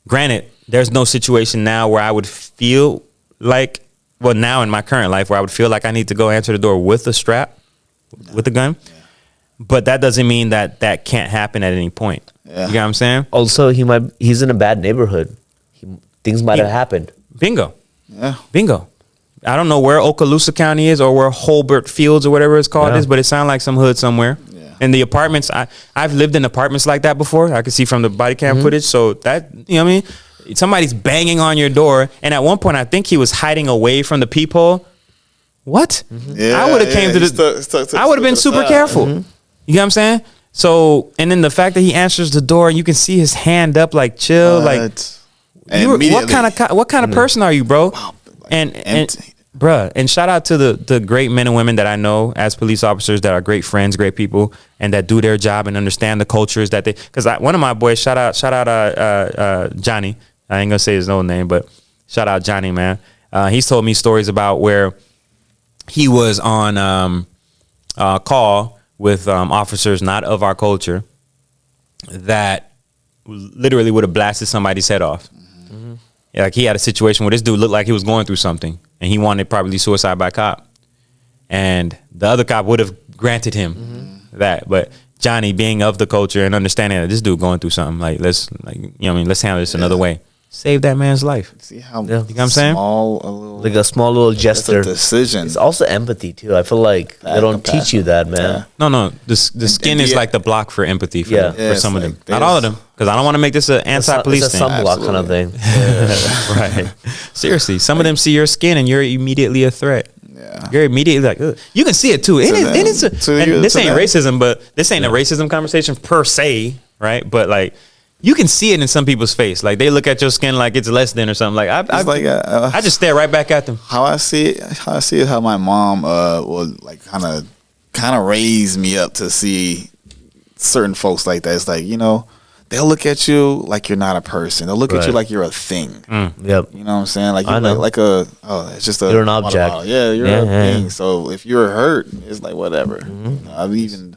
Speaker 1: granted, there's no situation now where I would feel like, well, now in my current life, where I would feel like I need to go answer the door with a strap, with a gun. Yeah. But that doesn't mean that can't happen at any point. Yeah. You know what I'm saying?
Speaker 3: Also, he's in a bad neighborhood. Things might have happened.
Speaker 1: Bingo.
Speaker 2: Yeah.
Speaker 1: Bingo. I don't know where Okaloosa County is or where Holbert Fields or whatever it's called is, but it sounds like some hood somewhere. Yeah. And the apartments, I've lived in apartments like that before. I could see from the body cam footage. So that, you know what I mean? Somebody's banging on your door. And at one point, I think he was hiding away from the peephole. What?
Speaker 2: Yeah,
Speaker 1: I would have came to the, I would have been super careful. You know what I'm saying? So, and then the fact that he answers the door, you can see his hand up, like chill, like, what kind of person are you, bro? Wow, like and bruh, and shout out to the great men and women that I know as police officers that are great friends, great people, and that do their job and understand the cultures that they. Because one of my boys, shout out, Johnny. I ain't gonna say his own name, but shout out Johnny, man. He's told me stories about where he was on call with officers not of our culture that literally would have blasted somebody's head off. Yeah, like he had a situation where this dude looked like he was going through something and he wanted probably suicide by cop. And the other cop would have granted him that. But Johnny, being of the culture and understanding that this dude going through something, like let's handle this another way. Save that man's life.
Speaker 2: See how
Speaker 1: you know what I'm saying?
Speaker 3: Like a small little gesture.
Speaker 2: Decision.
Speaker 3: It's also empathy too. I feel like they don't teach you that, man.
Speaker 1: Yeah. No. The skin is like the block for empathy for some of them. Not all of them, because I don't want to make this an anti-police thing.
Speaker 3: It's a sunblock kind of thing.
Speaker 1: Right. Seriously, some of them see your skin and you're immediately a threat. Yeah. You're immediately like, ugh. You can see it too. This ain't racism, but this ain't a racism conversation per se, right? But like, you can see it in some people's face. Like they look at your skin like it's less than or something. Like I just stare right back at them.
Speaker 2: How I see it, is how my mom would like kind of raise me up to see certain folks like that. It's like, you know, they'll look at you like you're not a person. They'll look at you like you're a thing.
Speaker 3: Yep.
Speaker 2: You know what I'm saying? Like you're it's just
Speaker 3: you're an object.
Speaker 2: Yeah, you're a thing. So if you're hurt, it's like whatever. You know,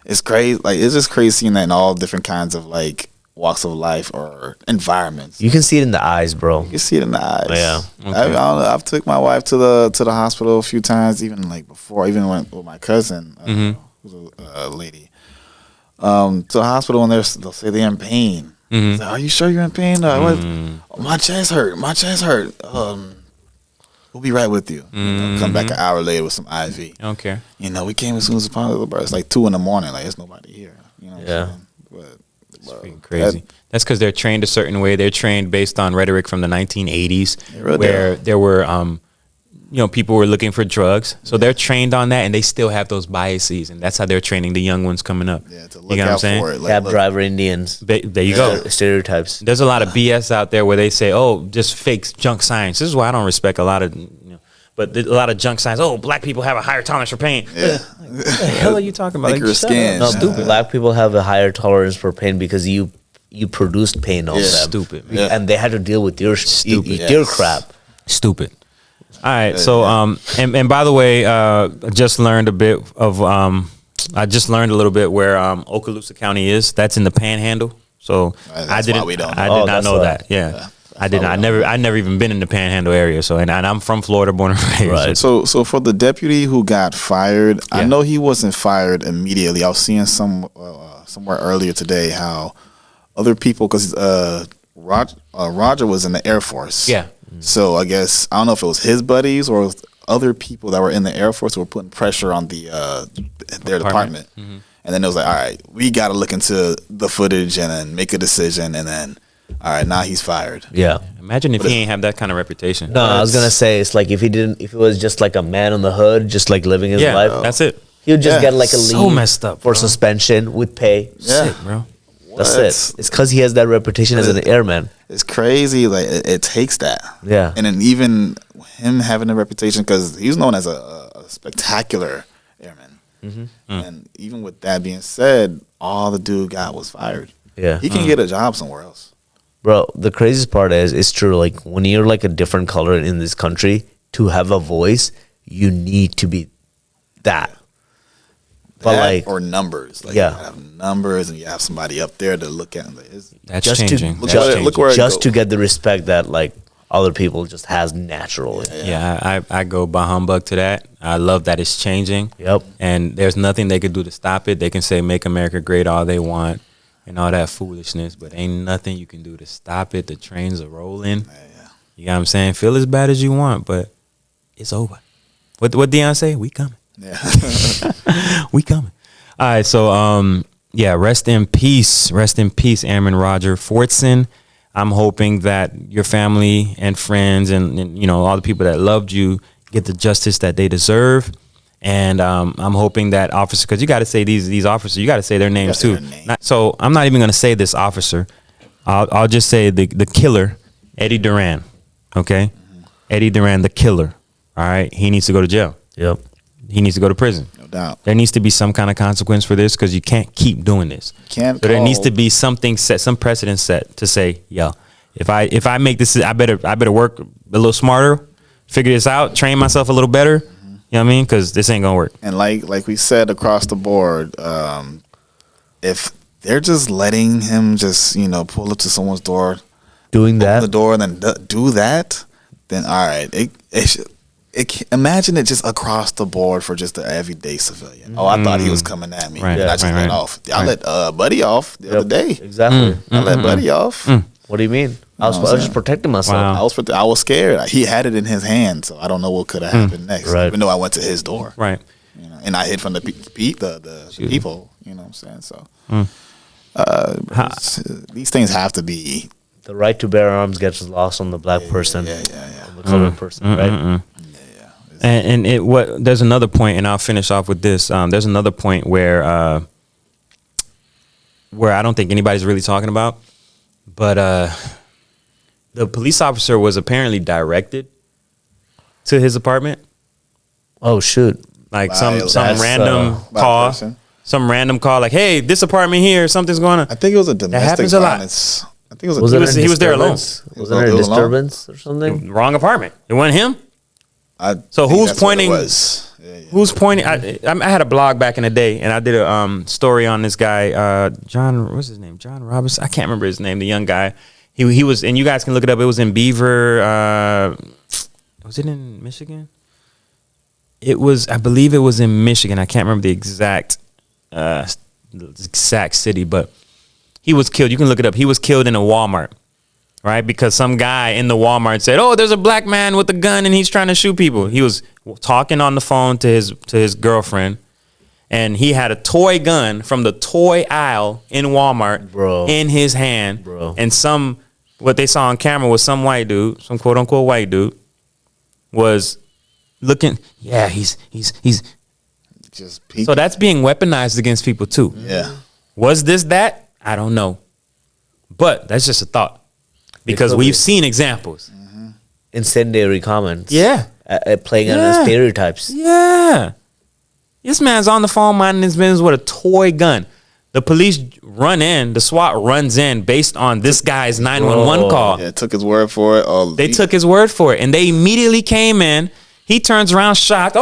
Speaker 2: it's crazy. Like it's just crazy seeing that in all different kinds of like walks of life or environments.
Speaker 3: You can see it in the eyes, bro.
Speaker 2: You can see it in the eyes.
Speaker 3: Yeah.
Speaker 2: Okay. I've took my wife to the hospital a few times, even like before. I even went with my cousin, who's a lady, to the hospital, and they'll say they're in pain. Like, are you sure you're in pain? My chest hurt. We'll be right with you. Come back an hour later with some IV.
Speaker 1: Okay.
Speaker 2: You know, we came as soon as possible, but it's like 2 a.m. Like there's nobody here. You know what I'm saying?
Speaker 1: It's crazy. That's because they're trained a certain way. They're trained based on rhetoric from the 1980s, where there were, people were looking for drugs. So they're trained on that, and they still have those biases, and that's how they're training the young ones coming up.
Speaker 2: Yeah, to look out for it. Like,
Speaker 3: cab driver Indians.
Speaker 1: There you go.
Speaker 3: Stereotypes.
Speaker 1: There's a lot of BS out there where they say, "Oh, just fake junk science." This is why I don't respect a lot of. But a lot of junk science. Oh, black people have a higher tolerance for pain. Yeah. What the hell are you talking about?
Speaker 2: Thicker skin.
Speaker 3: No, stupid. Black people have a higher tolerance for pain because you produced pain on them.
Speaker 1: Stupid.
Speaker 3: Yeah. And they had to deal with your your crap.
Speaker 1: Stupid. All right. So and by the way, I just learned a little bit where Okaloosa County is. That's in the Panhandle. So I did not know that. Yeah. I didn't. I never even been in the Panhandle area. So and I'm from Florida, born and raised.
Speaker 2: Right. So for the deputy who got fired, I know he wasn't fired immediately. I was seeing somewhere earlier today how other people, because Roger was in the Air Force.
Speaker 1: Yeah.
Speaker 2: So I guess I don't know if it was his buddies or other people that were in the Air Force who were putting pressure on their department. And then it was like, all right, we got to look into the footage and then make a decision, and then. All right, now he's fired.
Speaker 3: Yeah.
Speaker 1: Imagine if he ain't have that kind of reputation.
Speaker 3: No, I was gonna say it's like if it was just like a man on the hood, just like living his life.
Speaker 1: That's it.
Speaker 3: He would just get like a leave
Speaker 1: so messed up
Speaker 3: for suspension with pay.
Speaker 2: Yeah,
Speaker 1: sick, bro.
Speaker 3: That's it. It's because he has that reputation as an airman.
Speaker 2: It's crazy. Like it takes that.
Speaker 3: Yeah.
Speaker 2: And then even him having a reputation, because he's known as a spectacular airman. And even with that being said, all the dude got was fired.
Speaker 3: Yeah.
Speaker 2: He can get a job somewhere else.
Speaker 3: Bro, the craziest part is, it's true. Like when you're like a different color in this country, to have a voice, you need to be that. But like,
Speaker 2: or numbers. Like you have numbers, and you have somebody up there to look at.
Speaker 1: That's changing.
Speaker 3: Just to get the respect that like other people just has naturally.
Speaker 1: Yeah, I go by humbug to that. I love that it's changing.
Speaker 3: Yep.
Speaker 1: And there's nothing they could do to stop it. They can say "Make America Great" all they want. And all that foolishness, but ain't nothing you can do to stop it. The trains are rolling. You know what I'm saying? Feel as bad as you want, but it's over. What Deion say? We coming.
Speaker 2: Yeah.
Speaker 1: We coming. All right, so yeah, rest in peace, Airman Roger Fortson. I'm hoping that your family and friends and you know all the people that loved you get the justice that they deserve. And I'm hoping that officer, because you got to say these officers, you got to say their names too. So I'm not even going to say this officer. I'll just say the killer, Eddie Duran. Okay, Eddie Duran, the killer. All right, he needs to go to jail.
Speaker 3: Yep.
Speaker 1: He needs to go to prison.
Speaker 2: No doubt.
Speaker 1: There needs to be some kind of consequence for this because you can't keep doing this.
Speaker 2: Can't.
Speaker 1: So there needs to be something set, some precedent set to say, yo, if I make this, I better work a little smarter, figure this out, train myself a little better. You know what I mean? Because this ain't gonna work.
Speaker 2: And like we said across the board, if they're just letting him just pull up to someone's door,
Speaker 3: Doing that.
Speaker 2: open the door, and then do that, then all right, imagine it just across the board for just the everyday civilian. Oh, I thought he was coming at me.
Speaker 1: Right,
Speaker 2: and I just let off. I let Buddy off the other day.
Speaker 3: Exactly.
Speaker 2: I let Buddy off.
Speaker 3: What do you mean? I was just protecting myself.
Speaker 1: Wow.
Speaker 2: I was scared. He had it in his hand, so I don't know what could have happened next.
Speaker 3: Right.
Speaker 2: Even though I went to his door.
Speaker 1: Right.
Speaker 2: And I hid from the people. You know what I'm saying? So these things have to be.
Speaker 3: The right to bear arms gets lost on the black person, on the colored person, right?
Speaker 1: And there's another point, and I'll finish off with this. There's another point where I don't think anybody's really talking about, but the police officer was apparently directed to his apartment.
Speaker 3: Oh shoot!
Speaker 1: Like some random call, like, "Hey, this apartment here, something's going on."
Speaker 2: I think it was a domestic
Speaker 1: happens a lot.
Speaker 2: violence. I think it was.
Speaker 1: He was there alone.
Speaker 3: Was there a disturbance or something?
Speaker 1: Wrong apartment. It wasn't him. So who's pointing? Who's pointing? I had a blog back in the day, and I did a story on this guy, John. What's his name? John Roberts. I can't remember his name. The young guy. He was, and you guys can look it up. It was in Beaver. Was it in Michigan? It was. I believe it was in Michigan. I can't remember the exact city, but he was killed. You can look it up. He was killed in a Walmart. Right, because some guy in the Walmart said, "Oh, there's a black man with a gun and he's trying to shoot people." He was talking on the phone to his girlfriend, and he had a toy gun from the toy aisle in Walmart in his hand. And what they saw on camera was some white dude, some quote unquote white dude, was looking. Yeah, he's
Speaker 2: just peeking.
Speaker 1: So that's being weaponized against people too.
Speaker 2: Yeah.
Speaker 1: Was this that? I don't know, but that's just a thought. Because we've seen examples.
Speaker 3: Incendiary comments.
Speaker 1: Yeah.
Speaker 3: Playing on stereotypes.
Speaker 1: Yeah. This man's on the phone minding his business with a toy gun. The police the SWAT runs in based on this guy's 911 call.
Speaker 2: Yeah, took his word for it.
Speaker 1: They took his word for it. And they immediately came in. He turns around shocked.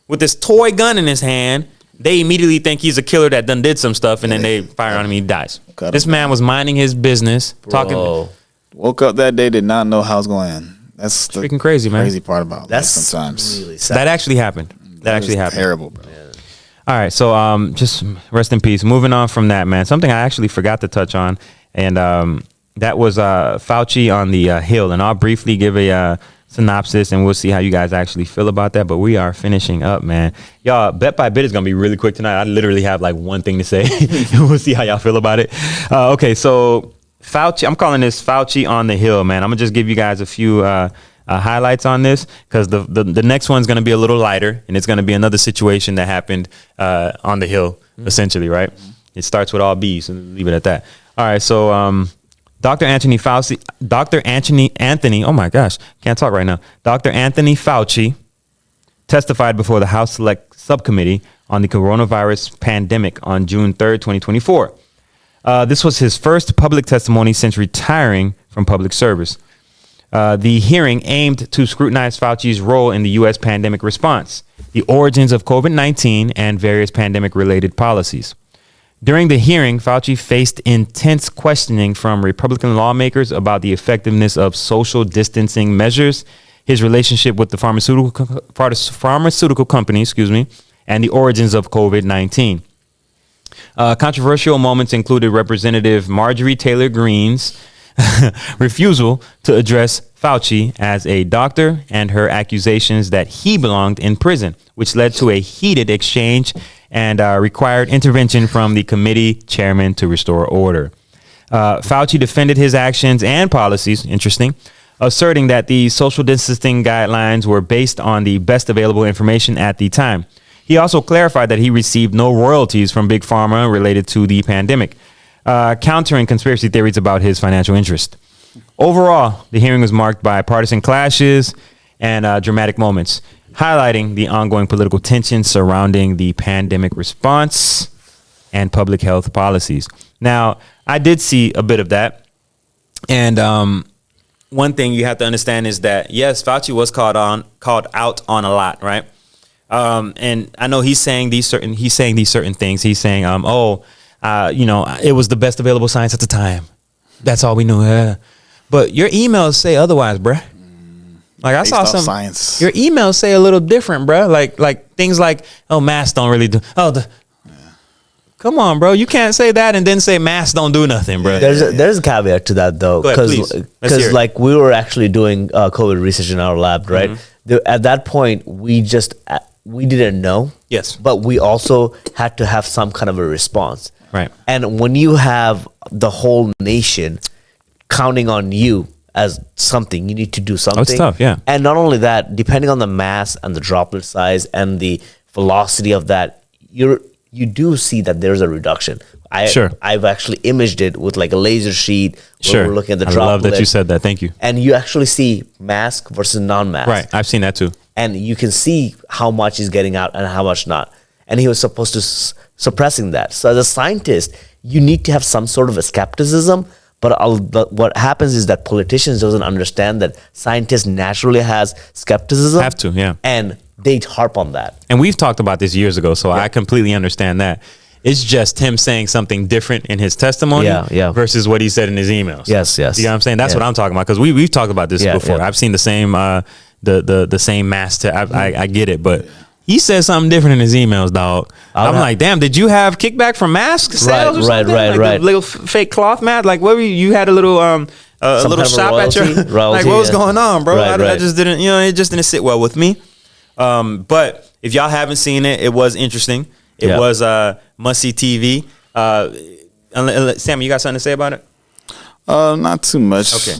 Speaker 1: With this toy gun in his hand. They immediately think he's a killer that did some stuff. And then they fire on him. He dies. This man was minding his business. Talking.
Speaker 2: Woke up that day, did not know how it's going to end. That's the
Speaker 1: freaking crazy, man.
Speaker 2: Crazy part about that sometimes.
Speaker 3: Really sad.
Speaker 1: That actually happened. That actually happened.
Speaker 2: Terrible, bro.
Speaker 1: Yeah. All right, so just rest in peace. Moving on from that, man. Something I actually forgot to touch on, and that was Fauci on the Hill. And I'll briefly give a synopsis, and we'll see how you guys actually feel about that. But we are finishing up, man. Y'all, Bet by Bit is going to be really quick tonight. I literally have like one thing to say. We'll see how y'all feel about it. Okay, so Fauci, I'm calling this Fauci on the Hill, man. I'm gonna just give you guys a few highlights on this because the next one's gonna be a little lighter, and it's gonna be another situation that happened on the Hill, essentially, right? It starts with all B's, so leave it at that. All right, so Dr. Anthony Fauci, oh my gosh, can't talk right now. Dr. Anthony Fauci testified before the House Select Subcommittee on the coronavirus pandemic on June 3rd, 2024. This was his first public testimony since retiring from public service. The hearing aimed to scrutinize Fauci's role in the U.S. pandemic response, the origins of COVID-19, and various pandemic-related policies. During the hearing, Fauci faced intense questioning from Republican lawmakers about the effectiveness of social distancing measures, his relationship with the pharmaceutical companies, and the origins of COVID-19. Controversial moments included Representative Marjorie Taylor Greene's refusal to address Fauci as a doctor and her accusations that he belonged in prison, which led to a heated exchange and required intervention from the committee chairman to restore order. Fauci defended his actions and policies, interesting, asserting that the social distancing guidelines were based on the best available information at the time. He also clarified that he received no royalties from Big Pharma related to the pandemic, countering conspiracy theories about his financial interest. Overall, the hearing was marked by partisan clashes and dramatic moments, highlighting the ongoing political tension surrounding the pandemic response and public health policies. Now, I did see a bit of that. And one thing you have to understand is that, yes, Fauci was called out on a lot, right? And I know he's saying these certain things. He's saying, it was the best available science at the time. That's all we knew. But your emails say otherwise, bruh. Like I saw some
Speaker 2: science.
Speaker 1: Your emails say a little different, bruh. Like things like, oh, masks don't really do. Come on, bro. You can't say that and then say masks don't do nothing, bro.
Speaker 3: There's a caveat to that, though. Because like we were actually doing COVID research in our lab, right? Mm-hmm. At that point, we didn't know.
Speaker 1: Yes.
Speaker 3: But we also had to have some kind of a response.
Speaker 1: Right.
Speaker 3: And when you have the whole nation counting on you as something, you need to do something.
Speaker 1: Oh, it's tough, yeah.
Speaker 3: And not only that, depending on the mass and the droplet size and the velocity of that, you do see that there's a reduction. I've actually imaged it with like a laser sheet where we're looking at the droplet. I love
Speaker 1: that you said that. Thank you.
Speaker 3: And you actually see mask versus non-mask.
Speaker 1: Right. I've seen that too.
Speaker 3: And you can see how much is getting out and how much not. And he was supposed to suppressing that. So as a scientist, you need to have some sort of a skepticism. But what happens is that politicians doesn't understand that scientists naturally has skepticism.
Speaker 1: Have to, yeah.
Speaker 3: And they harp on that.
Speaker 1: And we've talked about this years ago, so I completely understand that. It's just him saying something different in his testimony versus what he said in his emails.
Speaker 3: Yes.
Speaker 1: You know what I'm saying? That's what I'm talking about, because we've talked about this before. I've seen the same the same master. I get it, but he says something different in his emails, dog. I'm like, damn, did you have kickback from mask sales or something? Right. Little fake cloth mask? Like, what were you had a little a little shop at your like, what was going on, bro? I just didn't, it just didn't sit well with me. But if y'all haven't seen it, it was interesting. It was must-see TV. Sam, you got something to say about it?
Speaker 2: Not too much.
Speaker 1: Okay.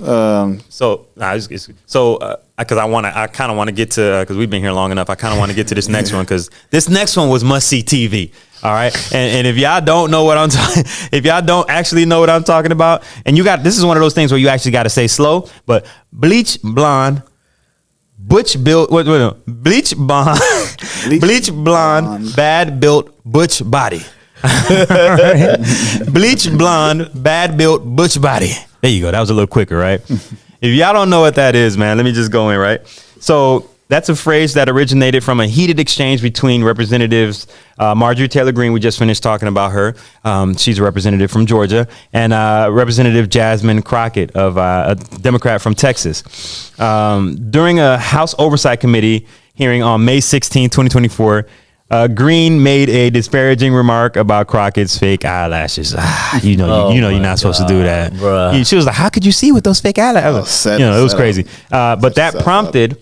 Speaker 1: Because I kind of want to get to, because we've been here long enough. I kind of want to get to this next one, because this next one was must-see TV. All right, and if y'all don't know what I'm talking, if y'all don't actually know what I'm talking about, and this is one of those things where you actually got to say slow, but bleach blonde. Bleach blonde, bad built butch body. Bleach blonde, bad built butch body. There you go. That was a little quicker, right? If y'all don't know what that is, man, let me just go in, right? So that's a phrase that originated from a heated exchange between Representatives Marjorie Taylor Greene. We just finished talking about her. She's a representative from Georgia, and Representative Jasmine Crockett, of a Democrat from Texas. During a House Oversight Committee hearing on May 16, 2024, Greene made a disparaging remark about Crockett's fake eyelashes. You're not supposed to do that. She was like, "How could you see with those fake eyelashes?" It was crazy. But that prompted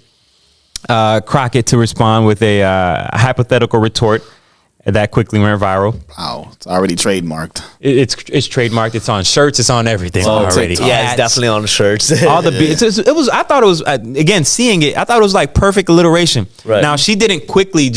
Speaker 1: Crockett to respond with a hypothetical retort that quickly went viral.
Speaker 2: Wow, it's already trademarked.
Speaker 1: It's trademarked. It's on shirts. It's on everything already.
Speaker 3: Yeah, it's definitely on shirts.
Speaker 1: All the it was. I thought it was again seeing it. I thought it was like perfect alliteration.
Speaker 3: Right.
Speaker 1: Now she didn't quickly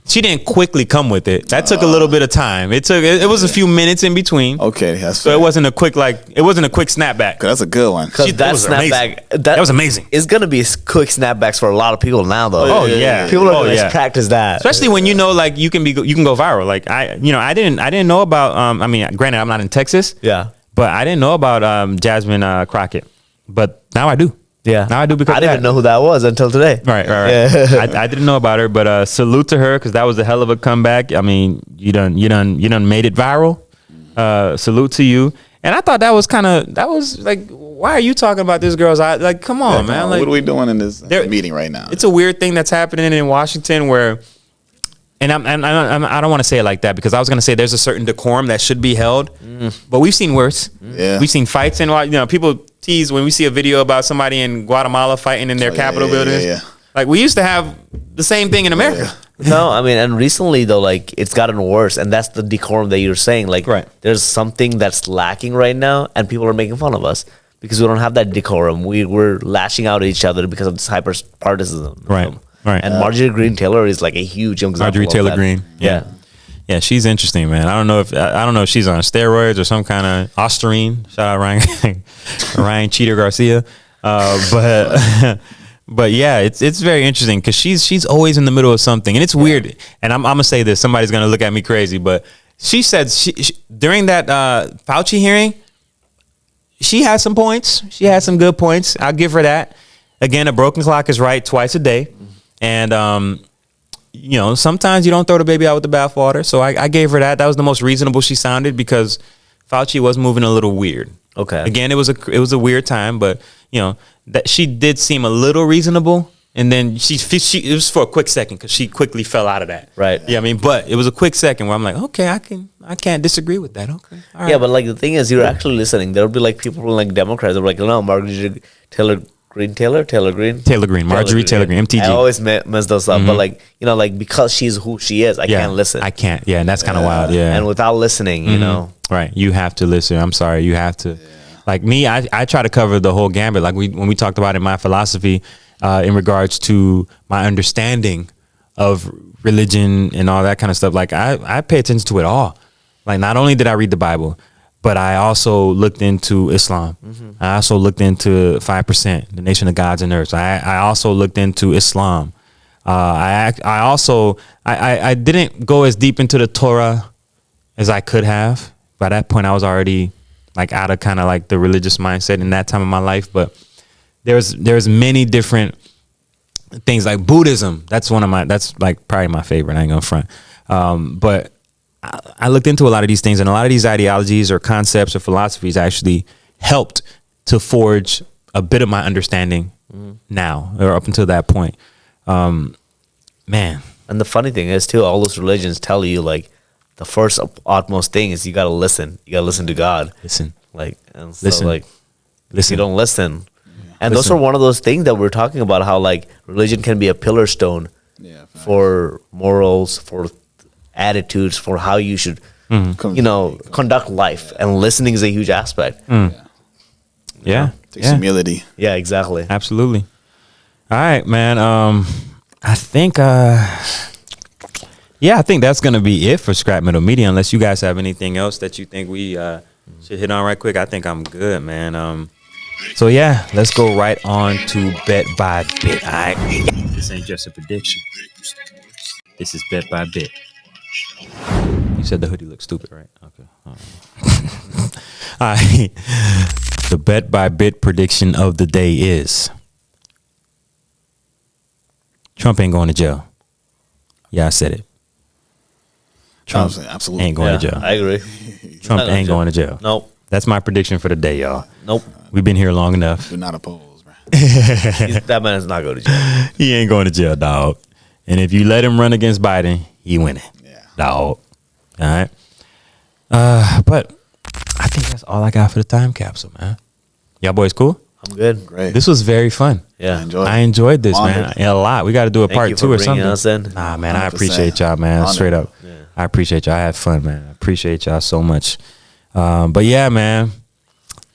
Speaker 1: she didn't quickly come with it. That took a little bit of time. It was a few minutes in between.
Speaker 2: Okay, that's
Speaker 1: so
Speaker 2: fair.
Speaker 1: it wasn't a quick snapback.
Speaker 2: That's a good one.
Speaker 3: That snapback,
Speaker 1: that was amazing.
Speaker 3: It's gonna be quick snapbacks for a lot of people now, though.
Speaker 1: Oh yeah,
Speaker 3: people are gonna practice that,
Speaker 1: especially when you can go viral. Like I didn't know about. Granted, I'm not in Texas.
Speaker 3: Yeah,
Speaker 1: but I didn't know about Jasmine Crockett. But now I do.
Speaker 3: Yeah,
Speaker 1: now I do, because
Speaker 3: I didn't even know who that was until today.
Speaker 1: Right. Yeah. I didn't know about her, but salute to her, because that was a hell of a comeback. I mean, you done made it viral. Salute to you. And I thought that was like, why are you talking about this girl's eye? Like, come on, man. Like,
Speaker 2: what are we doing in this meeting right now?
Speaker 1: It's a weird thing that's happening in Washington where, and I don't want to say it like that because I was going to say there's a certain decorum that should be held, but we've seen worse.
Speaker 2: Yeah.
Speaker 1: We've seen fights and people tease when we see a video about somebody in Guatemala fighting in their Capitol buildings.
Speaker 2: Yeah.
Speaker 1: Like we used to have the same thing in America.
Speaker 3: No, I mean, and recently though, like it's gotten worse, and that's the decorum that you're saying. Like,
Speaker 1: Right.
Speaker 3: there's something that's lacking right now, and people are making fun of us because we don't have that decorum. We're lashing out at each other because of this hyper partisanship.
Speaker 1: Right.
Speaker 3: And Marjorie Greene Taylor is like a huge example.
Speaker 1: Marjorie
Speaker 3: of
Speaker 1: Taylor
Speaker 3: that.
Speaker 1: Greene.
Speaker 3: Yeah.
Speaker 1: Yeah, she's interesting, man. I don't know if she's on steroids or some kind of Ostarine. Shout out Ryan Cheater Garcia. But yeah, it's very interesting because she's always in the middle of something, and it's weird. And I'm gonna say this: somebody's gonna look at me crazy, but she said she during that Fauci hearing, she had some points. She had some good points. I'll give her that. Again, a broken clock is right twice a day, and sometimes you don't throw the baby out with the bathwater. So I gave her that. That was the most reasonable she sounded because Fauci was moving a little weird.
Speaker 3: Okay.
Speaker 1: Again, it was a weird time, but that she did seem a little reasonable, and then she it was for a quick second because she quickly fell out of that.
Speaker 3: Right.
Speaker 1: Yeah, I mean, but it was a quick second where I'm like, okay, I can't disagree with that. Okay. All right.
Speaker 3: Yeah, but like the thing is, you're actually listening. There'll be like people like Democrats. They're like, no, Marjorie Taylor Greene, Marjorie Taylor Greene, MTG. I always mess those up, but like because she's who she is, I can't listen.
Speaker 1: I can't. Yeah, and that's kind of wild. Yeah.
Speaker 3: And without listening,
Speaker 1: Right. You have to listen. I'm sorry. You have to. Like me, I try to cover the whole gambit. Like when we talked about in my philosophy, in regards to my understanding of religion and all that kind of stuff. Like I pay attention to it all. Like not only did I read the Bible, but I also looked into Islam. I also looked into 5%, the Nation of Gods and Earths. I also looked into Islam. I didn't go as deep into the Torah as I could have. By that point, I was already like out of kind of like the religious mindset in that time of my life. But there's many different things like Buddhism. That's like probably my favorite. I ain't gonna front. But I looked into a lot of these things, and a lot of these ideologies or concepts or philosophies actually helped to forge a bit of my understanding now or up until that point. Man.
Speaker 3: And the funny thing is too, all those religions tell you like the first utmost thing is you gotta listen. You gotta listen to God.
Speaker 1: Listen.
Speaker 3: Like and so
Speaker 1: Listen.
Speaker 3: like
Speaker 1: Listen.
Speaker 3: you don't listen. And
Speaker 1: Listen.
Speaker 3: those are one of those things that we're talking about, how like religion can be a pillar stone for morals, for attitudes, for how you should conduct life. And listening is a huge aspect.
Speaker 1: Yeah.
Speaker 2: Takes humility.
Speaker 3: Yeah, exactly.
Speaker 1: Absolutely. All right, man. I think that's gonna be it for Scrap Metal Media. Unless you guys have anything else that you think we should hit on right quick. I think I'm good, man. So yeah, let's go right on to Bet by Bit. All right. This ain't just a prediction. This is Bet by Bit. You said the hoodie looks stupid, right? Okay. All right. The Bet by Bit prediction of the day is Trump ain't going to jail. Yeah, I said it. Trump
Speaker 2: absolutely
Speaker 1: ain't going to jail.
Speaker 3: I agree.
Speaker 1: Trump ain't going to jail.
Speaker 3: Nope.
Speaker 1: That's my prediction for the day, y'all.
Speaker 3: Nope.
Speaker 1: We've been here long enough.
Speaker 2: Do not oppose, bro.
Speaker 3: That man is not going to jail.
Speaker 1: He ain't going to jail, dog. And if you let him run against Biden, he winning.
Speaker 2: Yeah.
Speaker 1: Dog. All right. But I think that's all I got for the time capsule, man. Y'all boys cool?
Speaker 3: I'm good.
Speaker 2: Great.
Speaker 1: This was very fun.
Speaker 3: Yeah.
Speaker 1: I enjoyed this, man.
Speaker 2: Honored.
Speaker 1: A lot. We got to do a
Speaker 3: Thank
Speaker 1: part
Speaker 3: you for
Speaker 1: 2 or
Speaker 3: bringing
Speaker 1: something.
Speaker 3: us in.
Speaker 1: Nah, man, I
Speaker 2: 100%.
Speaker 1: appreciate y'all, man.
Speaker 2: Honored.
Speaker 1: Straight up.
Speaker 3: Yeah.
Speaker 1: I appreciate y'all. I had fun, man. I appreciate y'all so much. But yeah, man,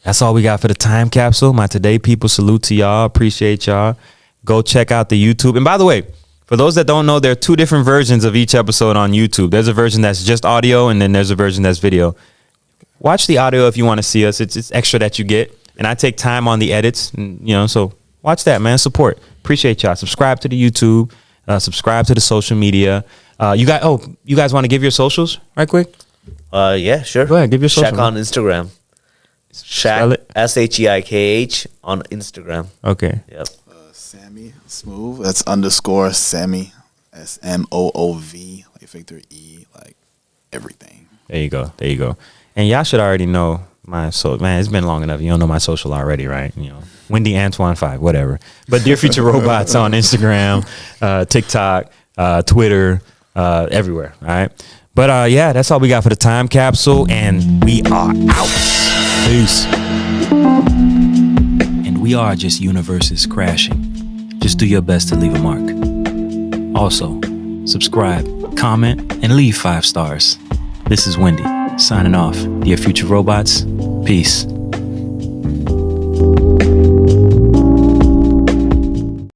Speaker 1: that's all we got for the time capsule. My Today people, salute to y'all. Appreciate y'all. Go check out the YouTube. And by the way, for those that don't know, there are 2 different versions of each episode on YouTube. There's a version that's just audio, and then there's a version that's video. Watch the audio if you want to see us. It's extra that you get. And I take time on the edits, and, so watch that, man. Support. Appreciate y'all. Subscribe to the YouTube. Subscribe to the social media. You guys want to give your socials right quick?
Speaker 3: Yeah, sure.
Speaker 1: Go ahead, give your social,
Speaker 3: Shaq
Speaker 1: man.
Speaker 3: on Instagram.
Speaker 1: Spell
Speaker 3: Shaq,
Speaker 1: it.
Speaker 3: SHEIKH on Instagram.
Speaker 1: Okay.
Speaker 3: Yep.
Speaker 2: Sammy Smooth. That's _ Sammy. SMOOV. Like Victor E. Like everything.
Speaker 1: There you go. And y'all should already know my man. It's been long enough. You don't know my social already, right? Wendy Antoine 5, whatever. But Dear Future Robots on Instagram, TikTok, Twitter, everywhere. All right. But yeah, that's all we got for the time capsule, and we are out. Peace. And we are just universes crashing. Just do your best to leave a mark. Also, subscribe, comment, and leave 5 stars. This is Wendy, signing off. Dear future robots, peace.